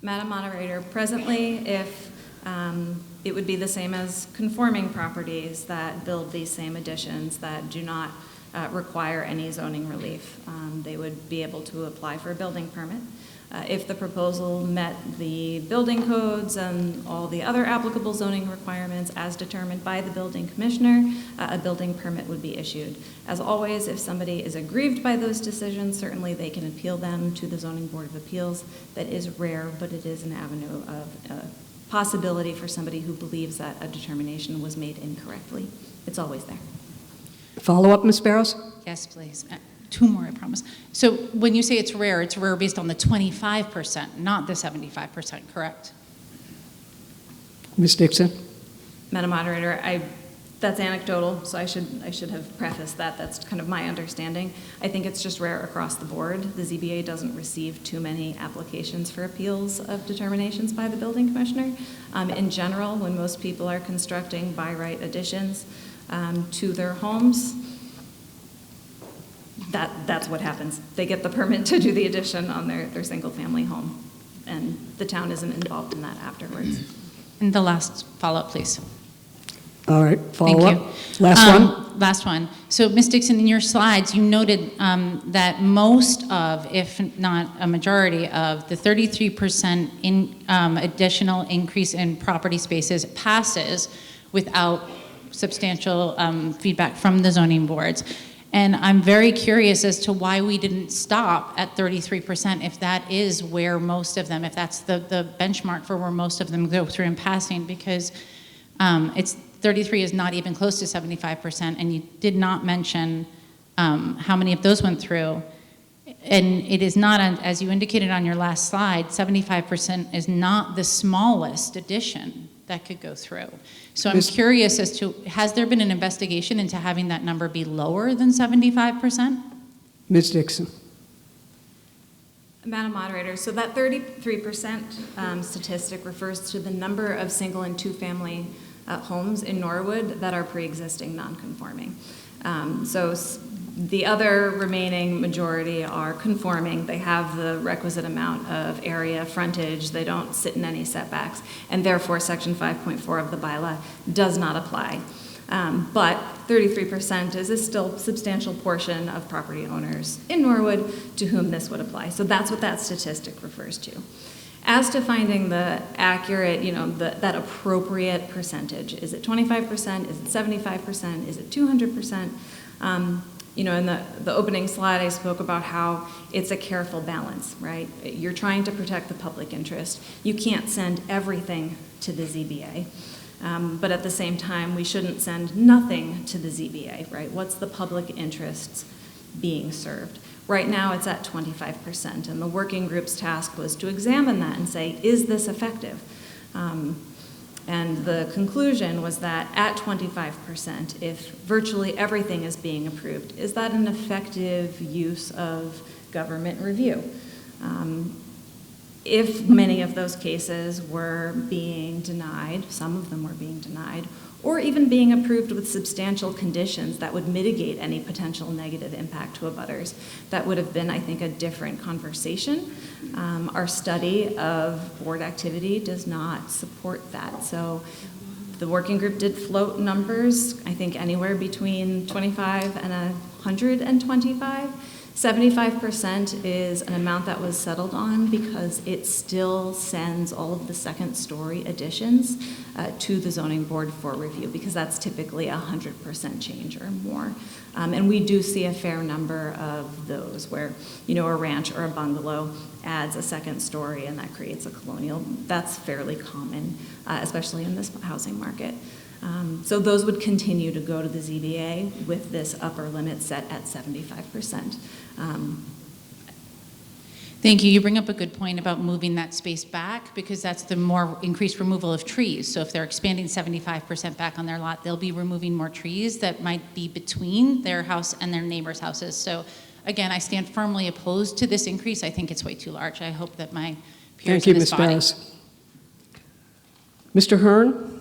Madam Moderator, presently, if it would be the same as conforming properties that build these same additions that do not require any zoning relief, they would be able to apply for a building permit. If the proposal met the building codes and all the other applicable zoning requirements as determined by the building commissioner, a building permit would be issued. As always, if somebody is aggrieved by those decisions, certainly they can appeal them to the Zoning Board of Appeals. That is rare, but it is an avenue of possibility for somebody who believes that a determination was made incorrectly. It's always there. Follow up, Ms. Barrows? Yes, please. Two more, I promise. So when you say it's rare based on the 25%, not the 75%, correct? Ms. Dixon? Madam Moderator, that's anecdotal, so I should have prefaced that. That's kind of my understanding. I think it's just rare across the board. The ZBA doesn't receive too many applications for appeals of determinations by the building commissioner. In general, when most people are constructing by right additions to their homes, that's what happens. They get the permit to do the addition on their single-family home, and the town isn't involved in that afterwards. And the last follow-up, please. All right, follow Thank up. you. Last one. Last one. So, Ms. Dixon, in your slides, you noted that most of, if not a majority of, the 33% additional increase in property spaces passes without substantial feedback from the zoning boards. And I'm very curious as to why we didn't stop at 33% if that is where most of them, if that's the benchmark for where most of them go through in passing, because it's 33 is not even close to 75%, and you did not mention how many of those went through. And it is not, as you indicated on your last slide, 75% is not the smallest addition that could go through. So I'm curious as to, has there been an investigation into having that number be lower than 75%? Ms. Dixon? Madam Moderator, so that 33% statistic refers to the number of single and two-family homes in Norwood that are pre-existing non-conforming. The other remaining majority are conforming. They have the requisite amount of area, frontage, they don't sit in any setbacks, and therefore Section 5.4 of the bylaw does not apply. But 33% is a still substantial portion of property owners in Norwood to whom this would apply. So that's what that statistic refers to. As to finding the accurate, that appropriate percentage, is it 25%, is it 75%, is it 200%? In the opening slide, I spoke about how it's a careful balance, right? You're trying to protect the public interest. You can't send everything to the ZBA. But at the same time, we shouldn't send nothing to the ZBA, right? What's the public interests being served? Right now, it's at 25%, and the working group's task was to examine that and say, is this effective? And the conclusion was that at 25%, if virtually everything is being approved, is that an effective use of government review? If many of those cases were being denied, some of them were being denied, or even being approved with substantial conditions that would mitigate any potential negative impact to abutters, that would have been, I think, a different conversation. Our study of board activity does not support that. So the working group did float numbers, I think anywhere between 25 and 125. 75% is an amount that was settled on because it still sends all of the second story additions to the zoning board for review, because that's typically 100% change or more. And we do see a fair number of those where, a ranch or a bungalow adds a second story and that creates a colonial. That's fairly common, especially in this housing market. So those would continue to go to the ZBA with this upper limit set at 75%. Thank you. You bring up a good point about moving that space back, because that's the more increased removal of trees. So if they're expanding 75% back on their lot, they'll be removing more trees that might be between their house and their neighbors' houses. So again, I stand firmly opposed to this increase. I think it's way too large. I hope that my peers in this body... Thank you, Ms. Bass. Mr. Hearn?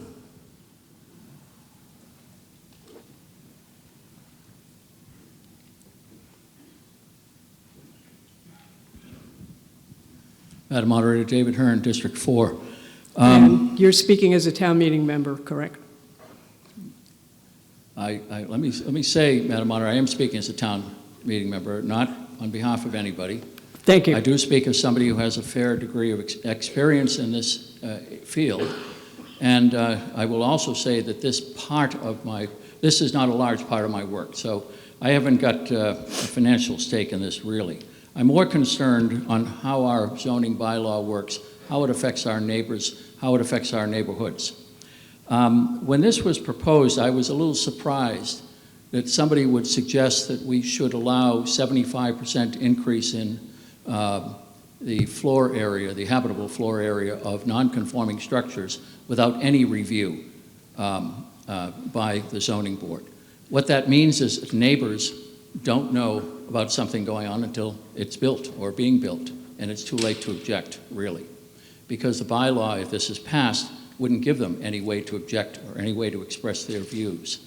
Madam Moderator, David Hearn, District 4. And you're speaking as a town meeting member, correct? Let me say, Madam Moderator, I am speaking as a town meeting member, not on behalf of anybody. Thank you. I do speak as somebody who has a fair degree of experience in this field. And I will also say that this is not a large part of my work. So I haven't got a financial stake in this, really. I'm more concerned on how our zoning bylaw works, how it affects our neighbors, how it affects our neighborhoods. When this was proposed, I was a little surprised that somebody would suggest that we should allow 75% increase in the floor area, the habitable floor area of non-conforming structures without any review by the zoning board. What that means is neighbors don't know about something going on until it's built or being built, and it's too late to object, really. Because the bylaw, if this is passed, wouldn't give them any way to object or any way to express their views.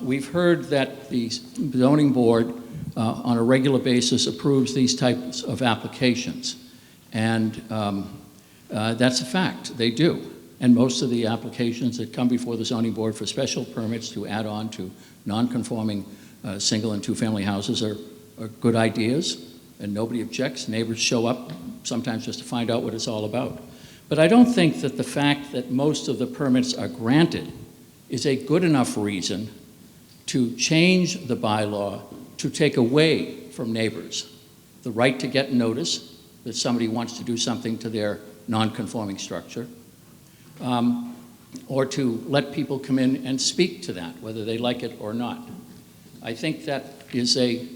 We've heard that the zoning board on a regular basis approves these types of applications, and that's a fact, they do. And most of the applications that come before the zoning board for special permits to add on to non-conforming single and two-family houses are good ideas, and nobody objects. Neighbors show up sometimes just to find out what it's all about. But I don't think that the fact that most of the permits are granted is a good enough reason to change the bylaw to take away from neighbors the right to get notice that somebody wants to do something to their non-conforming structure, or to let people come in and speak to that, whether they like it or not. I think that is a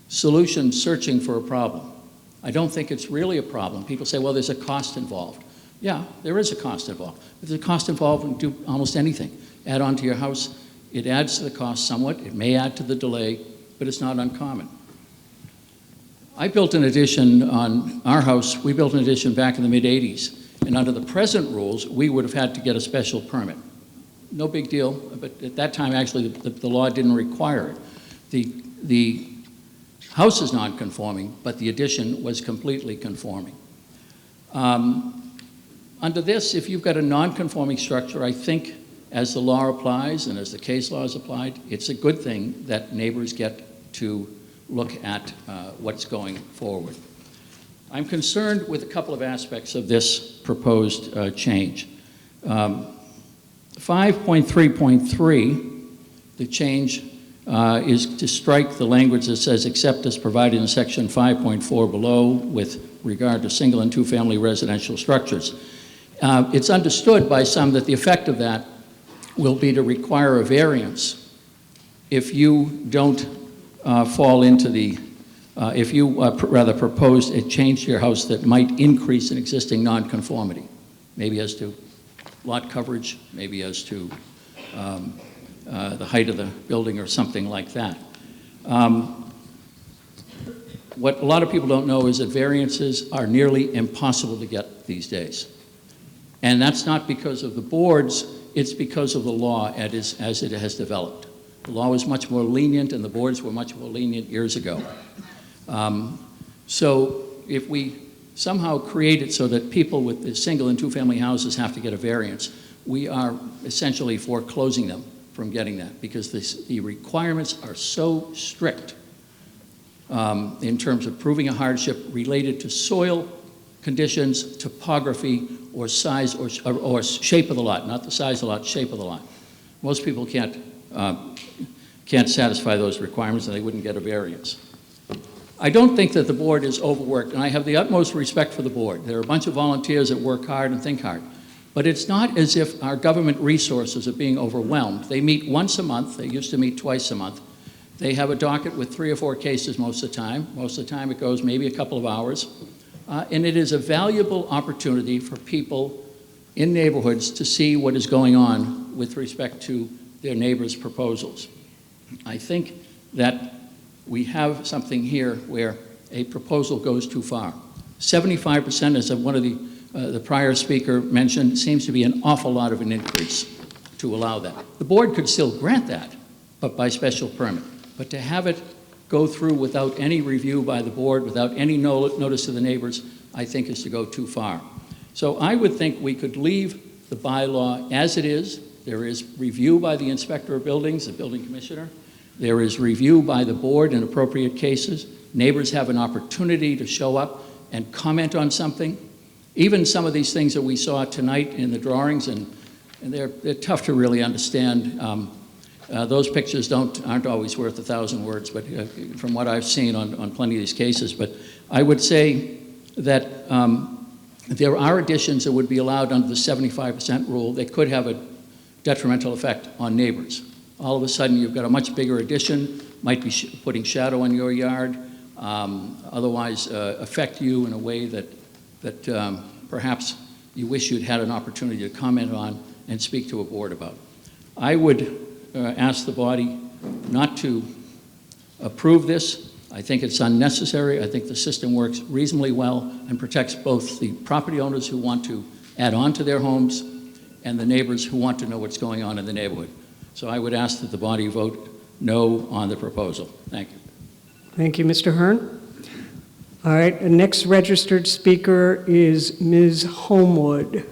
solution searching for a problem. I don't think it's really a problem. People say, well, there's a cost involved. Yeah, there is a cost involved. If there's a cost involved, you can do almost anything. Add on to your house, it adds to the cost somewhat. It may add to the delay, but it's not uncommon. I built an addition on our house, we built an addition back in the mid-'80s, and under the present rules, we would have had to get a special permit. No big deal, but at that time, actually, the law didn't require it. The house is non-conforming, but the addition was completely conforming. Under this, if you've got a non-conforming structure, I think as the law applies and as the case law is applied, it's a good thing that neighbors get to look at what's going forward. I'm concerned with a couple of aspects of this proposed change. 5.3.3, the change is to strike the language that says except as provided in section 5.4 below with regard to single and two-family residential structures. It's understood by some that the effect of that will be to require a variance if you don't fall into the, if you rather propose a change to your house that might increase an existing nonconformity, maybe as to lot coverage, maybe as to the height of the building or something like that. What a lot of people don't know is that variances are nearly impossible to get these days. And that's not because of the boards, it's because of the law as it has developed. The law was much more lenient and the boards were much more lenient years ago. So if we somehow create it so that people with the single and two-family houses have to get a variance, we are essentially foreclosing them from getting that because the requirements are so strict in terms of proving a hardship related to soil conditions, topography, or size or shape of the lot, not the size of the lot, shape of the lot. Most people can't satisfy those requirements and they wouldn't get a variance. I don't think that the board is overworked, and I have the utmost respect for the board. There are a bunch of volunteers that work hard and think hard. But it's not as if our government resources are being overwhelmed. They meet once a month. They used to meet twice a month. They have a docket with 3 or 4 cases most of the time. Most of the time it goes maybe a couple of hours. And it is a valuable opportunity for people in neighborhoods to see what is going on with respect to their neighbors' proposals. I think that we have something here where a proposal goes too far. 75%, as one of the prior speaker mentioned, seems to be an awful lot of an increase to allow that. The board could still grant that, but by special permit. But to have it go through without any review by the board, without any notice to the neighbors, I think is to go too far. So I would think we could leave the bylaw as it is. There is review by the inspector of buildings, the building commissioner. There is review by the board in appropriate cases. Neighbors have an opportunity to show up and comment on something. Even some of these things that we saw tonight in the drawings, and they're tough to really understand. Those pictures aren't always worth 1,000 words, but from what I've seen on plenty of these cases. But I would say that there are additions that would be allowed under the 75% rule that could have a detrimental effect on neighbors. All of a sudden, you've got a much bigger addition, might be putting shadow on your yard, otherwise affect you in a way that perhaps you wish you'd had an opportunity to comment on and speak to a board about. I would ask the body not to approve this. I think it's unnecessary. I think the system works reasonably well and protects both the property owners who want to add on to their homes and the neighbors who want to know what's going on in the neighborhood. So I would ask that the body vote no on the proposal. Thank you. Thank you, Mr. Hearn. All right, the next registered speaker is Ms. Homewood.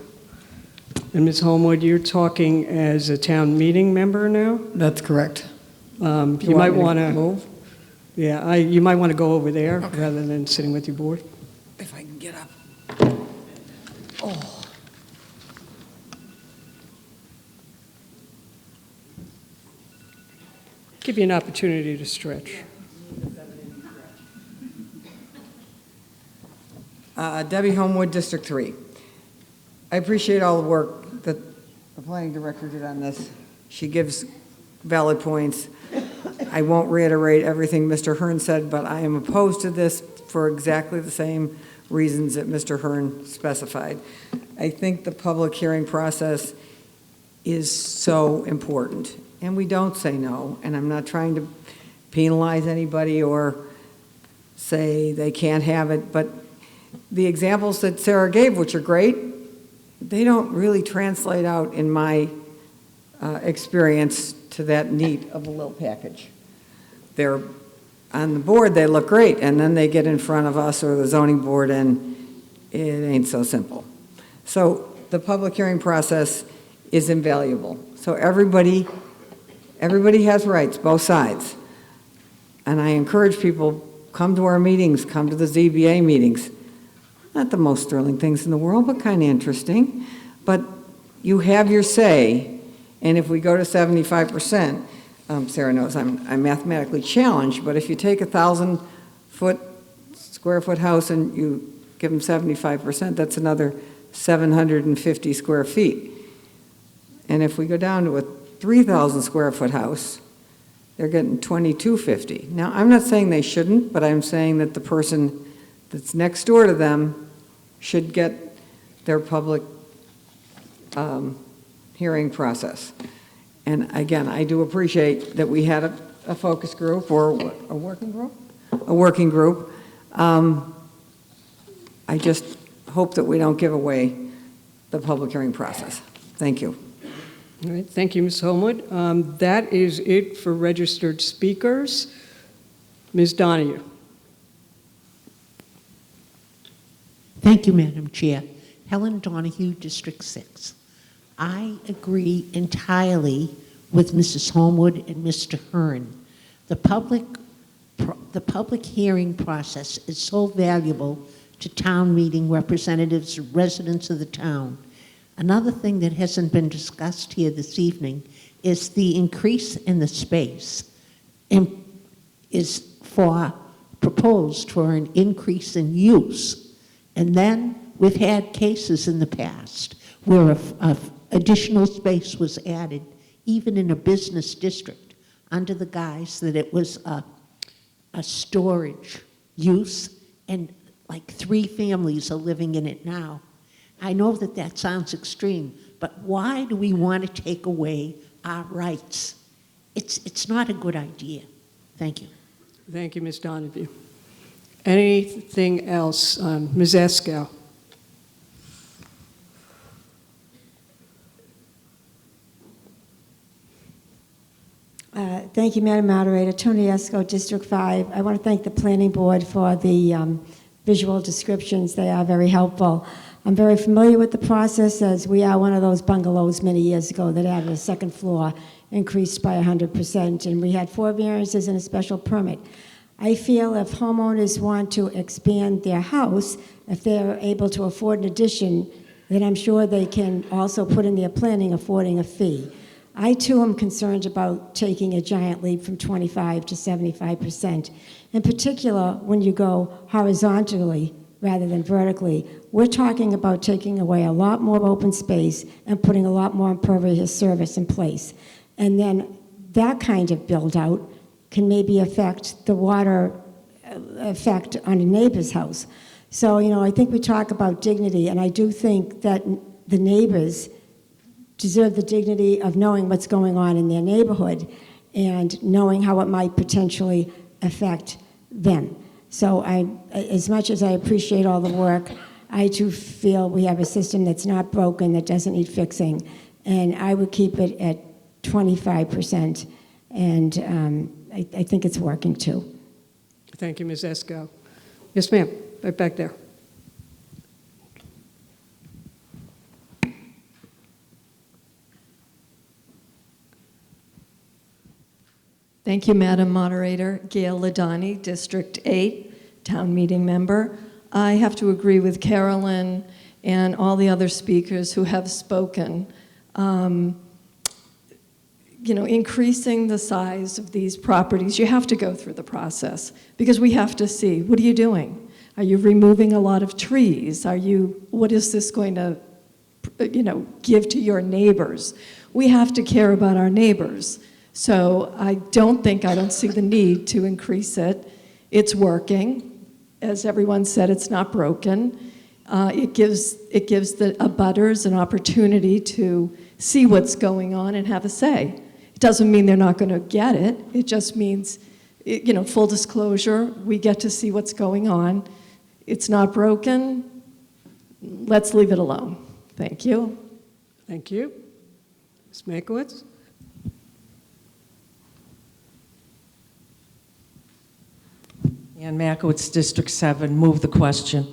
And Ms. Homewood, you're talking as a town meeting member now? That's correct. You might want to move? Yeah, you might want to go over there rather than sitting with your board. If I can get up. Give you an opportunity to stretch. Debbie Homewood, District 3. I appreciate all the work that the planning director did on this. She gives valid points. I won't reiterate everything Mr. Hearn said, but I am opposed to this for exactly the same reasons that Mr. Hearn specified. I think the public hearing process is so important, and we don't say no, and I'm not trying to penalize anybody or say they can't have it, but the examples that Sarah gave, which are great, they don't really translate out in my experience to that neat of a little package. They're on the board, they look great, and then they get in front of us or the zoning board and it ain't so simple. So the public hearing process is invaluable. So everybody has rights, both sides. And I encourage people, come to our meetings, come to the ZBA meetings. Not the most thrilling things in the world, but kind of interesting. But you have your say, and if we go to 75%, Sarah knows I'm mathematically challenged, but if you take 1,000 square foot house and you give them 75%, that's another 750 square feet. And if we go down to a 3,000 square foot house, they're getting 2,250. Now, I'm not saying they shouldn't, but I'm saying that the person that's next door to them should get their public hearing process. And again, I do appreciate that we had a focus group or a working group? A working group. I just hope that we don't give away the public hearing process. Thank you. All right, thank you, Ms. Homewood. That is it for registered speakers. Ms. Donahue. Thank you, Madam Chair. Helen Donahue, District 6. I agree entirely with Mrs. Homewood and Mr. Hearn. The public hearing process is so valuable to town meeting representatives, residents of the town. Another thing that hasn't been discussed here this evening is the increase in the space is proposed for an increase in use. And then we've had cases in the past where additional space was added, even in a business district, under the guise that it was a storage use, and like 3 families are living in it now. I know that sounds extreme, but why do we want to take away our rights? It's not a good idea. Thank you. Thank you, Ms. Donahue. Anything else? Ms. Escow. Thank you, Madam Moderator. Tony Esco, District 5. I want to thank the Planning Board for the visual descriptions. They are very helpful. I'm very familiar with the process, as we are one of those bungalows many years ago that had a second floor increased by 100%, and we had 4 variances and a special permit. I feel if homeowners want to expand their house, if they're able to afford an addition, then I'm sure they can also put in their planning affording a fee. I too am concerned about taking a giant leap from 25 to 75%. In particular, when you go horizontally rather than vertically, we're talking about taking away a lot more open space and putting a lot more impervious surface in place. And then that kind of build out can maybe affect the water effect on a neighbor's house. So, I think we talk about dignity, and I do think that the neighbors deserve the dignity of knowing what's going on in their neighborhood and knowing how it might potentially affect them. So as much as I appreciate all the work, I too feel we have a system that's not broken, that doesn't need fixing, and I would keep it at 25%, and I think it's working too. Thank you, Ms. Escow. Yes, ma'am, right back there. Thank you, Madam Moderator. Gail Ladani, District 8, Town Meeting Member. I have to agree with Carolyn and all the other speakers who have spoken. Increasing the size of these properties, you have to go through the process because we have to see, what are you doing? Are you removing a lot of trees? What is this going to, give to your neighbors? We have to care about our neighbors. So I don't see the need to increase it. It's working. As everyone said, it's not broken. It gives the abutters an opportunity to see what's going on and have a say. It doesn't mean they're not going to get it. It just means full disclosure, we get to see what's going on. It's not broken. Let's leave it alone. Thank you. Thank you. Ms. Makowitz? Ann Makowitz, District 7, move the question.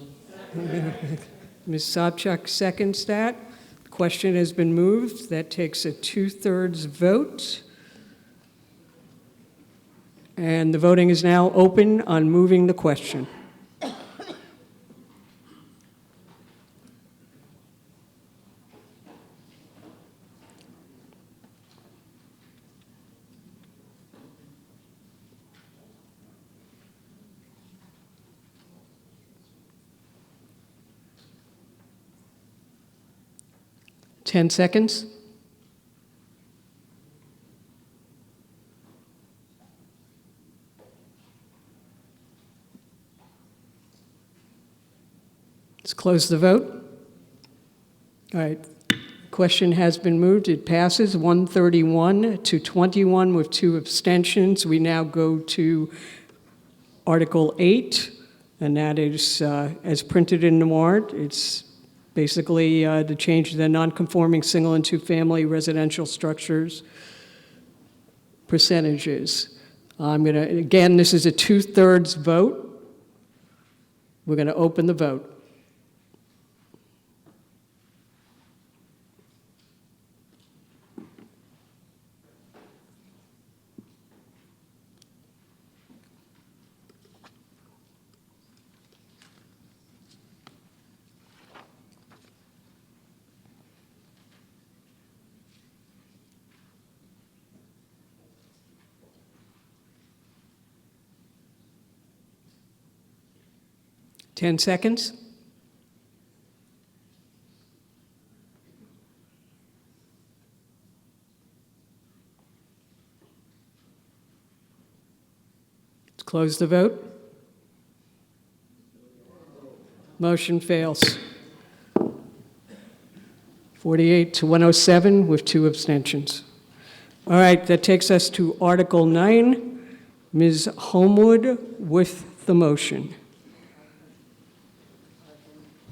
Ms. Sobchak seconds that. The question has been moved. That takes a 2/3 vote. And the voting is now open on moving the question. Ten seconds. Let's close the vote. All right. Question has been moved. It passes 131 to 21 with 2 abstentions. We now go to Article 8, and that is as printed in the warrant. It's basically to change the non-conforming single and two-family residential structures percentages. I'm going to, again, this is a 2/3 vote. We're going to open the vote. Ten seconds. Let's close the vote. Motion fails. 48 to 107 with 2 abstentions. All right, that takes us to Article 9. Ms. Homewood with the motion.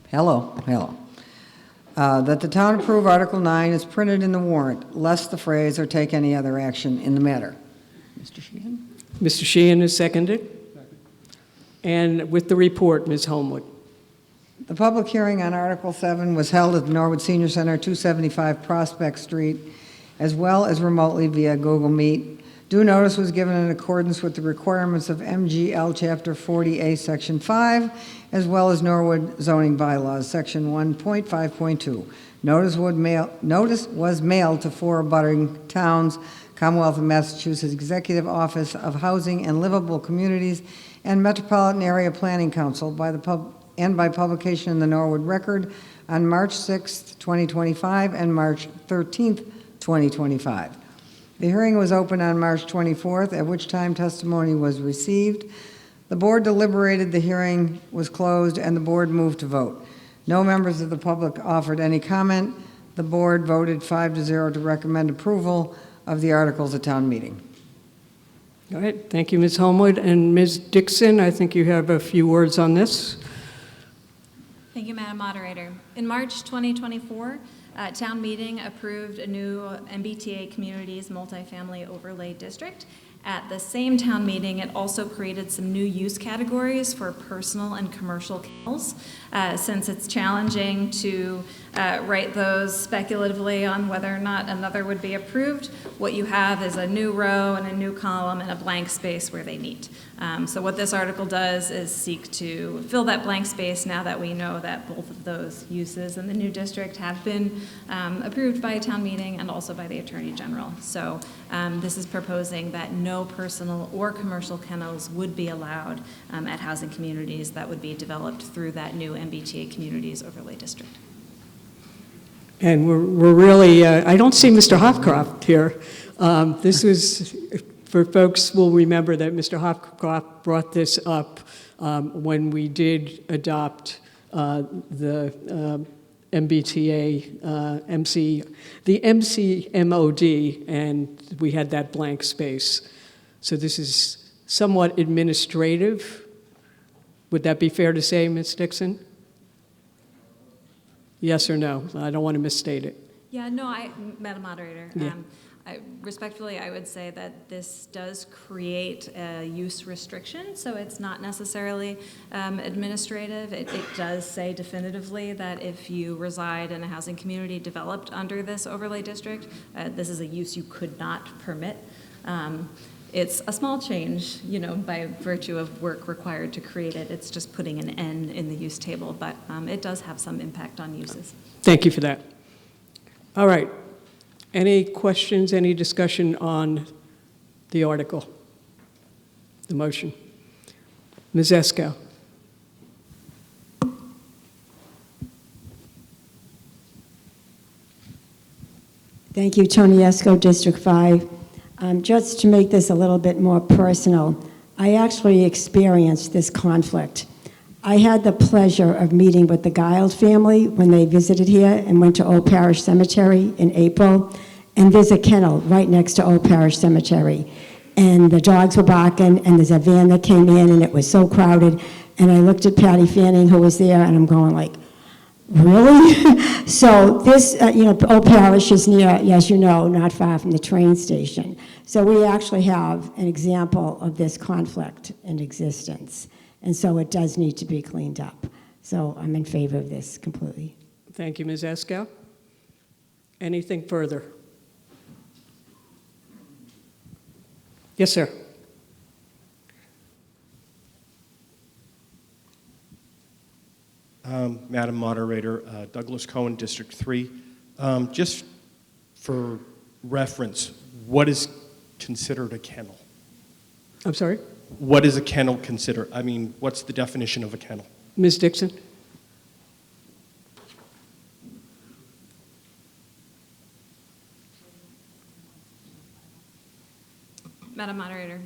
Hello. That the town approve Article 9 is printed in the warrant, lest the phrase "or take any other action" in the matter. Mr. Sheehan? Mr. Sheehan is seconded. And with the report, Ms. Homewood. The public hearing on Article 7 was held at the Norwood Senior Center, 275 Prospect Street, as well as remotely via Google Meet. Due notice was given in accordance with the requirements of MGL Chapter 40A, Section 5, as well as Norwood zoning bylaws, Section 1.5.2. Notice was mailed to 4 abutting towns, Commonwealth of Massachusetts Executive Office of Housing and Livable Communities, and Metropolitan Area Planning Council by publication in the Norwood Record on March 6, 2025 and March 13, 2025. The hearing was open on March 24th, at which time testimony was received. The board deliberated, the hearing was closed, and the board moved to vote. No members of the public offered any comment. The board voted 5-0 to recommend approval of the articles at town meeting. All right, thank you, Ms. Homewood. And Ms. Dixon, I think you have a few words on this. Thank you, Madam Moderator. In March 2024, town meeting approved a new MBTA Communities Multifamily Overlay District. At the same town meeting, it also created some new use categories for personal and commercial kennels. Since it's challenging to write those speculatively on whether or not another would be approved, what you have is a new row and a new column and a blank space where they meet. So what this article does is seek to fill that blank space now that we know that both of those uses in the new district have been approved by a town meeting and also by the Attorney General. So this is proposing that no personal or commercial kennels would be allowed at housing communities that would be developed through that new MBTA Communities Overlay District. And we're really, I don't see Mr. Hofcroft here. This was, for folks will remember that Mr. Hofcroft brought this up when we did adopt the MBTA, the MCMOD, and we had that blank space. So this is somewhat administrative. Would that be fair to say, Ms. Dixon? Yes or no? I don't want to misstate it. Yeah, no, Madam Moderator, Yeah. respectfully, I would say that this does create a use restriction, so it's not necessarily administrative. It does say definitively that if you reside in a housing community developed under this overlay district, this is a use you could not permit. It's a small change, by virtue of work required to create it. It's just putting an N in the use table, but it does have some impact on uses. Thank you for that. All right. Any questions, any discussion on the article, the motion? Ms. Esco. Thank you, Tony Esco, District 5. Just to make this a little bit more personal, I actually experienced this conflict. I had the pleasure of meeting with the Guild family when they visited here and went to Old Parish Cemetery in April, and there's a kennel right next to Old Parish Cemetery. And the dogs were barking, and there's a van that came in, and it was so crowded. And I looked at Patty Fanning, who was there, and I'm going like, really? So this, Old Parish is near, as you know, not far from the train station. So we actually have an example of this conflict in existence. And so it does need to be cleaned up. So I'm in favor of this completely. Thank you, Ms. Esco. Anything further? Yes, sir. Madam Moderator, Douglas Cohen, District 3. Just for reference, what is considered a kennel? I'm sorry? What is a kennel considered? I mean, what's the definition of a kennel? Ms. Dixon? Madam Moderator,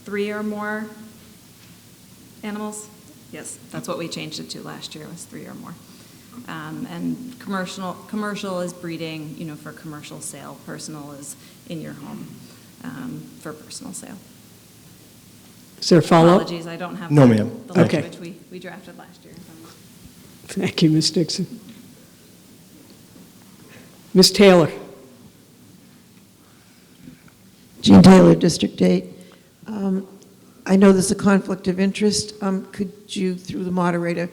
3 or more animals? Yes, that's what we changed it to last year, was 3 or more. And commercial is breeding, for commercial sale. Personal is in your home for personal sale. Is there a follow-up? Apologies, I don't have No, the ma'am. language we drafted last year. Thank you, Ms. Dixon. Ms. Taylor? Jean Taylor, District 8. I know there's a conflict of interest. Could you, through the moderator,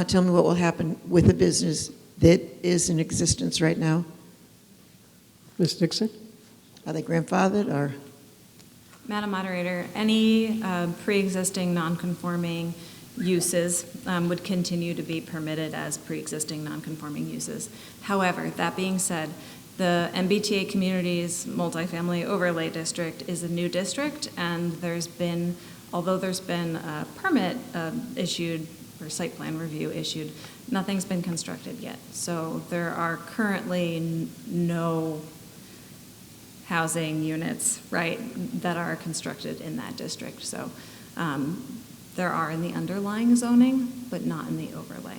tell me what will happen with a business that is in existence right now? Ms. Dixon? Are they grandfathered or? Madam Moderator, any pre-existing non-conforming uses would continue to be permitted as pre-existing non-conforming uses. However, that being said, the MBTA Communities Multifamily Overlay District is a new district, and although there's been a permit issued or site plan review issued, nothing's been constructed yet. So there are currently no housing units, right, that are constructed in that district. So there are in the underlying zoning, but not in the overlay.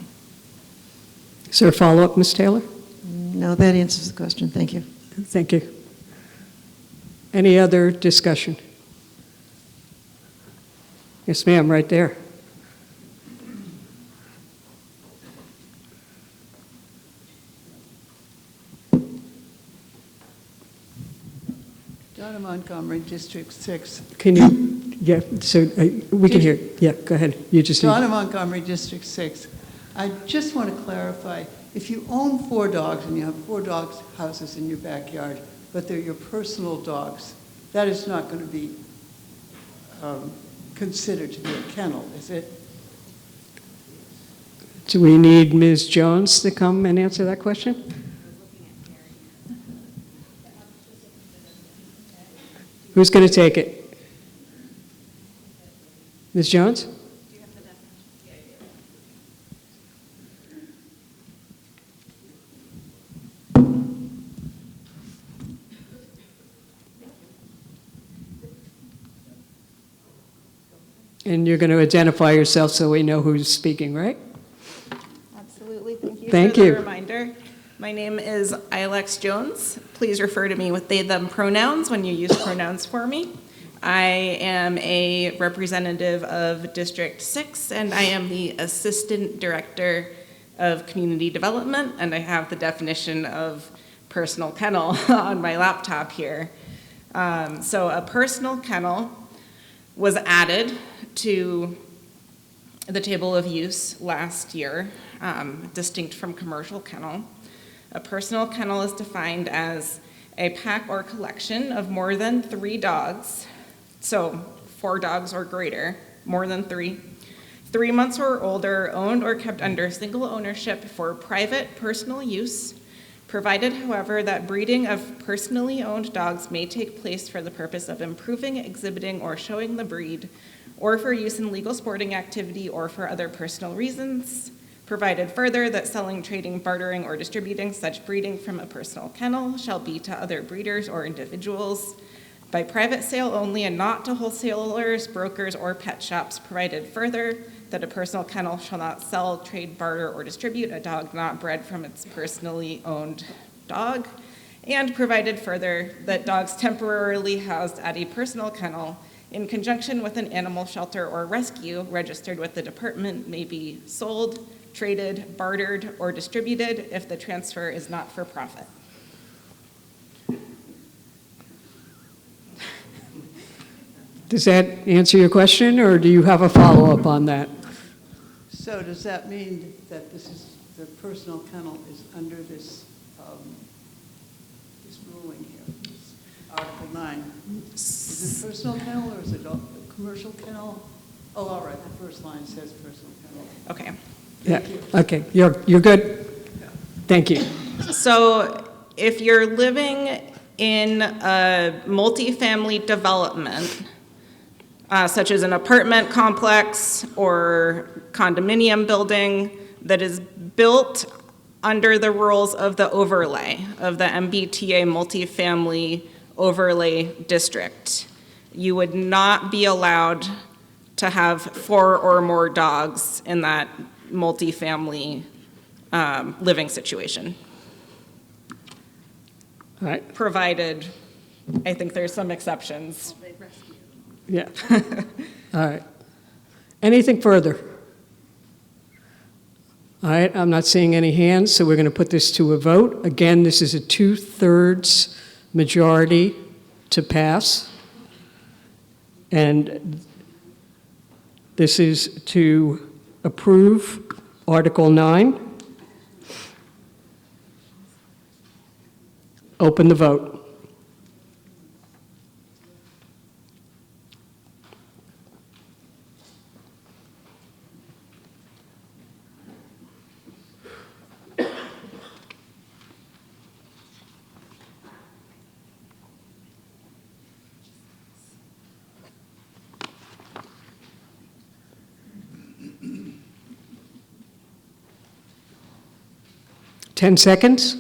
Is there a follow-up, Ms. Taylor? No, that answers the question. Thank you. Thank you. Any other discussion? Yes, ma'am, right there. Donna Montgomery, District 6. Can you, yeah, so we can hear. Yeah, go ahead. You just Donna Montgomery, District 6. I just want to clarify, if you own 4 dogs and you have 4 dogs houses in your backyard, but they're your personal dogs, that is not going to be considered to be a kennel, is it? Do we need Ms. Jones to come and answer that question? Who's going to take it? Ms. Jones? And you're going to identify yourself so we know who's speaking, right? Absolutely. Thank you Thank for you. the reminder. My name is Ilex Jones. Please refer to me with they, them pronouns when you use pronouns for me. I am a representative of District 6, and I am the Assistant Director of Community Development, and I have the definition of personal kennel on my laptop here. So a personal kennel was added to the table of use last year, distinct from commercial kennel. A personal kennel is defined as a pack or collection of more than 3 dogs, so 4 dogs or greater, more than 3, 3 months or older, owned or kept under single ownership for private personal use, provided, however, that breeding of personally owned dogs may take place for the purpose of improving, exhibiting, or showing the breed, or for use in legal sporting activity or for other personal reasons. Provided further that selling, trading, bartering, or distributing such breeding from a personal kennel shall be to other breeders or individuals by private sale only and not to wholesalers, brokers, or pet shops. Provided further that a personal kennel shall not sell, trade, barter, or distribute a dog not bred from its personally owned dog. And provided further that dogs temporarily housed at a personal kennel in conjunction with an animal shelter or rescue registered with the department may be sold, traded, bartered, or distributed if the transfer is not for profit. Does that answer your question, or do you have a follow-up on that? So does that mean that this is, the personal kennel is under this, this ruling here, this Article 9? Is it personal kennel or is it a commercial kennel? Oh, all right, the first line says personal kennel. Okay. Yeah, okay, you're good? Thank you. So if you're living in a multifamily development, such as an apartment complex or condominium building that is built under the rules of the overlay of the MBTA multifamily overlay district, you would not be allowed to have 4 or more dogs in that multifamily living situation. All right. Provided, I think there's some exceptions. Yeah. All right. Anything further? All right, I'm not seeing any hands, so we're going to put this to a vote. Again, this is a 2/3 majority to pass. And this is to approve Article 9. Open the vote. Ten seconds.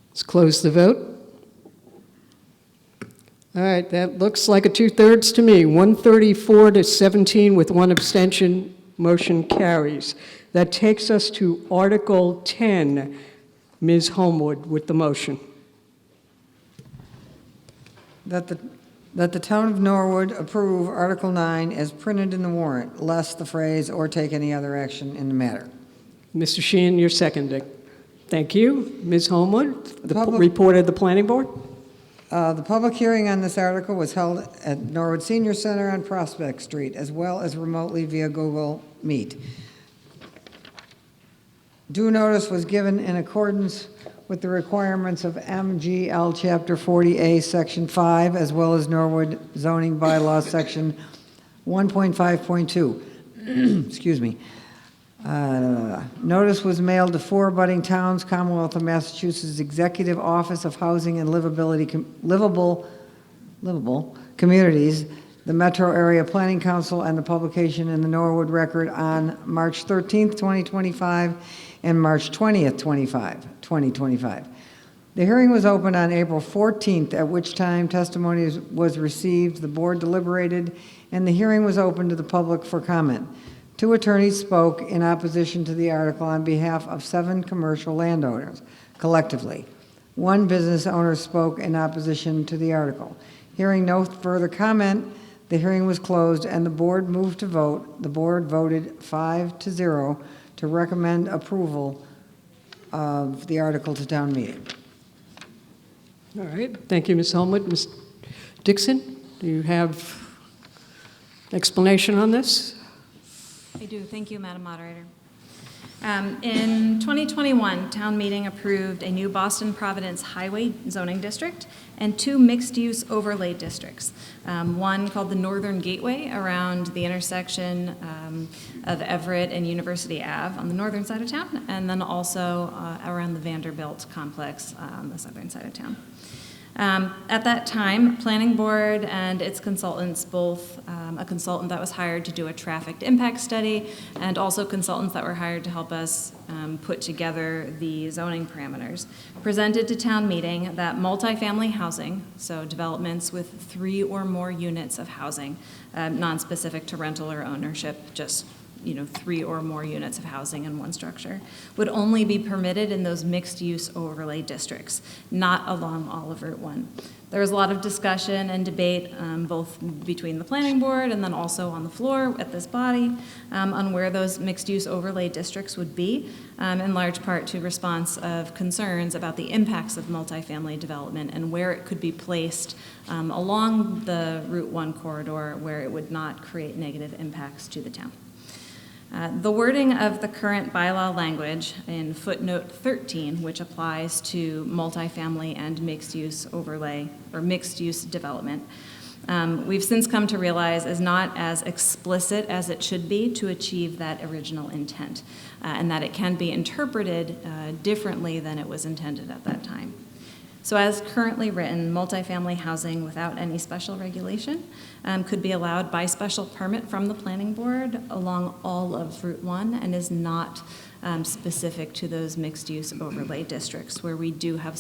Let's close the vote. All right, that looks like a 2/3 to me. 134 to 17 with 1 abstention. Motion carries. That takes us to Article 10. Ms. Homewood with the motion. That the town of Norwood approve Article 9 as printed in the warrant, less the phrase "or take any other action in the matter." Mr. Sheehan, you're seconding. Thank you. Ms. Homewood, the public- report of the planning board? The public hearing on this article was held at Norwood Senior Center on Prospect Street, as well as remotely via Google Meet. Due notice was given in accordance with the requirements of MGL Chapter 40A, Section 5, as well as Norwood zoning bylaw, Section 1.5.2. Excuse me. Notice was mailed to 4 abutting towns, Commonwealth of Massachusetts Executive Office of Housing and Livable Communities, the Metro Area Planning Council, and the publication in the Norwood Record on March 13th, 2025, and March 20th, 2025. The hearing was opened on April 14th, at which time testimony was received, the board deliberated, and the hearing was open to the public for comment. 2 attorneys spoke in opposition to the article on behalf of 7 commercial landowners, collectively. 1 business owner spoke in opposition to the article. Hearing no further comment, the hearing was closed and the board moved to vote. The board voted 5-0 to recommend approval of the article to town meeting. All right, thank you, Ms. Homewood. Ms. Dixon, do you have explanation on this? I do. Thank you, Madam Moderator. In 2021, town meeting approved a new Boston Providence Highway zoning district and 2 mixed-use overlay districts. One called the Northern Gateway around the intersection of Everett and University Ave on the northern side of town, and then also around the Vanderbilt complex on the southern side of town. At that time, Planning Board and its consultants, both a consultant that was hired to do a traffic impact study and also consultants that were hired to help us put together the zoning parameters, presented to town meeting that multifamily housing, so developments with 3 or more units of housing, non-specific to rental or ownership, just 3 or more units of housing in one structure, would only be permitted in those mixed-use overlay districts, not along all of Route 1. There was a lot of discussion and debate, both between the planning board and then also on the floor at this body, on where those mixed-use overlay districts would be, in large part to response of concerns about the impacts of multifamily development and where it could be placed along the Route 1 corridor where it would not create negative impacts to the town. The wording of the current bylaw language in footnote 13, which applies to multifamily and mixed-use overlay or mixed-use development, we've since come to realize is not as explicit as it should be to achieve that original intent, and that it can be interpreted differently than it was intended at that time. So as currently written, multifamily housing without any special regulation could be allowed by special permit from the planning board along all of Route 1 and is not specific to those mixed-use overlay districts where we do have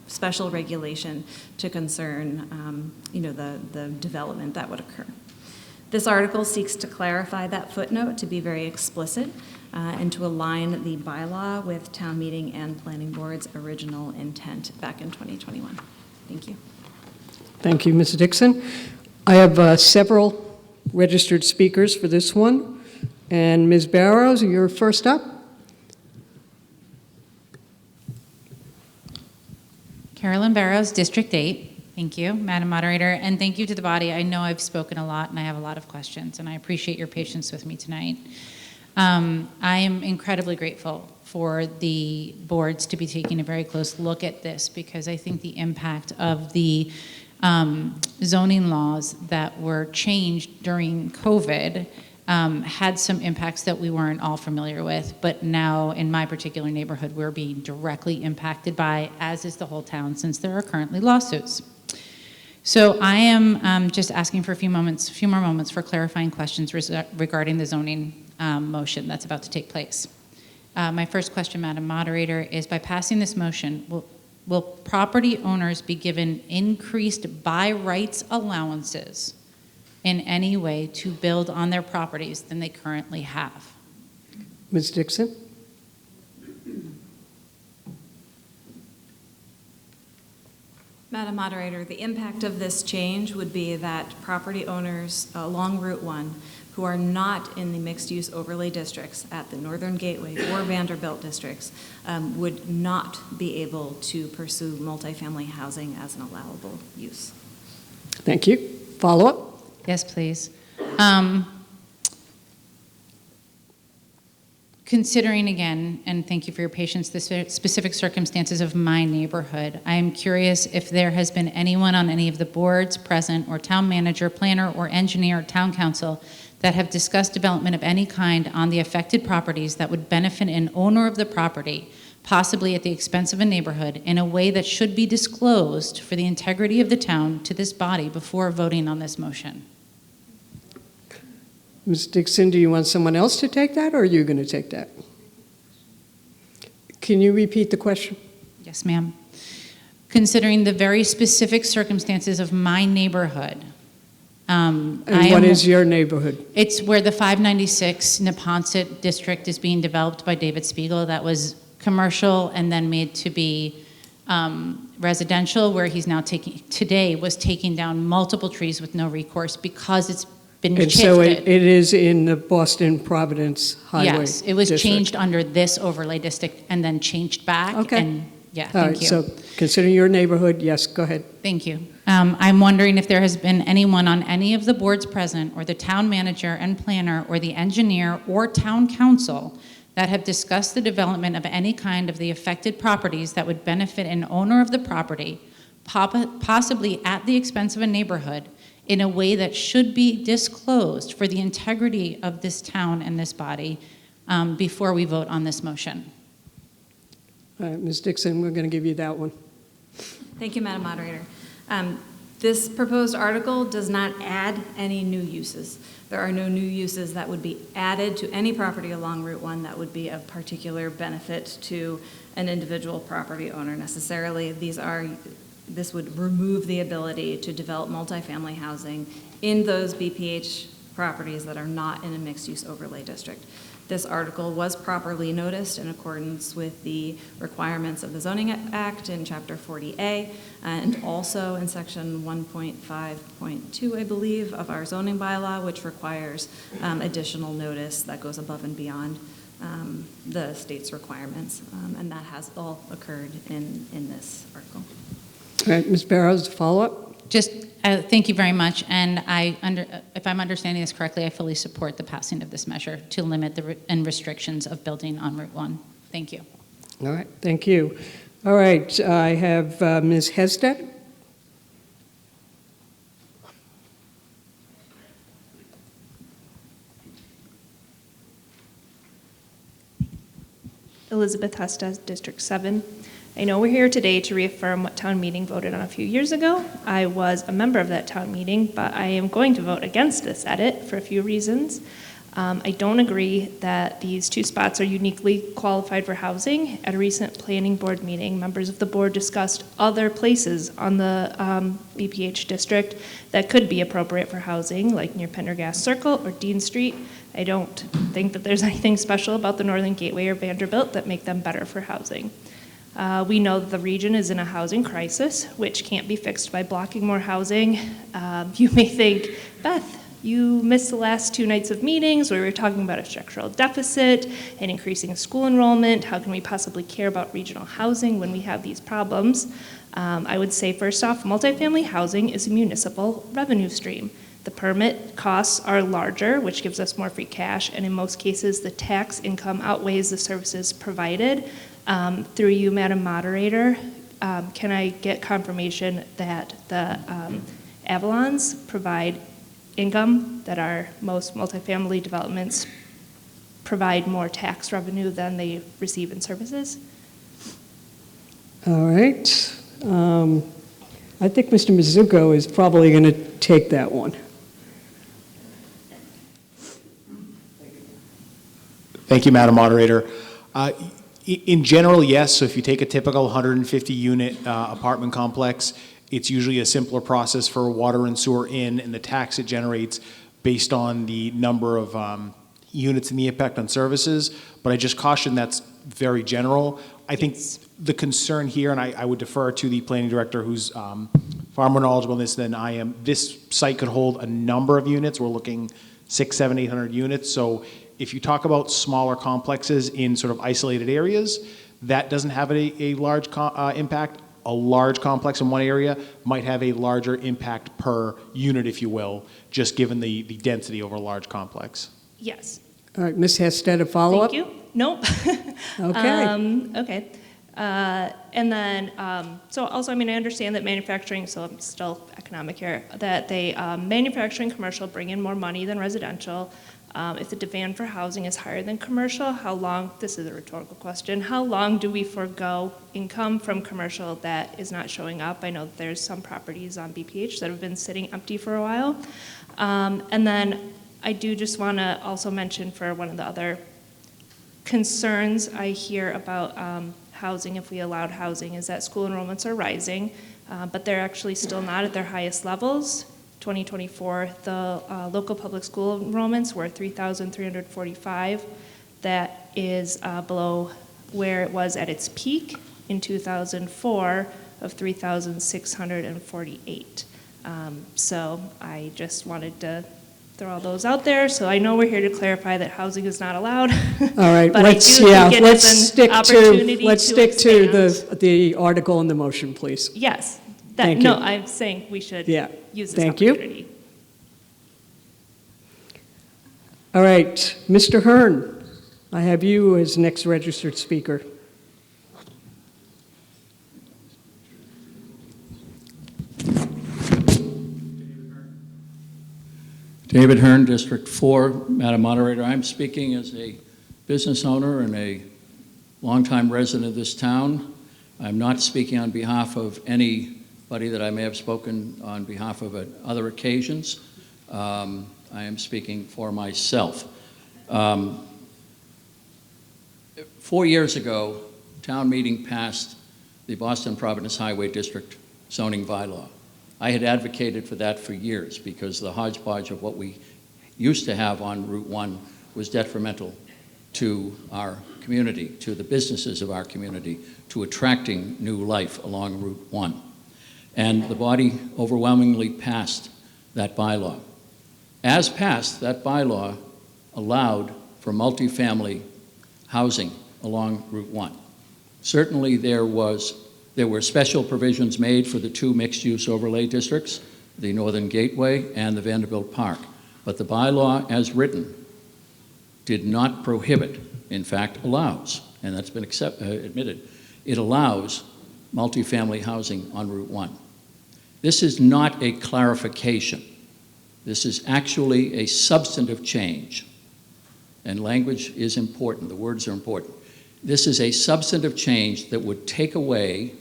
special regulation to concern the development that would occur. This article seeks to clarify that footnote to be very explicit and to align the bylaw with town meeting and planning board's original intent back in 2021. Thank you. Thank you, Ms. Dixon. I have several registered speakers for this one. And Ms. Barrows, you're first up. Carolyn Barrows, District 8. Thank you, Madam Moderator, and thank you to the body. I know I've spoken a lot and I have a lot of questions, and I appreciate your patience with me tonight. I am incredibly grateful for the boards to be taking a very close look at this because I think the impact of the zoning laws that were changed during COVID had some impacts that we weren't all familiar with, but now in my particular neighborhood, we're being directly impacted by, as is the whole town, since there are currently lawsuits. So I am just asking for a few more moments for clarifying questions regarding the zoning motion that's about to take place. My first question, Madam Moderator, is by passing this motion, will property owners be given increased by rights allowances in any way to build on their properties than they currently have? Ms. Dixon? Madam Moderator, the impact of this change would be that property owners along Route 1 who are not in the mixed-use overlay districts at the Northern Gateway or Vanderbilt districts would not be able to pursue multifamily housing as an allowable use. Thank you. Follow-up? Yes, please. Considering again, and thank you for your patience, the specific circumstances of my neighborhood, I am curious if there has been anyone on any of the boards present, or town manager, planner, or engineer, or town council that have discussed development of any kind on the affected properties that would benefit an owner of the property, possibly at the expense of a neighborhood, in a way that should be disclosed for the integrity of the town to this body before voting on this motion. Ms. Dixon, do you want someone else to take that, or are you going to take that? Can you repeat the question? Yes, ma'am. Considering the very specific circumstances of my neighborhood, And what is your neighborhood? It's where the 596 Neponset district is being developed by David Spiegel. That was commercial and then made to be residential, where he's now taking down multiple trees with no recourse because it's been And shifted. so it is in the Boston Providence Highway Yes, it was district. changed under this overlay district and then changed back. Okay. And yeah, All thank right, you. so considering your neighborhood, yes, go ahead. Thank you. I'm wondering if there has been anyone on any of the boards present, or the town manager and planner, or the engineer, or town council that have discussed the development of any kind of the affected properties that would benefit an owner of the property, possibly at the expense of a neighborhood, in a way that should be disclosed for the integrity of this town and this body before we vote on this motion. All right, Ms. Dixon, we're going to give you that one. Thank you, Madam Moderator. This proposed article does not add any new uses. There are no new uses that would be added to any property along Route 1 that would be of particular benefit to an individual property owner necessarily. This would remove the ability to develop multifamily housing in those BPH properties that are not in a mixed-use overlay district. This article was properly noticed in accordance with the requirements of the Zoning Act in Chapter 40A, and also in Section 1.5.2, I believe, of our zoning bylaw, which requires additional notice that goes above and beyond the state's requirements, and that has all occurred in this article. All right, Ms. Barrows, follow-up? Just thank you very much, and if I'm understanding this correctly, I fully support the passing of this measure to limit the restrictions of building on Route 1. Thank you. All right, thank you. All right, I have Ms. Hested. Elizabeth Hestes, District 7. I know we're here today to reaffirm what town meeting voted on a few years ago. I was a member of that town meeting, but I am going to vote against this edit for a few reasons. I don't agree that these two spots are uniquely qualified for housing. At a recent planning board meeting, members of the board discussed other places on the BPH district that could be appropriate for housing, like near Pendergast Circle or Dean Street. I don't think that there's anything special about the Northern Gateway or Vanderbilt that make them better for housing. We know that the region is in a housing crisis, which can't be fixed by blocking more housing. You may think, Beth, you missed the last 2 nights of meetings where we were talking about a structural deficit and increasing school enrollment. How can we possibly care about regional housing when we have these problems? I would say, first off, multifamily housing is a municipal revenue stream. The permit costs are larger, which gives us more free cash, and in most cases, the tax income outweighs the services provided. Through you, Madam Moderator, can I get confirmation that the Avalons provide income, that our most multifamily developments provide more tax revenue than they receive in services? All right. I think Mr. Mizuko is probably going to take that one. Thank you, Madam Moderator. In general, yes. So if you take a typical 150-unit apartment complex, it's usually a simpler process for water and sewer in, and the tax it generates based on the number of units and the impact on services. But I just caution that's very general. I think the concern here, and I would defer to the planning director who's far more knowledgeable in this than I am, this site could hold a number of units. We're looking 600, 700, 800 units. So if you talk about smaller complexes in sort of isolated areas, that doesn't have a large impact. A large complex in one area might have a larger impact per unit, if you will, just given the density over a large complex. Yes. All right, Ms. Hested, a follow-up? Thank you. Nope. Okay. Okay. And then, so also, I mean, I understand that manufacturing, so I'm still economic here, that they, manufacturing commercial bring in more money than residential. If the demand for housing is higher than commercial, how long, this is a rhetorical question, how long do we forego income from commercial that is not showing up? I know that there's some properties on BPH that have been sitting empty for a while. And then I do just want to also mention for one of the other concerns I hear about housing, if we allowed housing, is that school enrollments are rising, but they're actually still not at their highest levels. 2024, the local public school enrollments were 3,345. That is below where it was at its peak in 2004 of 3,648. So I just wanted to throw all those out there. So I know we're here to clarify that housing is not allowed. All right, But let's, I do think it let's is an stick to, opportunity let's to stick to expand. the article and the motion, please. Yes. Thank No, you. I'm saying we should Yeah. use this Thank you. opportunity. All right, Mr. Hearn, I have you as next registered speaker. David Hearn, District 4. Madam Moderator, I'm speaking as a business owner and a longtime resident of this town. I'm not speaking on behalf of anybody that I may have spoken on behalf of at other occasions. I am speaking for myself. 4 years ago, town meeting passed the Boston-Providence Highway District zoning bylaw. I had advocated for that for years because the hodgepodge of what we used to have on Route 1 was detrimental to our community, to the businesses of our community, to attracting new life along Route 1. And the body overwhelmingly passed that bylaw. As passed, that bylaw allowed for multifamily housing along Route 1. Certainly there were special provisions made for the two mixed-use overlay districts, the Northern Gateway and the Vanderbilt Park. But the bylaw as written did not prohibit, in fact allows, and that's been admitted, it allows multifamily housing on Route 1. This is not a clarification. This is actually a substantive change. And language is important, the words are important. This is a substantive change that would take away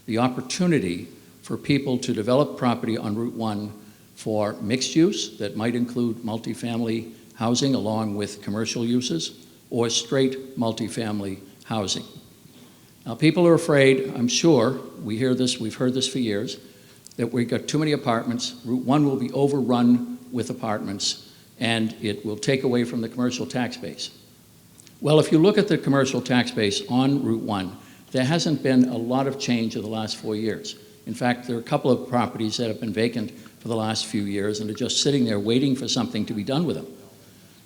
the opportunity for people to develop property on Route 1 for mixed use that might include multifamily housing along with commercial uses or straight multifamily housing. Now people are afraid, I'm sure, we hear this, we've heard this for years, that we've got too many apartments, Route 1 will be overrun with apartments and it will take away from the commercial tax base. Well, if you look at the commercial tax base on Route 1, there hasn't been a lot of change in the last 4 years. In fact, there are a couple of properties that have been vacant for the last few years and are just sitting there waiting for something to be done with them.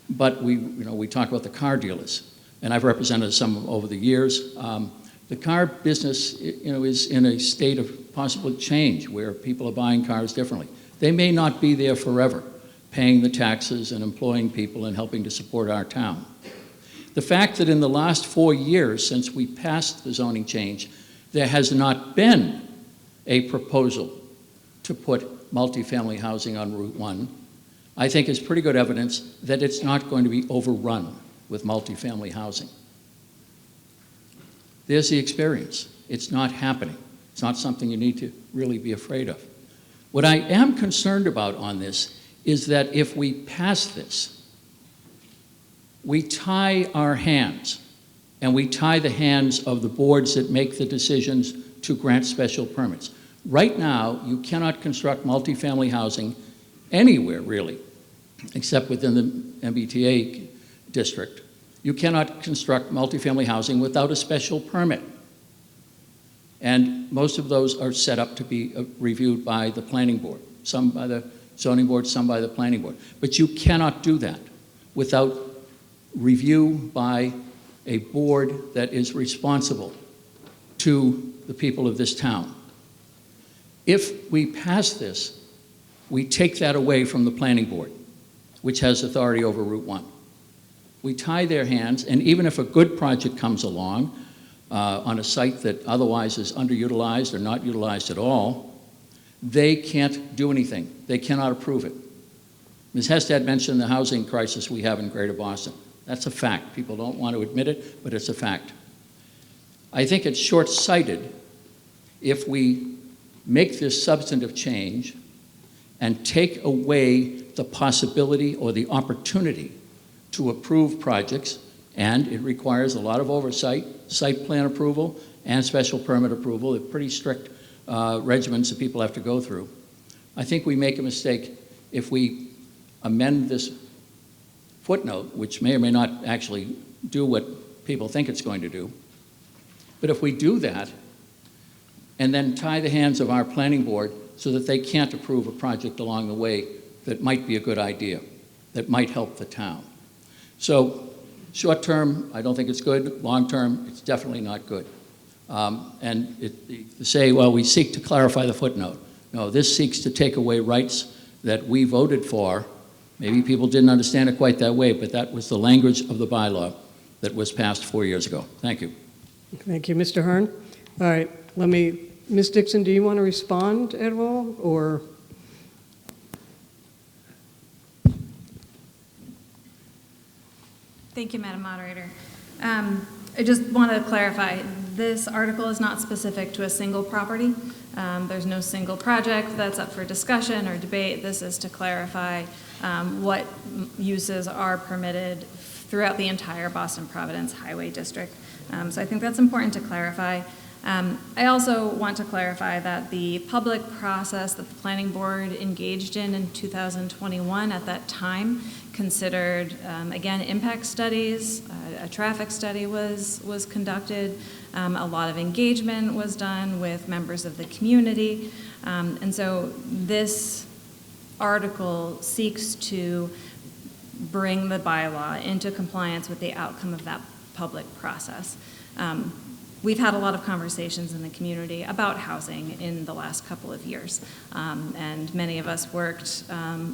But we talk about the car dealers, and I've represented some over the years. The car business is in a state of possible change where people are buying cars differently. They may not be there forever, paying the taxes and employing people and helping to support our town. The fact that in the last 4 years since we passed the zoning change, there has not been a proposal to put multifamily housing on Route 1, I think is pretty good evidence that it's not going to be overrun with multifamily housing. There's the experience. It's not happening. It's not something you need to really be afraid of. What I am concerned about on this is that if we pass this, we tie our hands, and we tie the hands of the boards that make the decisions to grant special permits. Right now, you cannot construct multifamily housing anywhere, really, except within the MBTA district. You cannot construct multifamily housing without a special permit. And most of those are set up to be reviewed by the planning board, some by the zoning board, some by the planning board. But you cannot do that without review by a board that is responsible to the people of this town. If we pass this, we take that away from the planning board, which has authority over Route 1. We tie their hands, and even if a good project comes along on a site that otherwise is underutilized or not utilized at all, they can't do anything. They cannot approve it. Ms. Hestad mentioned the housing crisis we have in Greater Boston. That's a fact. People don't want to admit it, but it's a fact. I think it's short-sighted if we make this substantive change and take away the possibility or the opportunity to approve projects, and it requires a lot of oversight, site plan approval, and special permit approval. They're pretty strict regimens that people have to go through. I think we make a mistake if we amend this footnote, which may or may not actually do what people think it's going to do, but if we do that and then tie the hands of our planning board so that they can't approve a project along the way that might be a good idea, that might help the town. So short term, I don't think it's good. Long term, it's definitely not good. To say, well, we seek to clarify the footnote. No, this seeks to take away rights that we voted for. Maybe people didn't understand it quite that way, but that was the language of the bylaw that was passed 4 years ago. Thank you. Thank you, Mr. Hearn. All right, Ms. Dixon, do you want to respond at all, or? Thank you, Madam Moderator. I just want to clarify, this article is not specific to a single property. There's no single project that's up for discussion or debate. This is to clarify what uses are permitted throughout the entire Boston Providence Highway District. So I think that's important to clarify. I also want to clarify that the public process that the Planning Board engaged in 2021 at that time considered, again, impact studies. A traffic study was conducted. A lot of engagement was done with members of the community. And so this article seeks to bring the bylaw into compliance with the outcome of that public process. We've had a lot of conversations in the community about housing in the last couple of years, and many of us worked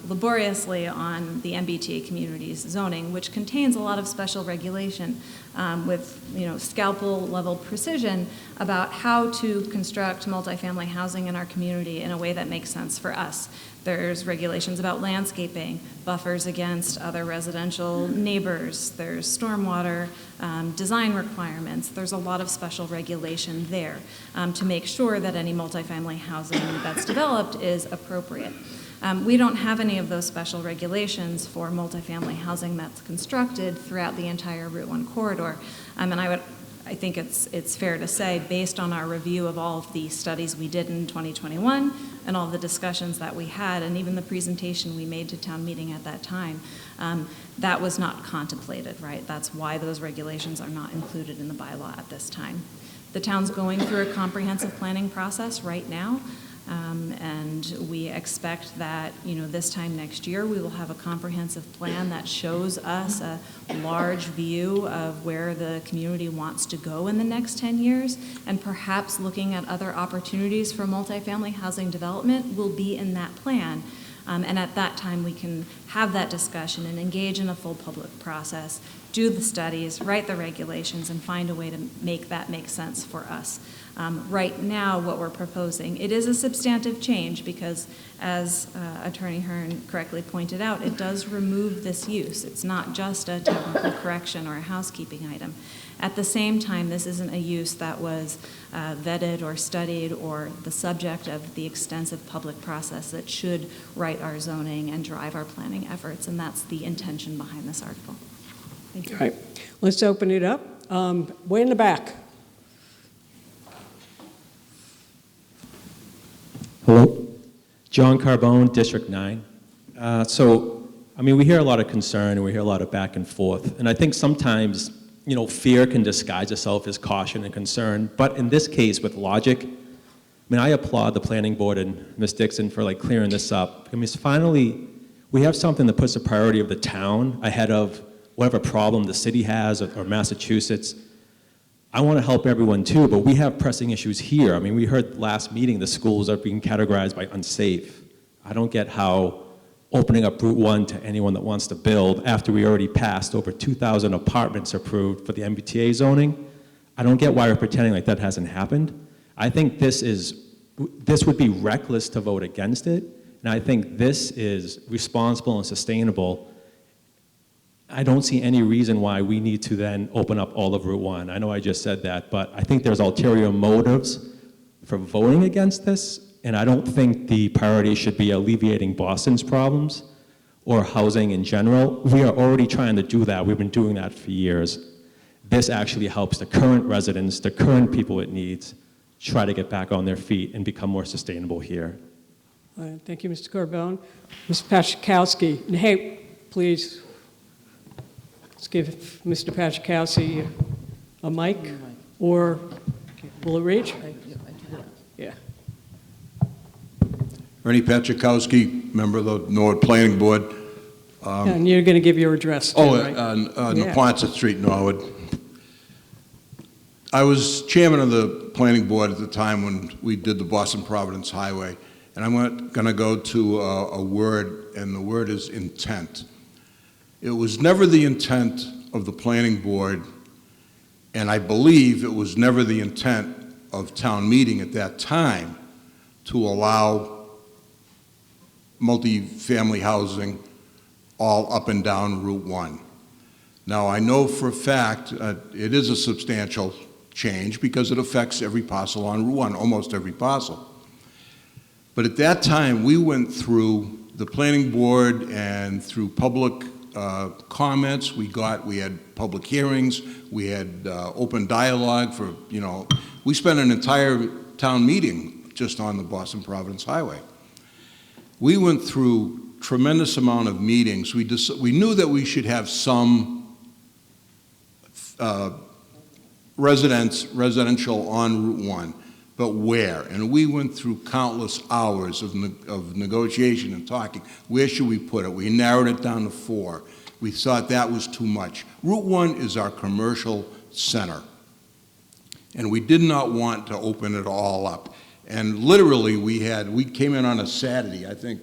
laboriously on the MBTA community's zoning, which contains a lot of special regulation with scalpel level precision about how to construct multifamily housing in our community in a way that makes sense for us. There's regulations about landscaping, buffers against other residential neighbors, there's stormwater design requirements. There's a lot of special regulation there to make sure that any multifamily housing that's developed is appropriate. We don't have any of those special regulations for multifamily housing that's constructed throughout the entire Route 1 corridor. And I think it's fair to say, based on our review of all of the studies we did in 2021 and all the discussions that we had, and even the presentation we made to town meeting at that time, that was not contemplated, right? That's why those regulations are not included in the bylaw at this time. The town's going through a comprehensive planning process right now. And we expect that, this time next year, we will have a comprehensive plan that shows us a large view of where the community wants to go in the next 10 years, and perhaps looking at other opportunities for multifamily housing development will be in that plan. And at that time, we can have that discussion and engage in a full public process, do the studies, write the regulations, and find a way to make that make sense for us. Right now, what we're proposing, it is a substantive change because, as Attorney Hearn correctly pointed out, it does remove this use. It's not just a technical correction or a housekeeping item. At the same time, this isn't a use that was vetted or studied or the subject of the extensive public process that should write our zoning and drive our planning efforts, and that's the intention behind this article. Thank you. All right, let's open it up. Way in the back. Hello, John Carbone, District 9. We hear a lot of concern and we hear a lot of back and forth. And I think sometimes, fear can disguise itself as caution and concern. But in this case, with logic, I applaud the planning board and Ms. Dixon for clearing this up. Finally, we have something that puts the priority of the town ahead of whatever problem the city has or Massachusetts. I want to help everyone too, but we have pressing issues here. We heard last meeting the schools are being categorized by unsafe. I don't get how opening up Route 1 to anyone that wants to build after we already passed over 2,000 apartments approved for the MBTA zoning. I don't get why we're pretending like that hasn't happened. I think this would be reckless to vote against it, and I think this is responsible and sustainable. I don't see any reason why we need to then open up all of Route 1. I know I just said that, but I think there's ulterior motives for voting against this, and I don't think the priority should be alleviating Boston's problems or housing in general. We are already trying to do that. We've been doing that for years. This actually helps the current residents, the current people it needs, try to get back on their feet and become more sustainable here. Thank you, Mr. Carbone. Ms. Pachakowski, and hey, please, let's give Mr. Pachakowski a mic, or will it reach? Yeah. Ernie Pachakowski, member of the Norwood Planning Board. And you're going to give your address, too, right? Yeah. Neponset Street, Norwood. I was chairman of the planning board at the time when we did the Boston Providence Highway, and I'm going to go to a word, and the word is intent. It was never the intent of the planning board, and I believe it was never the intent of town meeting at that time to allow multifamily housing all up and down Route 1. Now, I know for a fact it is a substantial change because it affects every parcel on Route 1, almost every parcel. But at that time, we went through the planning board and through public comments. We had public hearings. We had open dialogue for, we spent an entire town meeting just on the Boston Providence Highway. We went through tremendous amount of meetings. We knew that we should have some residential on Route 1, but where? And we went through countless hours of negotiation and talking. Where should we put it? We narrowed it down to 4. We thought that was too much. Route 1 is our commercial center, and we did not want to open it all up. And literally, we came in on a Saturday. I think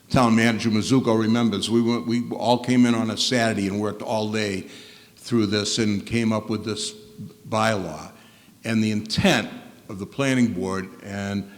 Town Manager Mizuko remembers. We all came in on a Saturday and worked all day through this and came up with this bylaw. And the intent of the planning board, and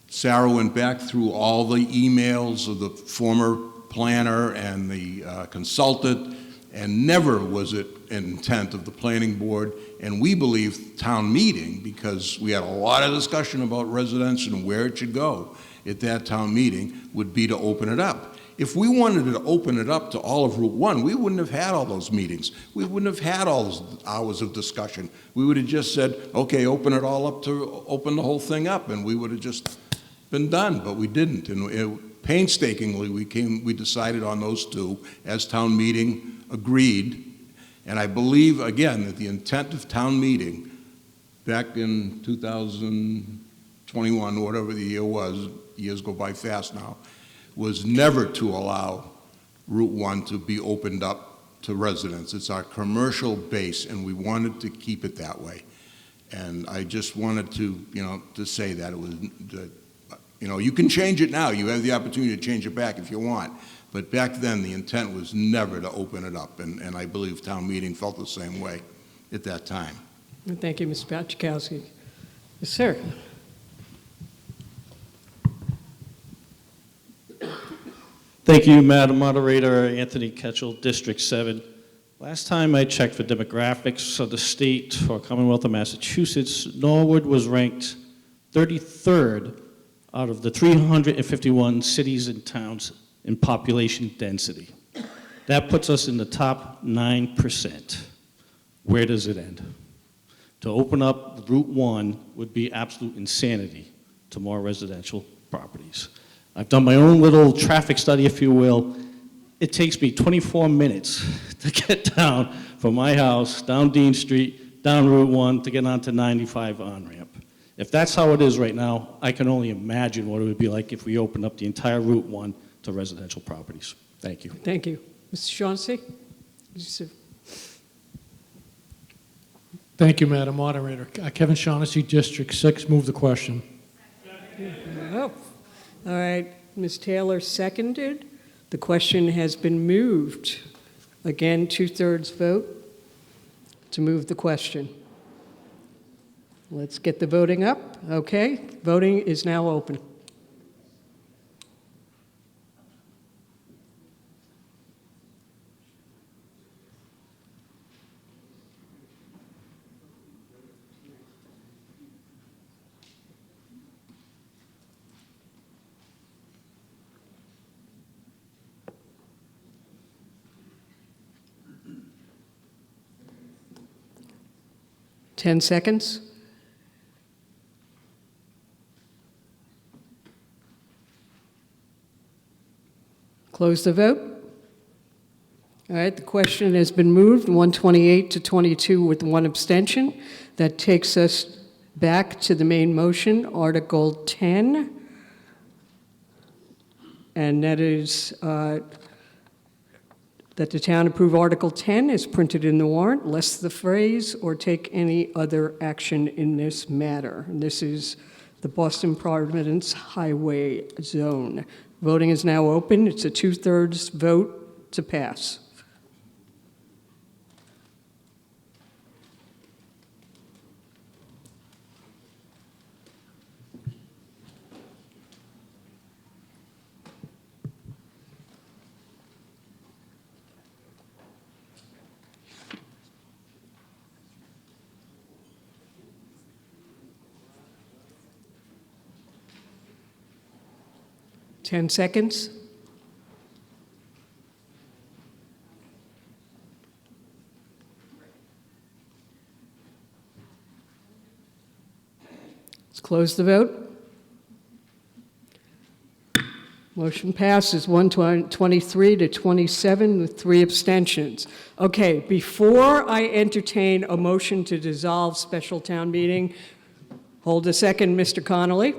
Sarah went back through all the emails of the former planner and the consultant, and never was it an intent of the planning board. And we believe town meeting, because we had a lot of discussion about residential and where it should go at that town meeting, would be to open it up. If we wanted to open it up to all of Route 1, we wouldn't have had all those meetings. We wouldn't have had all those hours of discussion. We would have just said, okay, open it all up to open the whole thing up, and we would have just been done, but we didn't. And painstakingly, we decided on those 2 as town meeting agreed. And I believe, again, that the intent of town meeting back in 2021, whatever the year was, years go by fast now, was never to allow Route 1 to be opened up to residents. It's our commercial base, and we wanted to keep it that way. And I just wanted to, to say that it was, you can change it now. You have the opportunity to change it back if you want. But back then, the intent was never to open it up, and I believe town meeting felt the same way at that time. Thank you, Mr. Pachakowski. Yes, sir. Thank you, Madam Moderator. Anthony Ketchel, District 7. Last time I checked for demographics of the state or Commonwealth of Massachusetts, Norwood was ranked 33rd out of the 351 cities and towns in population density. That puts us in the top 9%. Where does it end? To open up Route 1 would be absolute insanity to more residential properties. I've done my own little traffic study, if you will. It takes me 24 minutes to get down from my house, down Dean Street, down Route 1 to get onto 95 on-ramp. If that's how it is right now, I can only imagine what it would be like if we opened up the entire Route 1 to residential properties. Thank you. Thank you. Mr. Shaughnessy? Thank you, Madam Moderator. Kevin Shaughnessy, District 6, move the question. Oh. All right, Ms. Taylor seconded. The question has been moved. Again, 2/3 vote to move the question. Let's get the voting up. Okay, voting is now open. Ten seconds. Close the vote. All right, the question has been moved, 128 to 22 with one abstention. That takes us back to the main motion, Article 10. And that is that the town approve Article 10 is printed in the warrant, less the phrase, or take any other action in this matter. And this is the Boston Providence Highway Zone. Voting is now open. It's a 2/3 vote to pass. Ten seconds. Let's close the vote. Motion passes 123 to 27 with 3 abstentions. Okay, before I entertain a motion to dissolve special town meeting, hold a second, Mr. Connolly.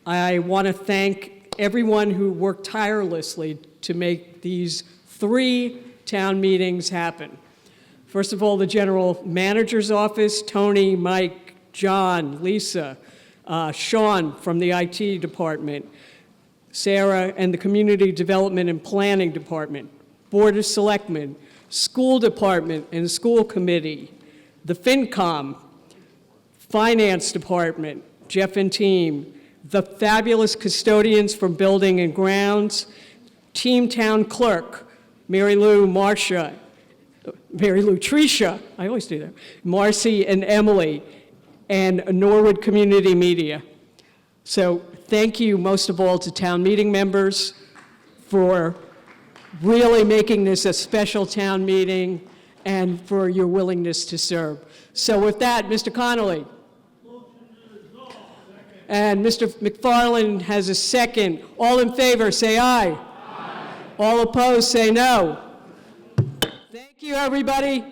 I want to thank everyone who worked tirelessly to make these 3 town meetings happen. First of all, the General Manager's Office, Tony, Mike, John, Lisa, Sean from the IT department, Sarah and the Community Development and Planning Department, Board of Selectmen, School Department and School Committee, the FinCom, Finance Department, Jeff and team, the fabulous custodians from Building and Grounds, Team Town Clerk, Mary Lou, Tricia, I always do that, Marcy and Emily, and Norwood Community Media. So thank you most of all to town meeting members for really making this a special town meeting and for your willingness to serve. So with that, Mr. Connolly. And Mr. McFarland has a second. All in favor, say aye. Aye. All opposed, say no. Thank you, everybody.